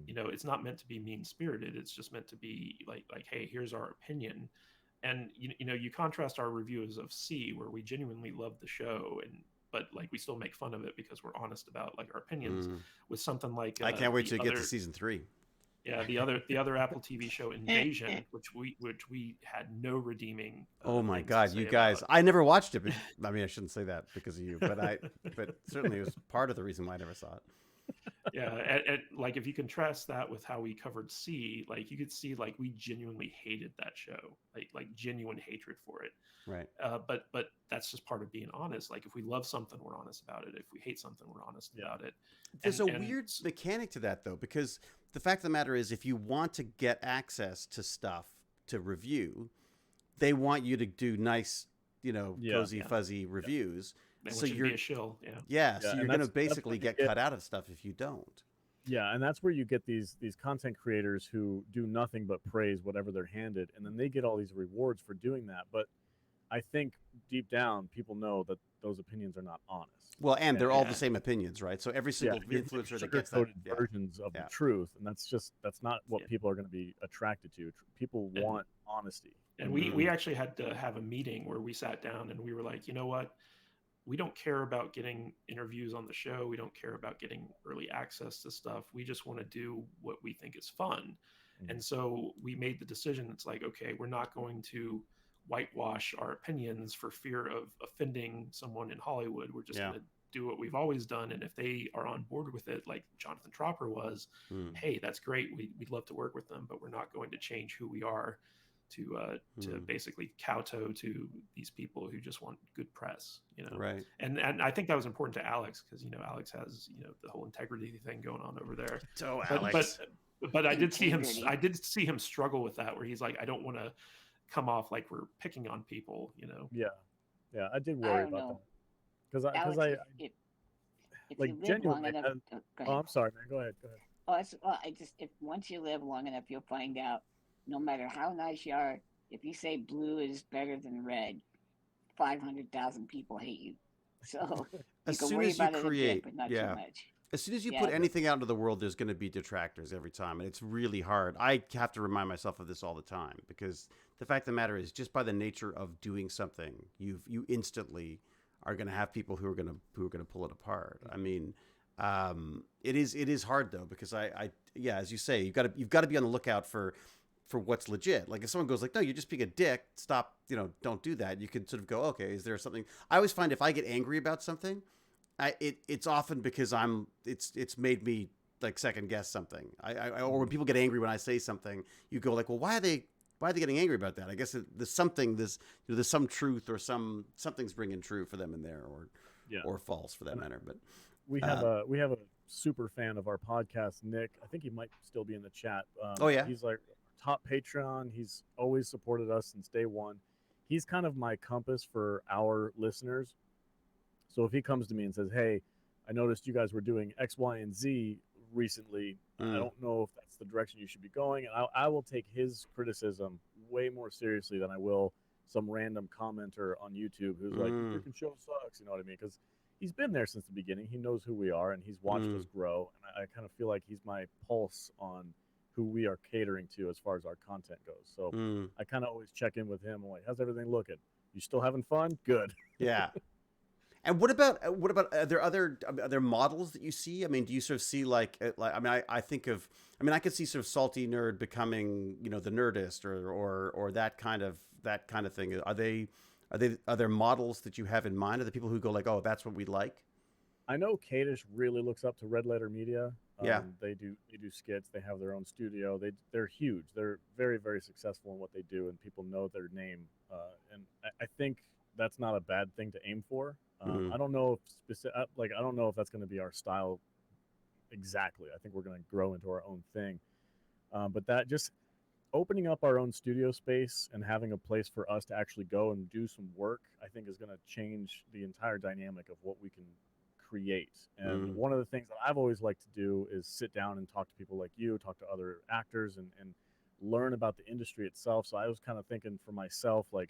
it's not meant to be mean spirited. It's just meant to be like, hey, here's our opinion. And you contrast our reviews of C, where we genuinely love the show, and but like we still make fun of it because we're honest about like our opinions. Mm. With something like I can't wait the to get other, to season 3. yeah, the other Apple TV show Invasion, which we had no redeeming. Oh my things to God, say you guys! about. I never watched it. But, I mean, I shouldn't say that because of you, but certainly it was part of the reason why I never saw it. Yeah, and like if you contrast that with how we covered C, like you could see like we genuinely hated that show, like genuine hatred for it. Right. But that's just part of being honest. Like if we love something, we're honest about it. If we hate something, we're honest about it. There's a weird mechanic to that though, because the fact of the matter is, if you want to get access to stuff to review, they want you to do nice, cozy fuzzy reviews. So you're be a shill, so you're going to basically get cut out of stuff if you don't. Yeah, and that's where you get these content creators who do nothing but praise whatever they're handed, and then they get all these rewards for doing that. But I think deep down, people know that those opinions are not honest. Well, and they're all the same opinions, right? So every single influencer that gets that versions of the truth, and that's not what people are going to be attracted to. People want honesty. And we actually had to have a meeting where we sat down and we were like, you know what? We don't care about getting interviews on the show. We don't care about getting early access to stuff. We just want to do what we think is fun. Mm-hmm. And so we made the decision. It's like, okay, we're not going to whitewash our opinions for fear of offending someone in Hollywood. We're just going to do what we've always done. And if they are on board with it, like Jonathan Tropper was, hey, that's great. We'd love to work with them, but we're not going to change who we are to basically kowtow to these people who just want good press, Right. And I think that was important to Alex because Alex has the whole integrity thing going on over there. So Alex, but I did see him struggle with that, where he's like, I don't want to come off like we're picking on people, Yeah, I did worry about that because I like genuinely. I'm sorry, man. Go ahead. If once you live long enough, you'll find out. No matter how nice you are, if you say blue is better than red, 500,000 people hate you. So as soon as you create, too much. As soon as you put anything out into the world, there's going to be detractors every time, and it's really hard. I have to remind myself of this all the time because the fact of the matter is, just by the nature of doing something, you instantly are going to have people who are going to pull it apart. I mean, it is hard though because as you say, you've got to be on the lookout for what's legit. Like if someone goes like, no, you're just being a dick, stop, don't do that. You can sort of go, okay, is there something? I always find if I get angry about something, it's often because it's made me like second guess something. Or when people get angry when I say something, you go like, well, why are they getting angry about that? I guess there's something, there's some truth or something's ringing true for them in there or false for that matter. But we have a super fan of our podcast, Nick. I think he might still be in the chat. He's like top Patreon. He's always supported us since day one. He's kind of my compass for our listeners. So if he comes to me and says, hey, I noticed you guys were doing X, Y, and Z recently. I don't know if that's the direction you should be going. And I will take his criticism way more seriously than I will some random commenter on YouTube who's like, your freaking show sucks. You know what I mean? Because he's been there since the beginning. He knows who we are and he's watched us grow. And I kind of feel like he's my pulse on who we are catering to as far as our content goes. So I kind of always check in with him. I'm like, how's everything looking? You still having fun? Good. Yeah. And what about are there models that you see? I mean, do you sort of see like I mean, I could see sort of salty nerd becoming, the Nerdist or that kind of thing. Are there models that you have in mind? Are there people who go like, oh, that's what we like? I know Kadish really looks up to Red Letter Media. They do skits. They have their own studio. They're huge. They're very, very successful in what they do, and people know their name. And I think that's not a bad thing to aim for. I don't know if I don't know if that's going to be our style exactly. I think we're going to grow into our own thing. But that just opening up our own studio space and having a place for us to actually go and do some work, I think is going to change the entire dynamic of what we can create. And one of the things that I've always liked to do is sit down and talk to people like you, talk to other actors and learn about the industry itself. So I was kind of thinking for myself, like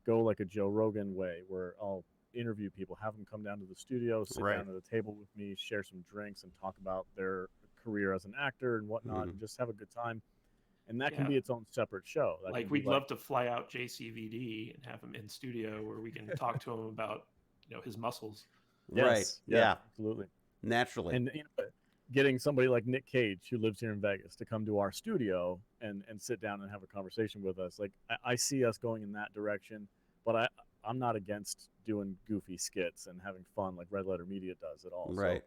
go like a Joe Rogan way where I'll interview people, have them come down to the studio, sit down at a table with me, share some drinks and talk about their career as an actor and whatnot and just have a good time. And that can be its own separate show. Like we'd love to fly out JCVD and have him in studio where we can talk to him about, his muscles. Right. Yes, Yeah. absolutely. Naturally. And getting somebody like Nick Cage, who lives here in Vegas, to come to our studio and sit down and have a conversation with us, like I see us going in that direction. But I'm not against doing goofy skits and having fun like Red Letter Media does at all. Right.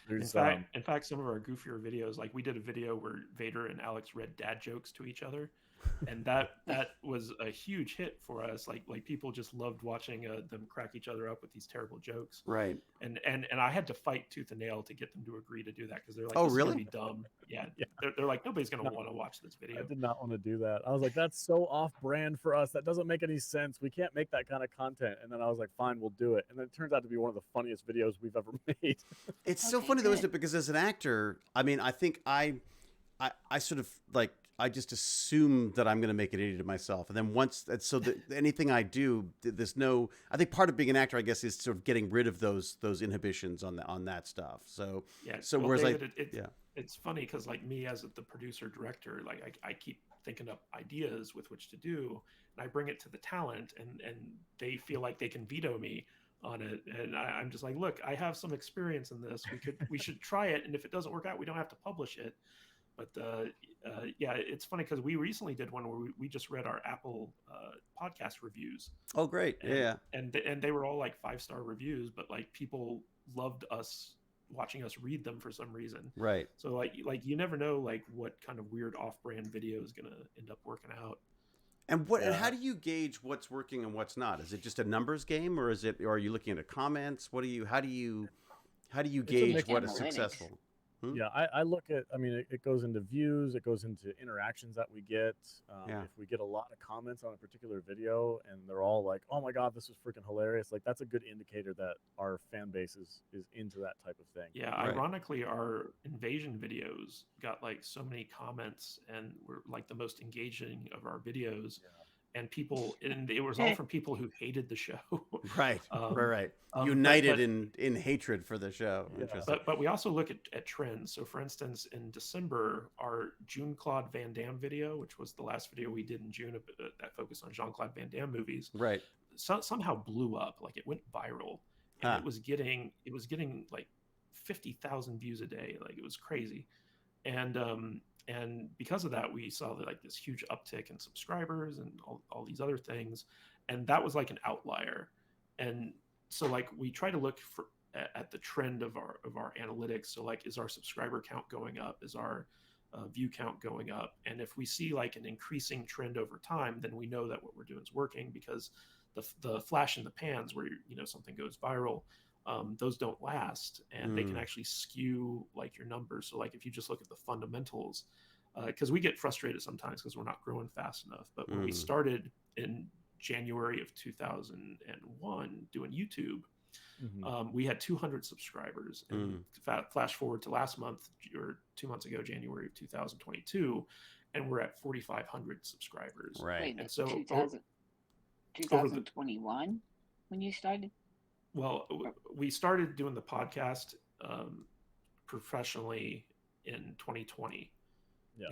So In there's fact, some of our goofier videos, like we did a video where Vader and Alex read dad jokes to each other, and that was a huge hit for us. Like people just loved watching them crack each other up with these terrible jokes. Right. And I had to fight tooth and nail to get them to agree to do that because they're like, Oh, this is really? gonna be dumb. Yeah, Yeah. they're like, nobody's gonna No, want to watch this I video. did not want to do that. I was like, that's so off brand for us. That doesn't make any sense. We can't make that kind of content. And then I was like, fine, we'll do it. And then it turns out to be one of the funniest videos we've ever made. It's so Okay, funny though, good. isn't it? Because as an actor, I mean, I think I sort of like I just assume that I'm going to make an idiot of myself, and then once so that anything I do, there's no. I think part of being an actor, I guess, is sort of getting rid of those inhibitions on that stuff. So Yeah. so Well, whereas David, yeah. it's funny because like me as the producer director, like I keep thinking up ideas with which to do, and I bring it to the talent, and they feel like they can veto me on it, and I'm just like, look, I have some experience in this. We should try it, and if it doesn't work out, we don't have to publish it. But yeah, it's funny because we recently did one where we just read our Apple podcast reviews, Oh, great. and Yeah. and they were all like 5-star reviews, but like people loved us watching us read them for some reason. Right. So like you never know like what kind of weird off-brand video is gonna end up working out. And what? And Yeah. how do you gauge what's working and what's not? Is it just a numbers game, or are you looking at comments? What do you? How do you gauge mix what is analytics. successful? Yeah, I look at, I mean, it goes into views, it goes into interactions that we get. Yeah. If we get a lot of comments on a particular video and they're all like, oh my God, this was freaking hilarious, like that's a good indicator that our fan base is into that type of thing. Yeah, Right. ironically, our invasion videos got like so many comments and were like the most engaging of our videos. Yeah. And people, and it was all from people who hated the show. Right. Um, Right. but- United but- in hatred for the show. Yeah. Interesting. But we also look at trends. So for instance, in December, our Jean-Claude Van Damme video, which was the last video we did in June that focused on Jean-Claude Van Damme movies, Right. somehow blew up. Like it went viral, and Huh. it was getting like 50,000 views a day. Like it was crazy, and because of that, we saw like this huge uptick in subscribers and all these other things, and that was like an outlier. And so like we try to look at the trend of our analytics. So like, is our subscriber count going up? Is our view count going up? And if we see like an increasing trend over time, then we know that what we're doing is working, because the flash in the pans where something goes viral, those don't last, and they can actually skew like your numbers. So like if you just look at the fundamentals, because we get frustrated sometimes because we're not growing fast enough. But when we started in January of 2001 doing YouTube, we had 200 subscribers. And flash forward to last month or 2 months ago, January of 2022, and we're at 4,500 subscribers. Right. Wait, And so 2021 when you started? Well, we started doing the podcast professionally in 2020. Yeah.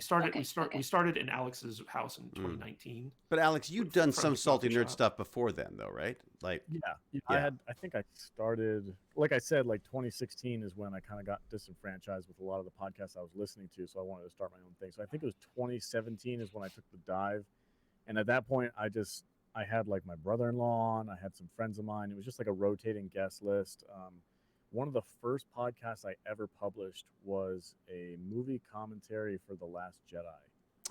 We started in Alex's house in 2019. But Alex, you've From done his some salty coffee nerd shop. stuff before then, though, right? Like, Yeah. I think I started, like I said, like 2016 is when I kind of got disenfranchised with a lot of the podcasts I was listening to. So I wanted to start my own thing. So I think it was 2017 is when I took the dive. And at that point, I had like my brother-in-law on, I had some friends of mine. It was just like a rotating guest list. One of the first podcasts I ever published was a movie commentary for The Last Jedi.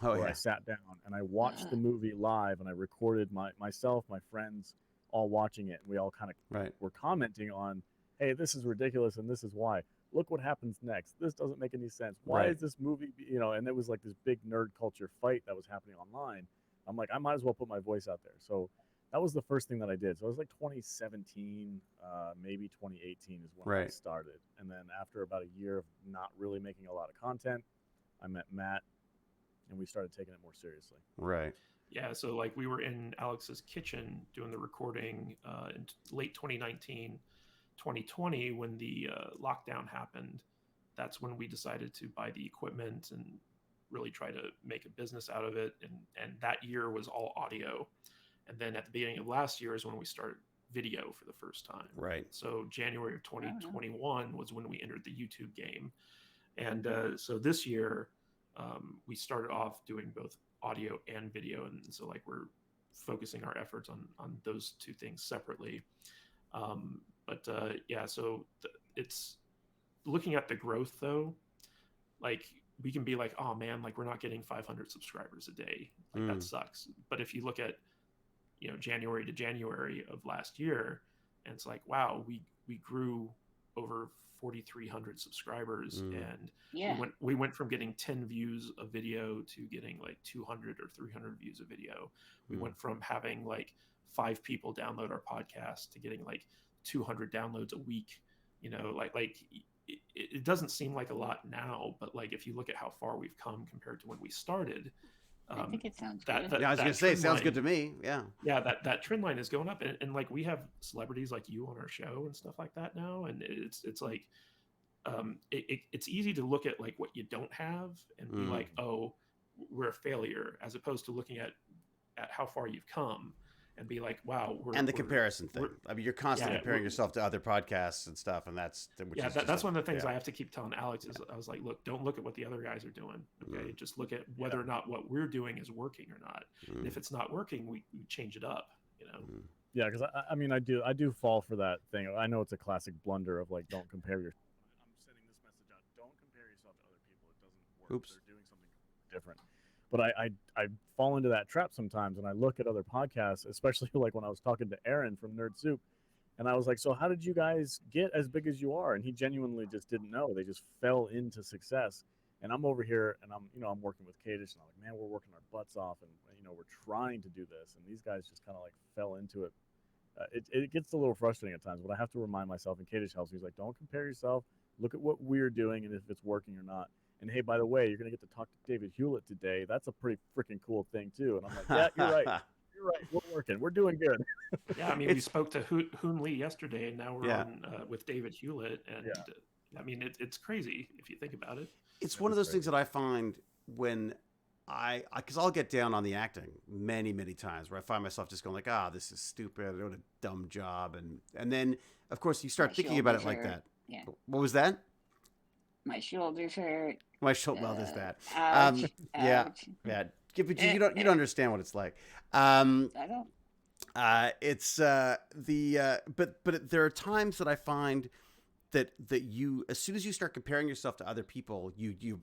oh Where yeah, I sat down and I watched the movie live, and I recorded myself, my friends, all watching it. And we all kind of right. were commenting on, hey, this is ridiculous and this is why. Look what happens next. This doesn't make any sense. Why Right. is this movie, and it was like this big nerd culture fight that was happening online. I'm like, I might as well put my voice out there. So that was the first thing that I did. So it was like 2017, maybe 2018 is when I Right. started. And then after about a year of not really making a lot of content, I met Matt and we started taking it more seriously. Right. Yeah, so like we were in Alex's kitchen doing the recording in late 2019, 2020, when the lockdown happened. That's when we decided to buy the equipment and really try to make a business out of it. And that year was all audio. And then at the beginning of last year is when we started video for the first time. Right. So January of 2021 was when we entered the YouTube game. And so this year, we started off doing both audio and video. And so like we're focusing our efforts on those two things separately. So it's looking at the growth though, like we can be like, oh man, like we're not getting 500 subscribers a day. Like that sucks. But if you look at, January to January of last year, and it's like, wow, we grew over 4,300 subscribers, and we went from getting 10 views a video to getting like 200 or 300 views a video. We went from having like 5 people download our podcast to getting like 200 downloads a week. It doesn't seem like a lot now, but like if you look at how far we've come compared to when we started, I think it sounds good. good. I was going to say, it sounds good to me. Yeah. Yeah. That trend line is going up, and like we have celebrities like you on our show and stuff like that now. And it's like, it's easy to look at like what you don't have and be like, oh, we're a failure, as opposed to looking at how far you've come and be like, wow. Comparison thing. I mean, you're constantly comparing yourself to other podcasts and stuff. And that's one of the things I have to keep telling Alex is I was like, look, don't look at what the other guys are doing. Okay. Just look at whether or not what we're doing is working or not. And if it's not working, we change it up, Yeah. Cause I mean, I do fall for that thing. I know it's a classic blunder of like, don't compare your, I'm sending this message out. Don't compare yourself to other people. It doesn't work. Oops. They're doing something different. But I fall into that trap sometimes, and I look at other podcasts, especially like when I was talking to Aaron from Nerd Soup, and I was like, so how did you guys get as big as you are? And he genuinely just didn't know. They just fell into success. And I'm over here, and I'm working with Kadish, and I'm like, man, we're working our butts off, and we're trying to do this, and these guys just kind of like fell into it. It gets a little frustrating at times, but I have to remind myself, and Kadish helps me. He's like, don't compare yourself. Look at what we're doing, and if it's working or not. And hey, by the way, you're going to get to talk to David Hewlett today. That's a pretty freaking cool thing, too. And I'm like, yeah, you're right. You're right. We're working. We're doing good. Yeah, I mean, we spoke to Hoon Lee yesterday, and now we're on with David Hewlett. And I mean, it's crazy if you think about it. It's one of those things that I find when because I'll get down on the acting many, many times where I find myself just going like, this is stupid. What a dumb job. And then, of course, you start thinking about it like that. Yeah. What was that? My shoulders hurt. My shoulder. Well, there's that. Ouch, yeah. ouch. Yeah. You don't understand what it's like. I don't. It's but there are times that I find that you, as soon as you start comparing yourself to other people, you're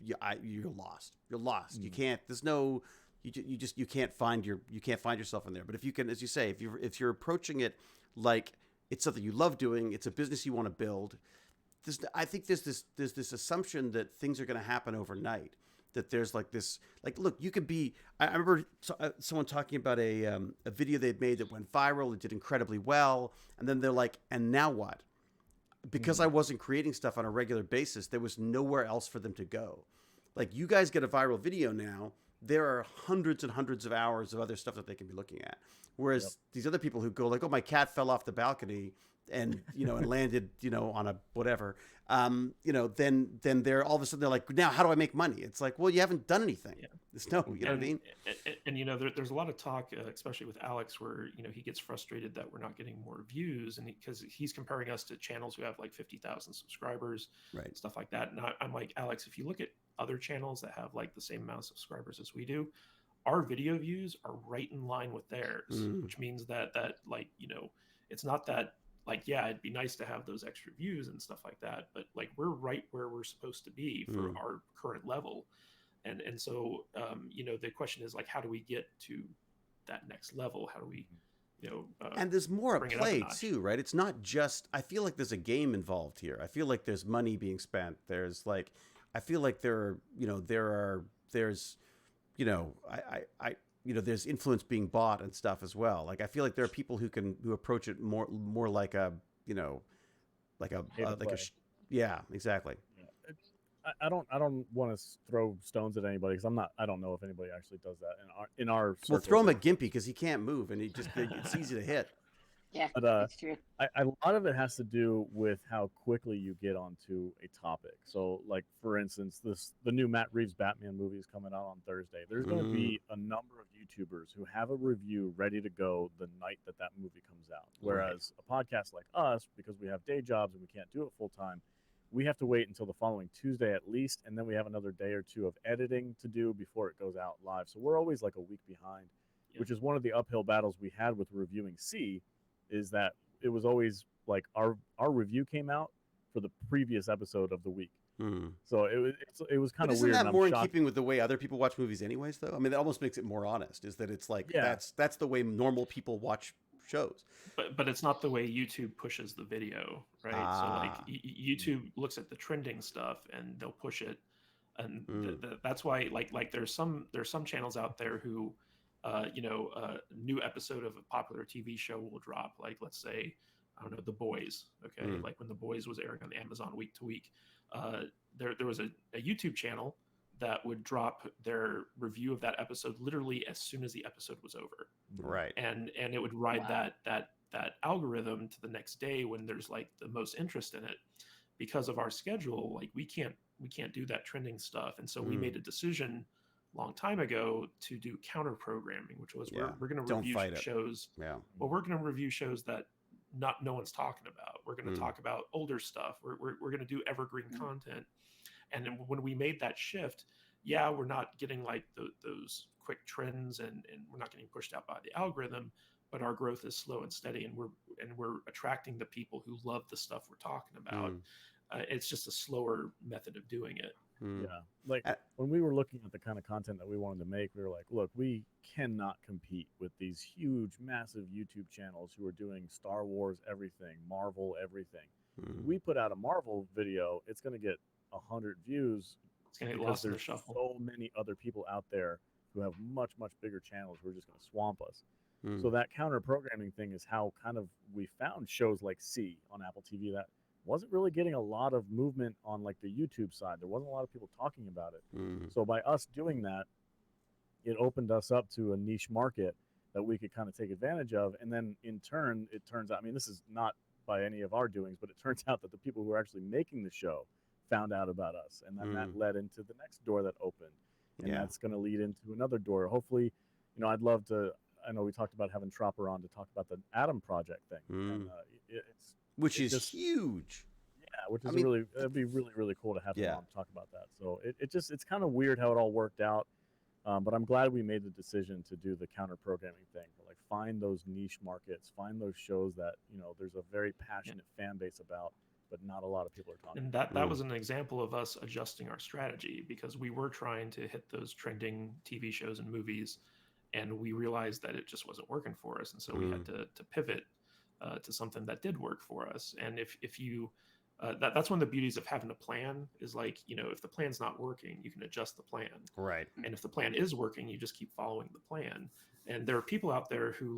lost. You're lost. You can't. There's no. You can't find yourself in there. But if you can, as you say, if you're approaching it like it's something you love doing, it's a business you want to build. I think there's this assumption that things are going to happen overnight. That there's like this, like, look, you could be. I remember someone talking about a video they'd made that went viral. It did incredibly well, and then they're like, and now what? Because I wasn't creating stuff on a regular basis, there was nowhere else for them to go. Like, you guys get a viral video now, there are hundreds and hundreds of hours of other stuff that they can be looking at. Whereas these other people who go like, oh, my cat fell off the balcony and and landed on a whatever, then they're all of a sudden they're like, now how do I make money? It's like, well, you haven't done anything. There's no, you know what I mean? And there's a lot of talk, especially with Alex, where he gets frustrated that we're not getting more views, and because he's comparing us to channels who have like 50,000 subscribers, right? Stuff like that. And I'm like, Alex, if you look at other channels that have like the same amount of subscribers as we do, our video views are right in line with theirs, which means that like it's not that. Like, yeah, it'd be nice to have those extra views and stuff like that, but like we're right where we're supposed to be for our current level, and so the question is like, how do we get to that next level? How do we, and there's more at play too, right? It's not just. I feel like there's a game involved here. I feel like there's money being spent. There's like, I feel like there's there's influence being bought and stuff as well. Like, I feel like there are people who approach it more like a, yeah, exactly. Yeah. I don't want to throw stones at anybody because I don't know if anybody actually does that in our circle. Well, throw him at Gimpy because he can't move and it's easy to hit. Yeah, But that's true. a lot of it has to do with how quickly you get onto a topic. So, like for instance, the new Matt Reeves Batman movie is coming out on Thursday. There's going to Mm, be a number of YouTubers who have a review ready to go the night that that movie comes out. right. Whereas a podcast like us, because we have day jobs and we can't do it full time, we have to wait until the following Tuesday at least, and then we have another day or two of editing to do before it goes out live. So we're always like a week behind, Yeah. which is one of the uphill battles we had with reviewing C, is that it was always like our review came out for the previous episode of the week. Mm. So it was kind But of isn't weird, that and I'm more in shocked. keeping with the way other people watch movies, anyways? Though, I mean, that almost makes it more honest. Is that it's like Yeah, that's the way normal people watch shows. But it's not the way YouTube pushes the video, right? So like Ah. YouTube looks at the trending stuff and they'll push it, and Mm. that's why like there's some channels out there who, a new episode of a popular TV show will drop. Like let's say, I don't know, The Boys. Okay, Mm. like when The Boys was airing on Amazon week to week, uh, there was a YouTube channel that would drop their review of that episode literally as soon as the episode was over, Right. and it would ride Wow. that algorithm to the next day when there's like the most interest in it. Because of our schedule, like we can't do that trending stuff, and so we Mm. made a decision a long time ago to do counter programming, which was Yeah. we're going to Don't review fight it. shows. Yeah. Well, we're going to review shows that no one's talking about. We're going to Mm. talk about older stuff. We're going to do evergreen Mm. content. And then when we made that shift, yeah, we're not getting like those quick trends, and we're not getting pushed out by the algorithm, but our growth is slow and steady, and we're attracting the people who love the stuff we're talking about. Mm. It's just a slower method of doing it. Mm. yeah. Like Uh, when we were looking at the kind of content that we wanted to make, we were like, look, we cannot compete with these huge, massive YouTube channels who are doing Star Wars everything, Marvel everything. Mm. We put out a Marvel video, it's going to get 100 views It's going to get because lost in the there's shuffle. so many other people out there who have much, much bigger channels who are just going to swamp us. Mm. So that counter programming thing is how kind of we found shows like C on Apple TV that wasn't really getting a lot of movement on like the YouTube side. There wasn't a lot of people talking about it. Mm. So by us doing that, it opened us up to a niche market that we could kind of take advantage of. And then in turn, it turns out, I mean, this is not by any of our doings, but it turns out that the people who are actually making the show found out about us. And then that led into the next door that opened. And Yeah. that's going to lead into another door. Hopefully, I'd love to, I know we talked about having Tropper on to talk about the Atom Project thing. And Which it is just- huge. yeah, which I is mean- it'd be really, really cool to have him Yeah. on to talk about that. So it's kind of weird how it all worked out. But I'm glad we made the decision to do the counter programming thing. Like find those niche markets, find those shows that, there's a very passionate fan base about, but not a lot of people are talking And about. that was an example of us adjusting our strategy, because we were trying to hit those trending TV shows and movies, and we realized that it just wasn't working for us, and so we had to pivot to something that did work for us. And if you that's one of the beauties of having a plan, is like, if the plan's not working, you can adjust the plan. Right. And if the plan is working, you just keep following the plan. And there are people out there who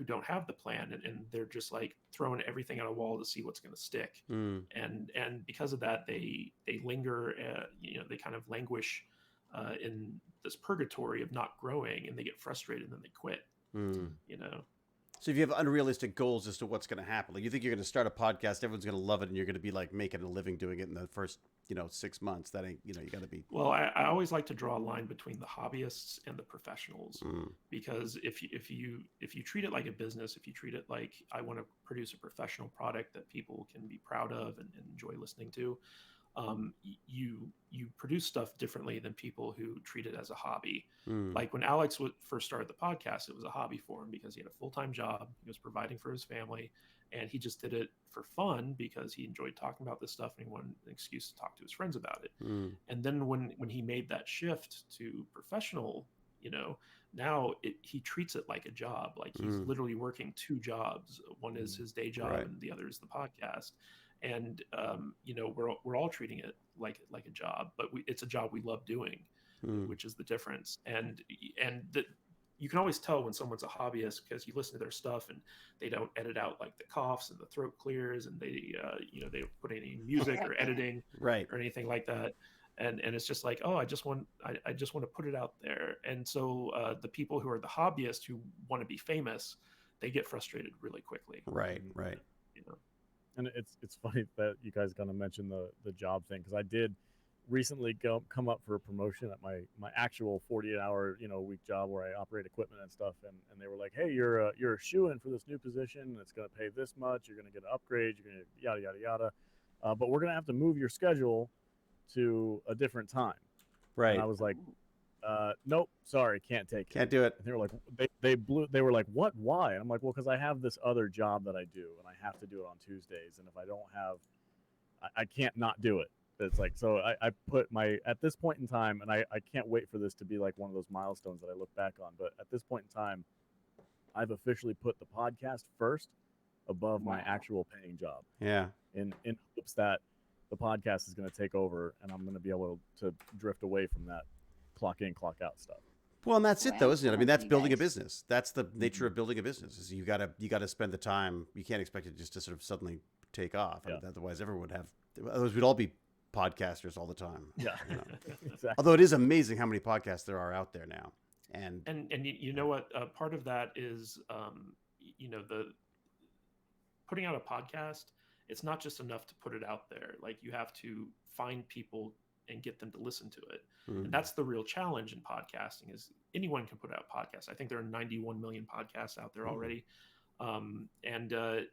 don't have the plan, and they're just like throwing everything at a wall to see what's going to stick. Mm. And because of that, they linger, they kind of languish in this purgatory of not growing, and they get frustrated and then they quit. Mm. So if you have unrealistic goals as to what's going to happen, like you think you're going to start a podcast, everyone's going to love it, and you're going to be like making a living doing it in the first 6 months, that ain't, you got to be. Well, I always like to draw a line between the hobbyists and the professionals, Mm. because if you treat it like a business, if you treat it like, I want to produce a professional product that people can be proud of and enjoy listening to, you produce stuff differently than people who treat it as a hobby. Mm. Like when Alex first started the podcast, it was a hobby for him because he had a full-time job, he was providing for his family, and he just did it for fun because he enjoyed talking about this stuff and he wanted an excuse to talk to his friends about it. Mm. And then when he made that shift to professional, now he treats it like a job. Like he's literally working two jobs. One is his day job, Right. and the other is the podcast. And we're all treating it like a job, but it's a job we love doing, Mm. which is the difference. And that you can always tell when someone's a hobbyist because you listen to their stuff and they don't edit out like the coughs and the throat clears, and they don't put any music or editing Right. or anything like that. And it's just like, oh, I just want to put it out there. And so the people who are the hobbyists who want to be famous, they get frustrated really quickly. Right, right. You know, And it's funny that you guys kind of mentioned the job thing, because I did recently come up for a promotion at my actual 48-hour week job where I operate equipment and stuff, and they were like, hey, you're a shoe-in for this new position, and it's going to pay this much, you're going to get an upgrade, you're going to yada yada yada, but we're going to have to move your schedule to a different time. Right. And I was like, nope, sorry, can't take it. Can't do it. And they were like, they were like, what, why? And I'm like, well, because I have this other job that I do, and I have to do it on Tuesdays, and if I don't have, I can't not do it. It's like, so I put at this point in time, and I can't wait for this to be like one of those milestones that I look back on, but at this point in time, I've officially put the podcast first above my actual paying job. Yeah. In hopes that the podcast is going to take over, and I'm going to be able to drift away from that clock in, clock out stuff. Well, and that's it, though, isn't it? I mean, that's You building a guys. business. That's the nature of building a business. Is you gotta spend the time. You can't expect it just to sort of suddenly take off. I mean, otherwise, everyone would have. Otherwise, we'd all be podcasters all the time. Yeah, You know? exactly. Although it is amazing how many podcasts there are out there now. And you know what? Part of that is, the putting out a podcast. It's not just enough to put it out there. Like, you have to find people and get them to listen to it. And that's the real challenge in podcasting, is anyone can put out podcasts. I think there are 91 million podcasts out there already. The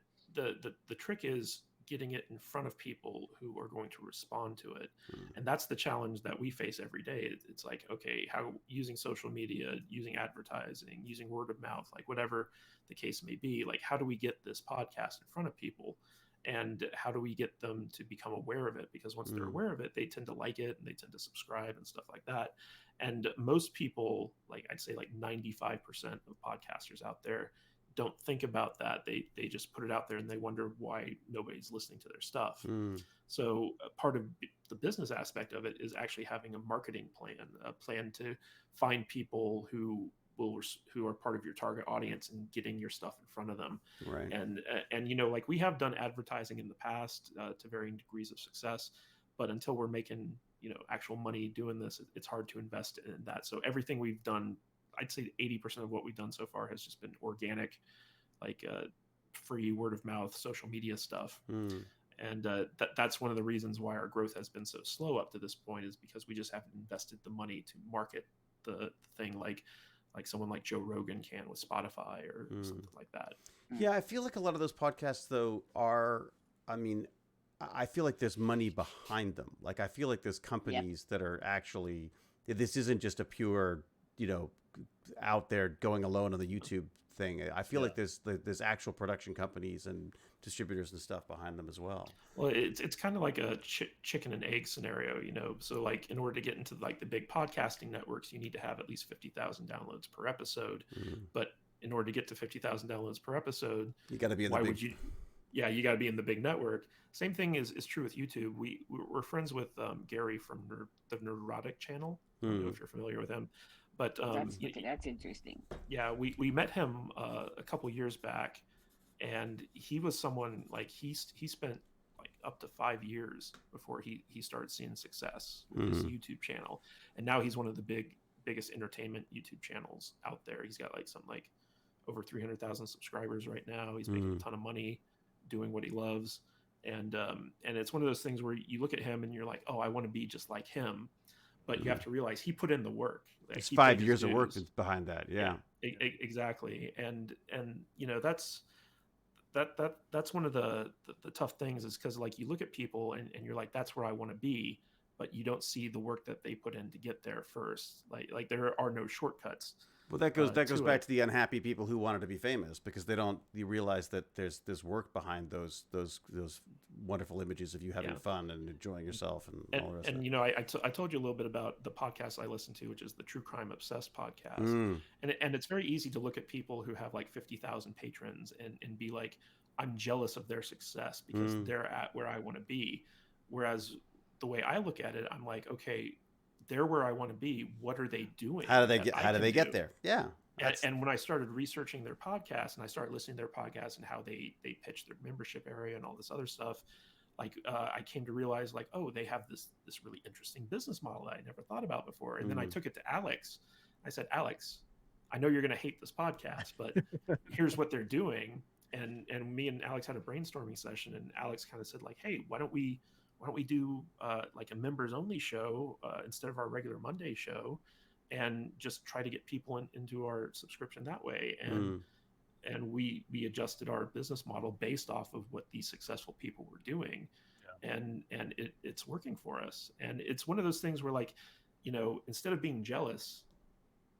trick is getting it in front of people who are going to respond to it. And that's the challenge that we face every day. It's like, okay, how using social media, using advertising, using word of mouth, like whatever the case may be, like, how do we get this podcast in front of people? And how do we get them to become aware of it? Because once they're aware of it, they tend to like it and they tend to subscribe and stuff like that. And most people, like I'd say like 95% of podcasters out there, don't think about that. They just put it out there and they wonder why nobody's listening to their stuff. So part of the business aspect of it is actually having a marketing plan, a plan to find people who are part of your target audience and getting your stuff in front of them. right. And like, we have done advertising in the past to varying degrees of success, but until we're making actual money doing this, it's hard to invest in that. So everything we've done, I'd say 80% of what we've done so far has just been organic, like free word of mouth, social media stuff. And that's one of the reasons why our growth has been so slow up to this point, is because we just haven't invested the money to market the thing like someone like Joe Rogan can with Spotify or something like that. Yeah, I feel like a lot of those podcasts, though, are, I mean, I feel like there's money behind them. Like, I feel like there's companies that are actually, this isn't just a pure, out there going alone on the YouTube thing. I feel like there's actual production companies and distributors and stuff behind them as well. Well, it's kind of like a chicken and egg scenario, So like, in order to get into like the big podcasting networks, you need to have at least 50,000 downloads per episode. But in order to get to 50,000 downloads per episode, you got to be in the big... you got to be in the big network. Same thing is true with YouTube. We're friends with Gary from the Neurotic channel. I don't know if you're familiar with him. But that's interesting. Yeah, we met him a couple years back, and he was someone, like, he spent like up to 5 years before he started seeing success with his YouTube channel, and now he's one of the biggest entertainment YouTube channels out there. He's got like something like over 300,000 subscribers right now. He's making a ton of money doing what he loves, and it's one of those things where you look at him and you're like, oh, I want to be just like him. But you have to realize he put in the work. Like, it's 5 years of work behind that. Yeah. Exactly. And that's one of the tough things, is because, like, you look at people and you're like, that's where I want to be, but you don't see the work that they put in to get there first. Like there are no shortcuts. Well, that goes back to the unhappy people who wanted to be famous, because you realize that there's work behind those wonderful images of you having fun and enjoying yourself and all the rest of it. I told you a little bit about the podcast I listen to, which is the True Crime Obsessed podcast. And it's very easy to look at people who have like 50,000 patrons and be like, I'm jealous of their success because they're at where I want to be. Whereas the way I look at it, I'm like, okay, they're where I want to be. What are they doing? How do they get there? Yeah. And when I started researching their podcast and I started listening to their podcast and how they pitch their membership area and all this other stuff, like I came to realize, like, oh, they have this really interesting business model that I never thought about before. And then I took it to Alex. I said, Alex, I know you're going to hate this podcast, but here's what they're doing. And me and Alex had a brainstorming session, and Alex kind of said like, hey, why don't we do like a members only show instead of our regular Monday show, and just try to get people into our subscription that way. And we adjusted our business model based off of what these successful people were doing. Yeah. And it's working for us. And it's one of those things where, like, you know, instead of being jealous,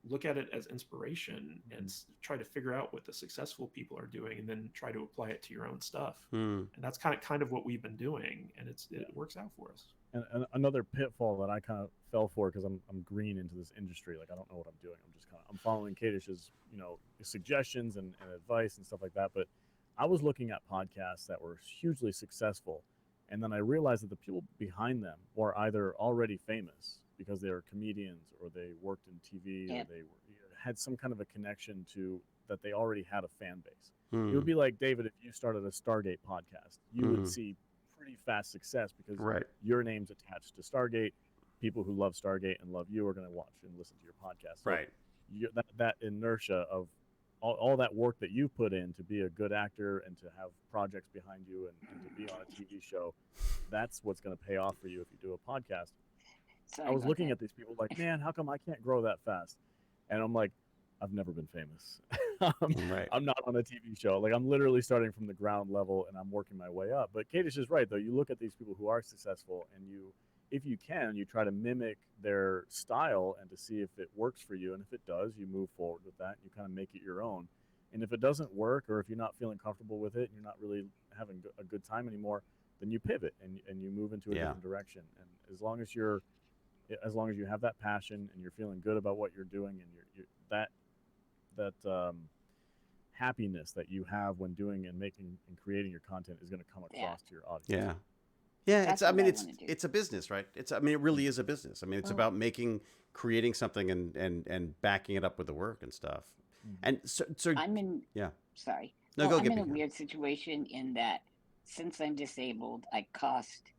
look at it as inspiration and try to figure out what the successful people are doing, and then try to apply it to your own stuff. And that's kind of what we've been doing, and it works out for us. And another pitfall that I kind of fell for, because I'm green into this industry, like I don't know what I'm doing. I'm following Kadish's, you know, suggestions and advice and stuff like that. But I was looking at podcasts that were hugely successful, and then I realized that the people behind them were either already famous because they were comedians, or they worked in TV, or they had some kind of a connection to that. They already had a fan base. It would be like, David, if you started a Stargate podcast, you would see pretty fast success because your name's attached to Stargate. People who love Stargate and love you are going to watch and listen to your podcast. So that inertia of all that work that you put in to be a good actor and to have projects behind you and to be on a TV show, that's what's going to pay off for you if you do a podcast. I was looking at these people like, man, how come I can't grow that fast? And I'm like, I've never been famous. I'm not on a TV show. Like, I'm literally starting from the ground level and I'm working my way up. But Kadish is right, though. You look at these people who are successful, and if you can, you try to mimic their style and to see if it works for you. And if it does, you move forward with that. You kind of make it your own. And if it doesn't work, or if you're not feeling comfortable with it and you're not really having a good time anymore, then you pivot and you move into a different direction. And as long as you have that passion and you're feeling good about what you're doing, and you're that happiness that you have when doing and making and creating your content is going to come across to your audience. It's a business, right? It really is a business. I mean, it's about creating something and backing it up with the work and stuff. And so I'm in. Yeah. Sorry. No, I'm in a weird situation in that since I'm disabled, I cost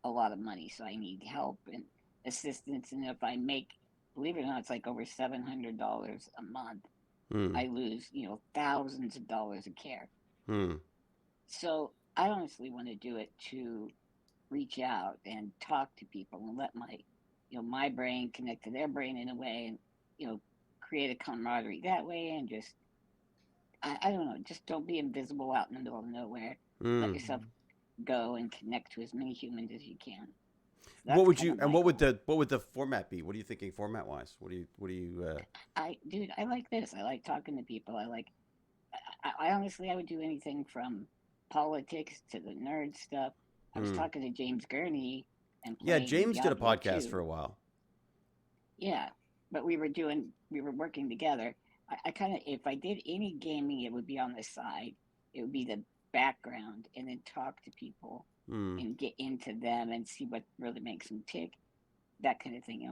a lot of money, so I need help and assistance. And if I make, believe it or not, it's like over $700 a month. I lose, thousands of dollars of care. So I honestly want to do it to reach out and talk to people and let my brain connect to their brain in a way, and create a camaraderie that way, and just I don't know, just don't be invisible out in the middle of nowhere. Let yourself go and connect to as many humans as you can. What would the format be? What are you thinking format wise? What do you I like this. I like talking to people. I honestly, I would do anything from politics to the nerd stuff. I was talking to James Gurney and James did a Diablo podcast 2. for a while. Yeah, but we were working together. I kind of, if I did any gaming, it would be on the side. It would be the background, and then talk to people and get into them and see what really makes them tick. That kind of thing,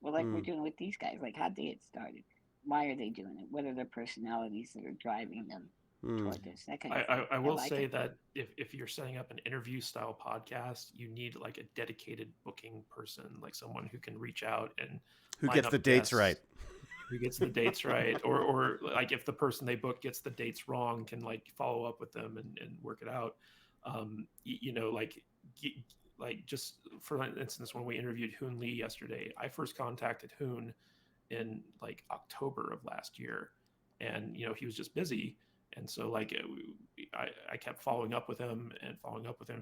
we're doing with these guys. Like, how'd they get started? Why are they doing it? What are their personalities that are driving them toward this? That kind of thing. I will say that if you're setting up an interview style podcast, you need like a dedicated booking person, like someone who can reach out and who gets the dates right. Who gets the dates right, or like if the person they book gets the dates wrong, can like follow up with them and work it out. Like just for instance, when we interviewed Hoon Lee yesterday, I first contacted Hoon in like October of last year, and he was just busy, and so like I kept following up with him.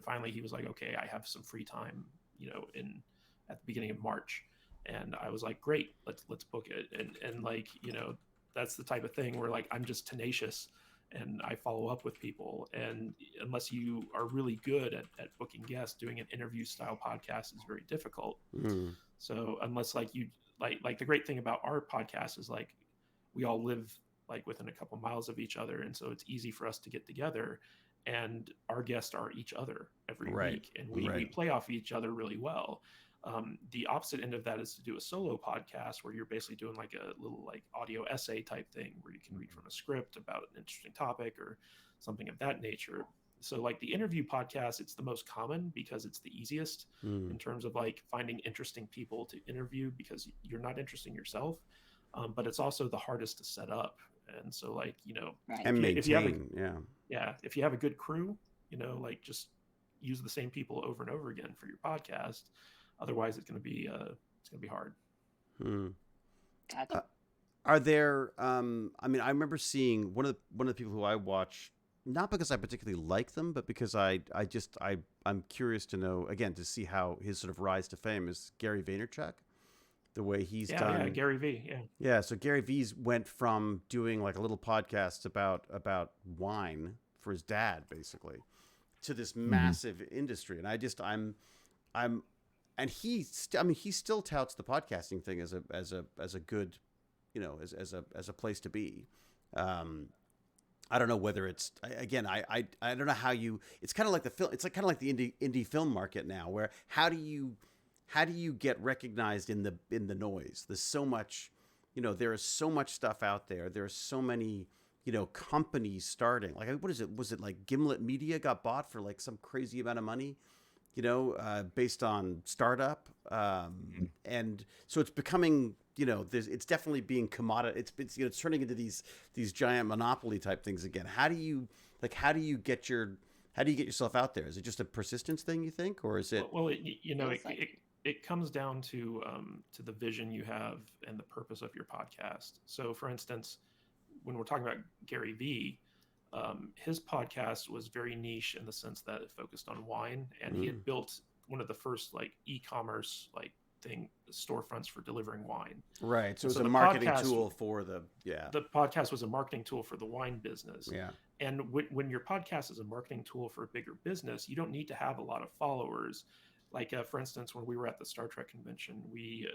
Finally, he was like, okay, I have some free time, at the beginning of March. And I was like, great, let's book it. And like, that's the type of thing where like, I'm just tenacious and I follow up with people. And unless you are really good at booking guests, doing an interview style podcast is very difficult. So unless like you, like the great thing about our podcast is like, we all live like within a couple miles of each other. And so it's easy for us to get together, and our guests are each other every week. And we play off each other really well. The opposite end of that is to do a solo podcast where you're basically doing like a little like audio essay type thing where you can read from a script about an interesting topic or something of that nature. So like the interview podcast, it's the most common because it's the easiest in terms of like finding interesting people to interview, because you're not interesting yourself. but it's also the hardest to set up. And so, like, Right. And if you have a, maintain, if you have a good crew, like just use the same people over and over again for your podcast. Otherwise, it's going to be hard. Gotcha. Are there? I mean, I remember seeing one of the people who I watch, not because I particularly like them, but because I'm curious to know, again, to see how his sort of rise to fame is Gary Vaynerchuk. The way he's done. Yeah, Gary V. Yeah. Yeah, so Gary V's went from doing like a little podcast about wine for his dad, basically, to this massive industry. And and he still touts the podcasting thing as a good, as a place to be. I don't know whether it's, again, I don't know how it's kind of like the film. It's like kind of like the indie film market now, where how do you get recognized in the noise? There's so much, there is so much stuff out there. There's so many, companies starting. Like, what is it? Was it like Gimlet Media got bought for like some crazy amount of money, based on startup? And so it's becoming, it's definitely being commodity. It's turning into these giant monopoly type things again. How do you get yourself out there? Is it just a persistence thing, you think, or is it? Well, it comes down to the vision you have and the purpose of your podcast. So, for instance, when we're talking about Gary V, his podcast was very niche in the sense that it focused on wine, and he had built one of the first like e-commerce storefronts for delivering wine. Right. So it was So a the marketing podcast- tool for the podcast was a marketing tool for the wine business. Yeah. And when your podcast is a marketing tool for a bigger business, you don't need to have a lot of followers. Like, for instance, when we were at the Star Trek convention, we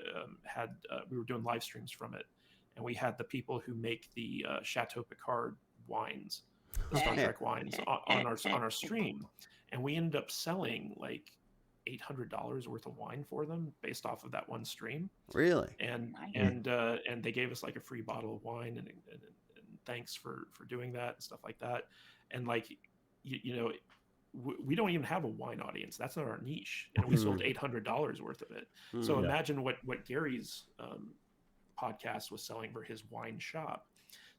were doing live streams from it, and we had the people who make the Chateau Picard wines, the Star Trek wines, on our stream, and we ended up selling like $800 worth of wine for them based off of that one stream. Really? And Nice. and they gave us like a free bottle of wine and thanks for doing that and stuff like that. And like we don't even have a wine audience. That's not our niche, and we sold $800 worth of it. So imagine what Gary's podcast was selling for his wine shop.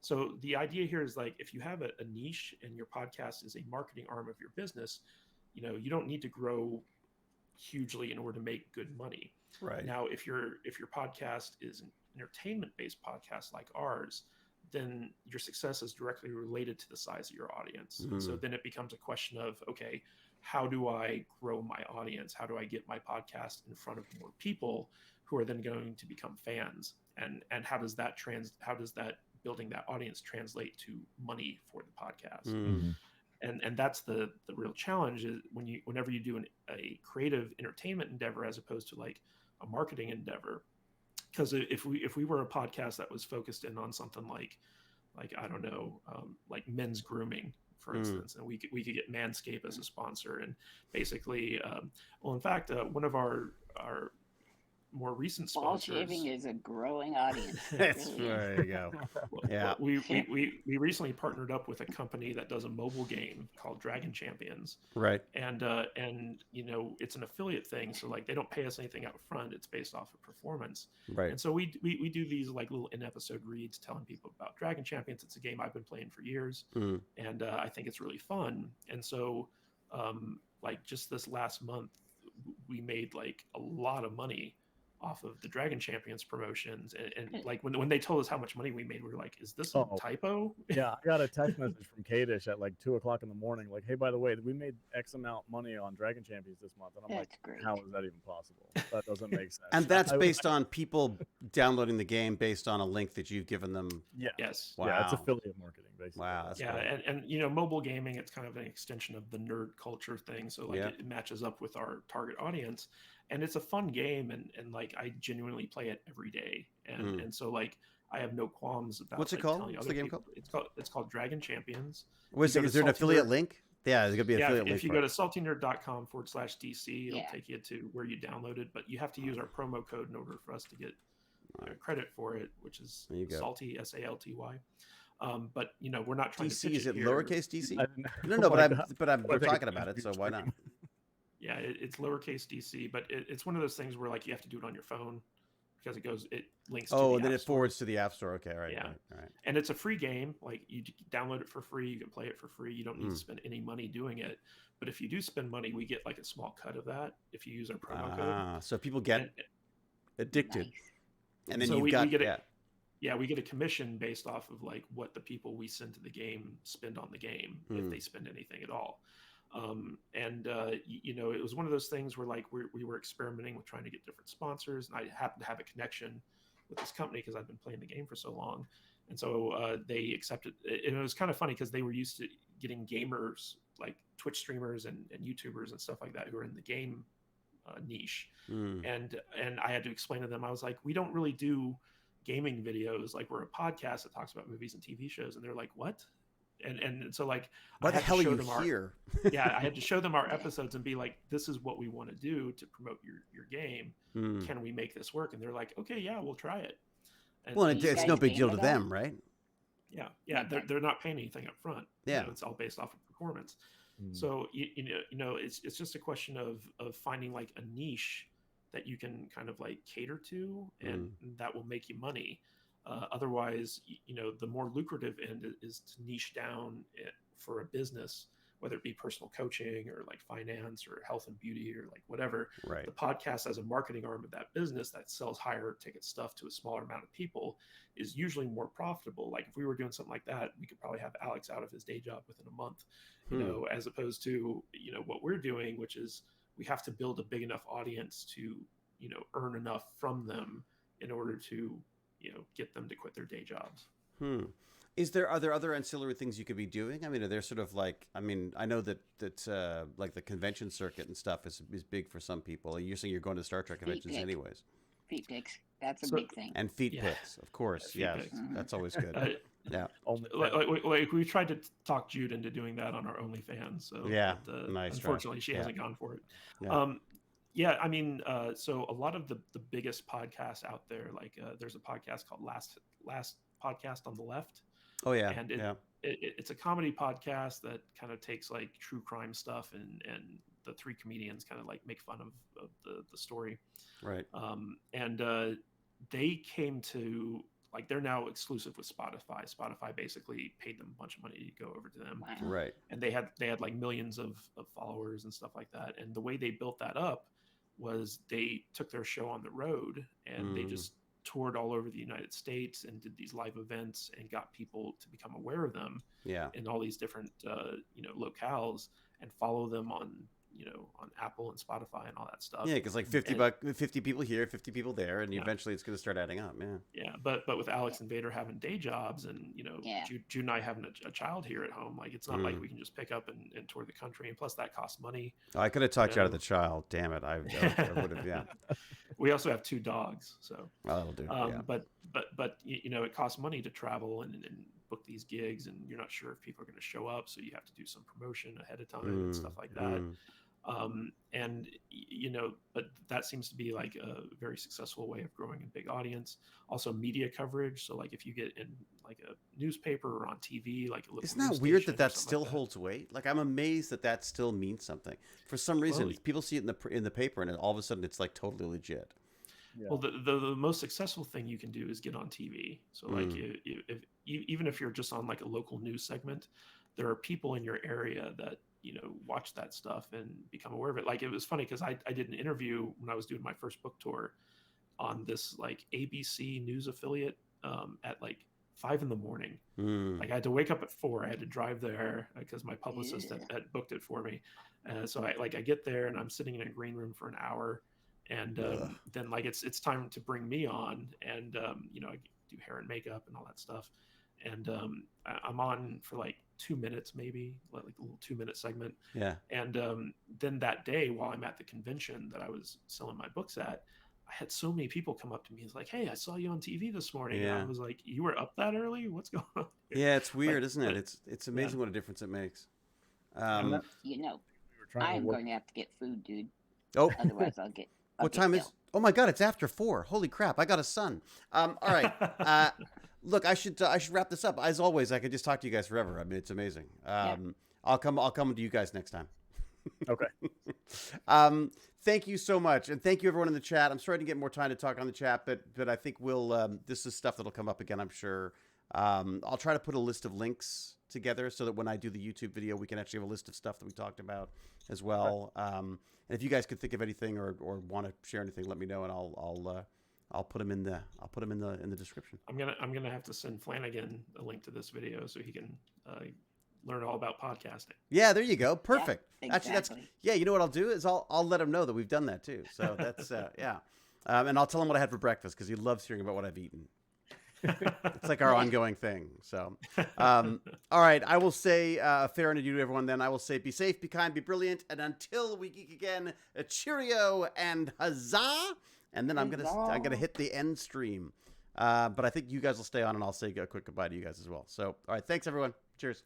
So the idea here is, like, if you have a niche and your podcast is a marketing arm of your business, you don't need to grow hugely in order to make good money. Right. Now, if your podcast is an entertainment-based podcast like ours, then your success is directly related to the size of your audience. So then it becomes a question of, okay, how do I grow my audience? How do I get my podcast in front of more people who are then going to become fans? And how does that building that audience translate to money for the podcast? And that's the real challenge, is whenever you do a creative entertainment endeavor as opposed to like a marketing endeavor. Because if we were a podcast that was focused in on something like I don't know, like men's grooming, for instance, and we could get Manscaped as a sponsor, and basically, in fact, one of our more recent Ball sponsors. shaving is a growing audience. That's Really is. there you go. Yeah. We recently partnered up with a company that does a mobile game called Dragon Champions. Right. And it's an affiliate thing, so like they don't pay us anything out front. It's based off of performance. Right. And so we do these like little in-episode reads telling people about Dragon Champions. It's a game I've been playing for years, and I think it's really fun. And so like just this last month, we made like a lot of money off of the Dragon Champions promotions, and like when they told us how much money we made, we were like, "Is this a typo?" Yeah, I got a text message from Kadish at like 2:00 in the morning, like, "Hey, by the way, we made X amount money on Dragon Champions this month," and I'm That's like, great. "How is that even possible? That doesn't make sense." And that's based on people downloading the game based on a link that you've given them. Yeah. Yes. Wow. Yeah, it's affiliate marketing, basically. Wow. That's Yeah, great. and mobile gaming, it's kind of an extension of the nerd culture thing. So like it matches up with our target audience, and it's a fun game, and like I genuinely play it every day, and so like I have no qualms about. What's it like, called? telling What's other the game people. It's called Dragon Champions. Is there an affiliate link? Yeah, there's gonna be an affiliate link. If you go to saltynerd.com/DC, it'll take you to where you downloaded, but you have to use our promo code in order for us to get credit for it, which is Salty, SALTY. But we're not trying to DC, pitch is it here. lowercase DC? No, Oh my but God. we're talking about it, so why not? Yeah, it's lowercase DC, but it's one of those things where like you have to do it on your phone because it links to Oh, the and then App it Store. forwards to the App Store. Okay, all right, Yeah. all right. And it's a free game. Like you download it for free, you can play it for free. You don't need to spend any money doing it. But if you do spend money, we get like a small cut of that if you use our promo code. So people get And, addicted, Nice. and then so you've we got get we get a commission based off of like what the people we send to the game spend on the game, if they spend anything at all. It was one of those things where like we were experimenting with trying to get different sponsors, and I happened to have a connection with this company because I've been playing the game for so long, and so they accepted. And it was kind of funny because they were used to getting gamers like Twitch streamers and YouTubers and stuff like that who are in the game niche, and I had to explain to them, I was like, we don't really do gaming videos, like we're a podcast that talks about movies and TV shows, and they're like, what? And so like, why the hell are you them here? I had to show them our episodes and be like, this is what we want to do to promote your game. Can we make this work? And they're like, okay, yeah, we'll try it. And Well, Do you it's no guys big pay deal for to that? them, right? yeah, they're not paying anything up front. Yeah. It's all based off of performance. So it's just a question of finding like a niche that you can kind of like cater to, and that will make you money. Otherwise, the more lucrative end is to niche down for a business, whether it be personal coaching or like finance or health and beauty or like whatever. Right. The podcast as a marketing arm of that business that sells higher ticket stuff to a smaller amount of people is usually more profitable. Like if we were doing something like that, we could probably have Alex out of his day job within a month, as opposed to, what we're doing, which is we have to build a big enough audience to, earn enough from them in order to, get them to quit their day jobs. Are there other ancillary things you could be doing? I mean, are there sort of like, I mean, I know that like the convention circuit and stuff is big for some people. You're saying you're going to Star Trek conventions anyways. Feet pics. That's a big thing. And feet pics, of course. Feet Yes, pics. that's always good. Yeah. Like we tried to talk Jude into doing that on our OnlyFans. So yeah, nice. Unfortunately, she hasn't gone for it. Yeah. I mean, so a lot of the biggest podcasts out there, like there's a podcast called Last Podcast on the Left. Oh yeah, and it's a comedy podcast that kind of takes like true crime stuff, and the three comedians kind of like make fun of the story. Right. They came to, like, they're now exclusive with Spotify. Spotify basically paid them a bunch of money to go over to them. Wow. Right. And they had like millions of followers and stuff like that. And the way they built that up was they took their show on the road, and they just toured all over the United States and did these live events and got people to become aware of them in all these different locales, and follow them on Apple and Spotify and all that stuff. Yeah, because like 50 people here, 50 people there, and eventually it's going to start adding up. But with Alex and Vader having day jobs, and Jude and I having a child here at home, like it's not like we can just pick up and tour the country, and plus that costs money. Oh, I could have talked you out of the child. Damn it, I would have. Yeah. We also have 2 dogs, so that'll do. But it costs money to travel and book these gigs, and you're not sure if people are going to show up, so you have to do some promotion ahead of time and stuff like that. But that seems to be like a very successful way of growing a big audience. Also media coverage. So like if you get in like a newspaper or on TV, like a local isn't that news weird station that or something still like that. holds weight? Like I'm amazed that still means something. For some reason, people see it in the paper, and all of a sudden it's like totally legit. Yeah. Well, the most successful thing you can do is get on TV. So like even if you're just on like a local news segment, there are people in your area that watch that stuff and become aware of it. Like it was funny because I did an interview when I was doing my first book tour on this like ABC news affiliate at like 5 a.m. Like I had to wake up at 4. I had to drive there because my publicist had booked it for me. So I get there, and I'm sitting in a green room for an hour, and then like it's time to bring me on, and I do hair and makeup and all that stuff, and I'm on for like 2 minutes, maybe like a little 2-minute segment. Yeah. And then that day, while I'm at the convention that I was selling my books at, I had so many people come up to me. It's like, hey, I saw you on TV this morning. Yeah. And I was like, you were up that early? What's going on here? Yeah, it's weird, isn't it? It's amazing what a difference it makes. I'm going to have to get food, dude. Oh. Otherwise, I'll get. What time is? Oh my God, it's after 4. Holy crap! I got a son. All right. Look, I should wrap this up. As always, I could just talk to you guys forever. I mean, it's amazing. I'll come to you guys next time. Okay. thank you so much, and thank you everyone in the chat. I'm starting to get more time to talk on the chat, but I think we'll. This is stuff that'll come up again, I'm sure. I'll try to put a list of links together so that when I do the YouTube video, we can actually have a list of stuff that we talked about as well. And if you guys could think of anything or want to share anything, let me know, and I'll put them in the description. I'm gonna have to send Flanagan a link to this video so he can learn all about podcasting. Yeah, there you go. Perfect. Yeah, Actually, exactly. you know what I'll do is I'll let him know that we've done that too. So that's yeah. And I'll tell him what I had for breakfast because he loves hearing about what I've eaten. It's like our ongoing thing. So, all right. I will say fair and adieu to everyone. Then I will say be safe, be kind, be brilliant, and until we geek again, a cheerio and huzzah. And then I'm gonna hit the end stream. But I think you guys will stay on, and I'll say a quick goodbye to you guys as well. So, all right. Thanks everyone. Cheers.